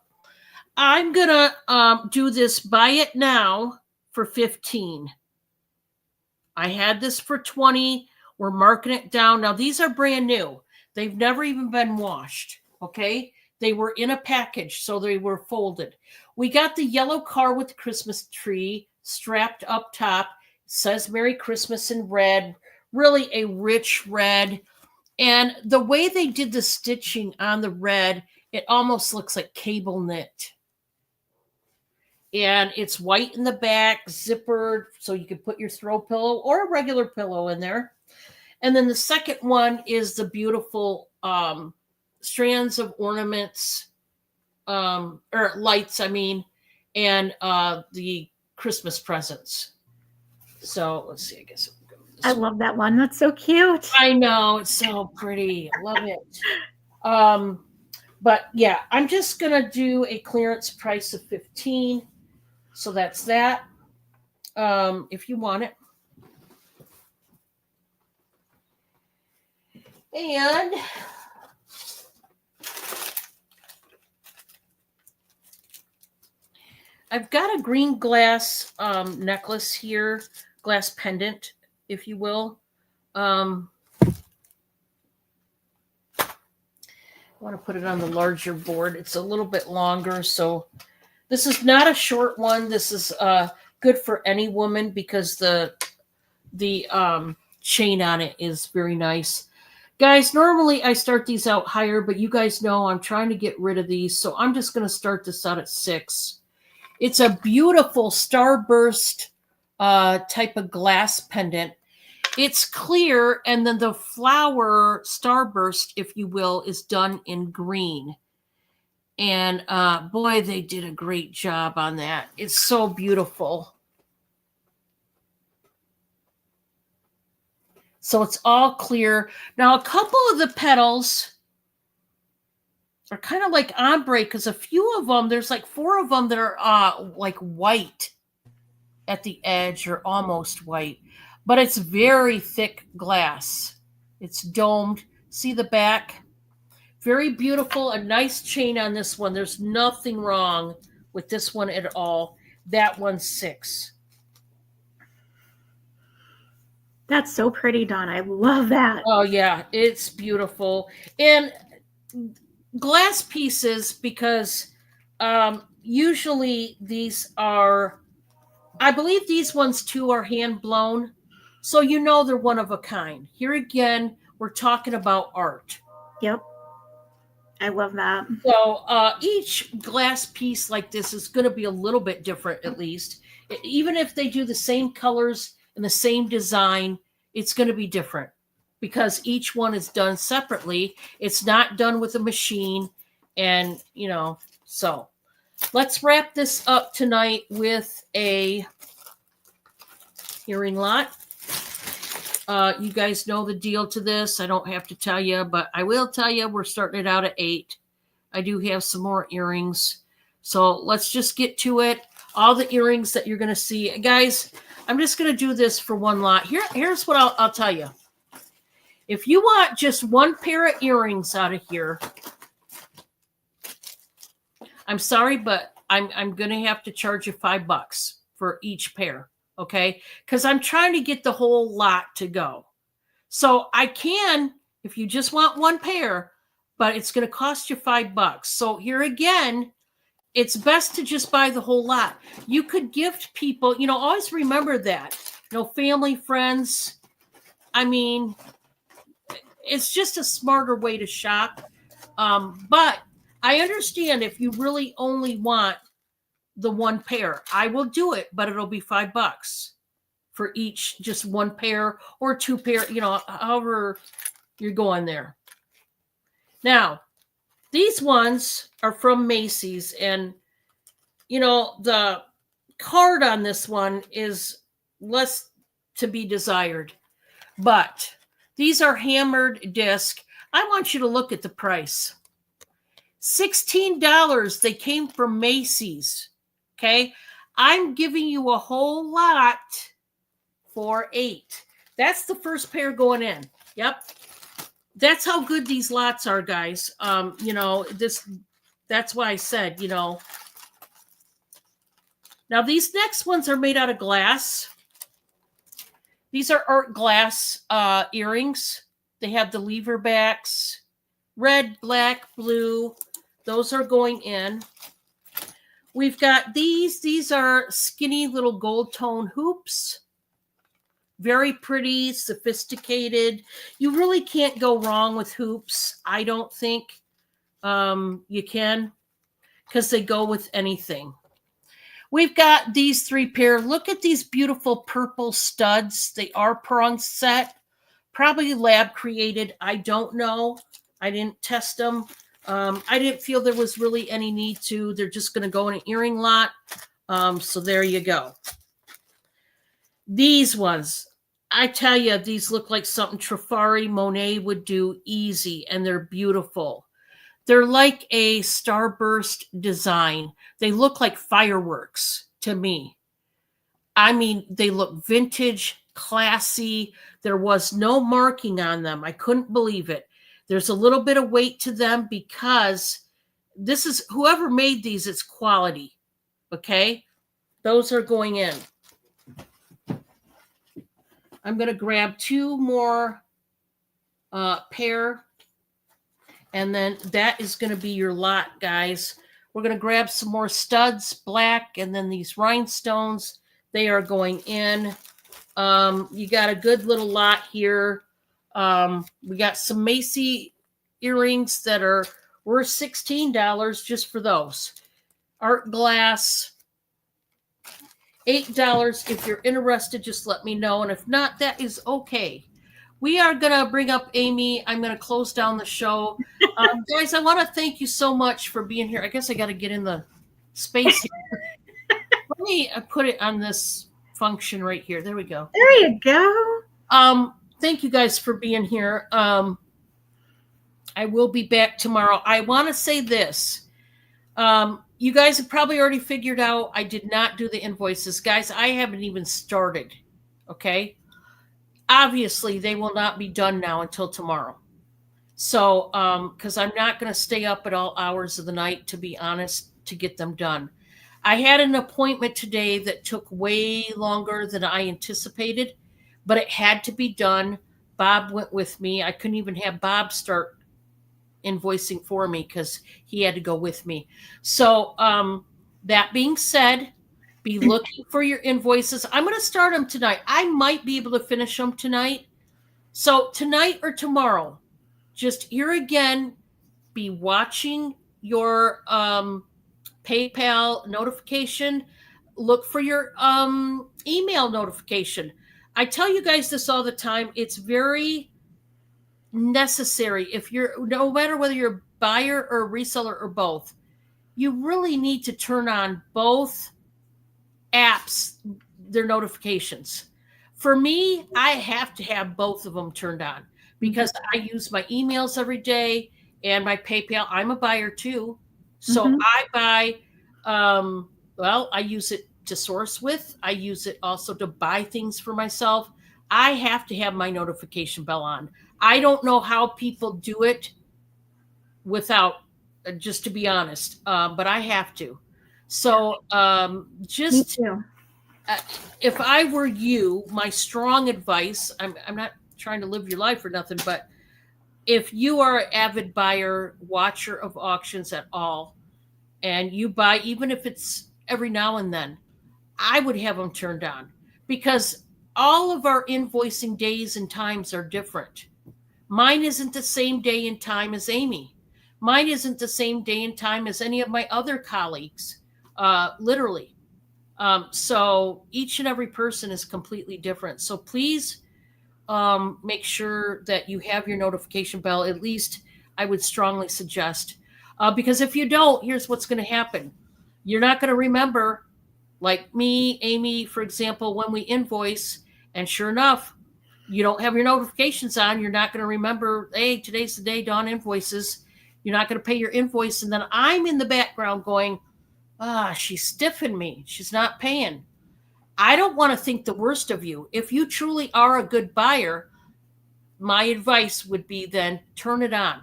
I'm going to do this buy it now for 15. I had this for 20. We're marking it down. Now, these are brand new. They've never even been washed, okay? They were in a package, so they were folded. We got the yellow car with the Christmas tree strapped up top. It says Merry Christmas in red, really a rich red. And the way they did the stitching on the red, it almost looks like cable knit. And it's white in the back, zippered, so you can put your throw pillow or a regular pillow in there. And then the second one is the beautiful strands of ornaments, or lights, I mean, and the Christmas presents. So let's see, I guess I'll go with this I one. love that one. That's so cute. I know, it's so pretty. I love it. But yeah, I'm just gonna do a clearance price of 15. So that's that. If you want it. And I've got a green glass necklace here, glass pendant, if you will. I want to put it on the larger board. It's a little bit longer, so this is not a short one. This is good for any woman because the chain on it is very nice. Guys, normally I start these out higher, but you guys know I'm trying to get rid of these, so I'm just going to start this out at 6. It's a beautiful starburst type of glass pendant. It's clear, and then the flower starburst, if you will, is done in green. And boy, they did a great job on that. It's so beautiful. So it's all clear. Now, a couple of the petals are kind of like ombre because a few of them, there's like 4 of them that are like white at the edge or almost white. But it's very thick glass. It's domed. See the back? Very beautiful. A nice chain on this one. There's nothing wrong with this one at all. That one's 6. That's so pretty, Dawn. I love that. Oh, yeah. It's beautiful. And glass pieces, because usually these are, I believe these ones too are hand blown. So you know they're one of a kind. Here again, we're talking about art. Yep. I love that. So each glass piece like this is going to be a little bit different, at least. Even if they do the same colors and the same design, it's going to be different because each one is done separately. It's not done with a machine. And, you know, so let's wrap this up tonight with a earring lot. You guys know the deal to this. I don't have to tell you, but I will tell you we're starting it out at 8. I do have some more earrings. So let's just get to it. All the earrings that you're going to see. Guys, I'm just going to do this for one lot. Here's what I'll tell you. If you want just one pair of earrings out of here, I'm sorry, but I'm going to have to charge you $5 for each pair. Okay, because I'm trying to get the whole lot to go. So I can, if you just want one pair, but it's going to cost you $5. So here again, it's best to just buy the whole lot. You could gift people, you know, always remember that, you know, family, friends. I mean, it's just a smarter way to shop. But I understand if you really only want the one pair, I will do it, but it'll be $5 for each, just one pair or 2 pair, you know, however you're going there. Now, these ones are from Macy's, and you know, the card on this one is less to be desired, but these are hammered disc. I want you to look at the price. $16. They came from Macy's. Okay, I'm giving you a whole lot for $8. That's the first pair going in. Yep. That's how good these lots are, guys. You know, that's why I said, you know. Now, these next ones are made out of glass. These are art glass earrings. They have the lever backs, red, black, blue. Those are going in. We've got these. These are skinny little gold tone hoops. Very pretty, sophisticated. You really can't go wrong with hoops. I don't think you can, because they go with anything. We've got these 3 pair. Look at these beautiful purple studs. They are prong set, probably lab created. I don't know. I didn't test them. I didn't feel there was really any need to. They're just going to go in an earring lot. So there you go. These ones, I tell you, these look like something Trifari Monet would do easy, and they're beautiful. They're like a starburst design. They look like fireworks to me. I mean, they look vintage, classy. There was no marking on them. I couldn't believe it. There's a little bit of weight to them because this is whoever made these, it's quality. Okay? Those are going in. I'm going to grab 2 more pair, and then that is going to be your lot, guys. We're going to grab some more studs, black, and then these rhinestones. They are going in. You got a good little lot here. We got some Macy earrings that are worth $16 just for those. Art glass, $8. If you're interested, just let me know. And if not, that is okay. We are going to bring up Amy. I'm going to close down the show. Guys, I want to thank you so much for being here. I guess I got to get in the space here. Let me put it on this function right here. There we go. There you go. Thank you guys for being here. I will be back tomorrow. I want to say this. You guys have probably already figured out I did not do the invoices. Guys, I haven't even started. Okay? Obviously, they will not be done now until tomorrow. So, because I'm not going to stay up at all hours of the night, to be honest, to get them done. I had an appointment today that took way longer than I anticipated, but it had to be done. Bob went with me. I couldn't even have Bob start invoicing for me because he had to go with me. So that being said, be looking for your invoices. I'm going to start them tonight. I might be able to finish them tonight. So tonight or tomorrow, just here again, be watching your PayPal notification. Look for your email notification. I tell you guys this all the time. It's very necessary. If you're, no matter whether you're a buyer or a reseller or both, you really need to turn on both apps, their notifications. For me, I have to have both of them turned on because I use my emails every day and my PayPal. I'm a buyer too. So I buy, well, I use it to source with. I use it also to buy things for myself. I have to have my notification bell on. I don't know how people do it without, just to be honest, but I have to. So just if I were you, my strong advice, I'm not trying to live your life or nothing, but if you are an avid buyer, watcher of auctions at all, and you buy, even if it's every now and then, I would have them turned on because all of our invoicing days and times are different. Mine isn't the same day and time as Amy. Mine isn't the same day and time as any of my other colleagues, literally. So each and every person is completely different. So please make sure that you have your notification bell. At least I would strongly suggest. Because if you don't, here's what's going to happen. You're not going to remember, like me, Amy, for example, when we invoice, and sure enough, you don't have your notifications on, you're not going to remember, hey, today's the day Dawn invoices. You're not going to pay your invoice. And then I'm in the background going, she's stiffing me. She's not paying. I don't want to think the worst of you. If you truly are a good buyer, my advice would be then turn it on.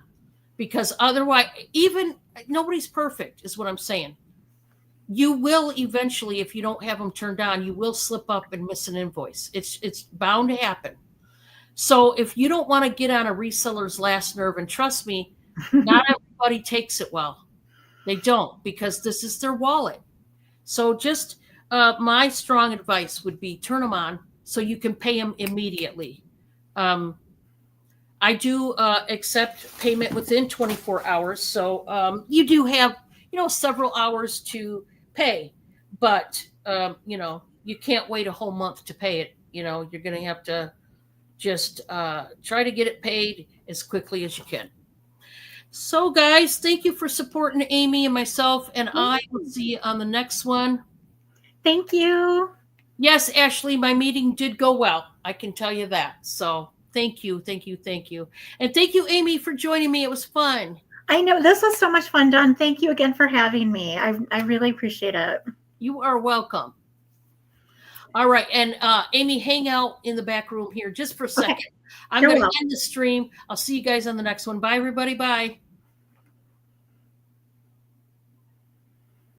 Because otherwise, even nobody's perfect is what I'm saying. You will eventually, if you don't have them turned on, you will slip up and miss an invoice. It's bound to happen. So if you don't want to get on a reseller's last nerve, and trust me, not everybody takes it well. They don't, because this is their wallet. So just my strong advice would be turn them on so you can pay them immediately. I do accept payment within 24 hours. So you do have, several hours to pay, but, you can't wait a whole month to pay it. You're going to have to just try to get it paid as quickly as you can. So, guys, thank you for supporting Amy and myself, and I will see you on the next one. Thank you. Yes, Ashley, my meeting did go well. I can tell you that. So, thank you, thank you, thank you. And thank you, Amy, for joining me. It was fun. I know this was so much fun, Dawn. Thank you again for having me. I really appreciate it. You are welcome. All right. And Amy, hang out in the back room here just for a second. Okay. I'm You're going to welcome. end the stream. I'll see you guys on the next one. Bye, everybody. Bye.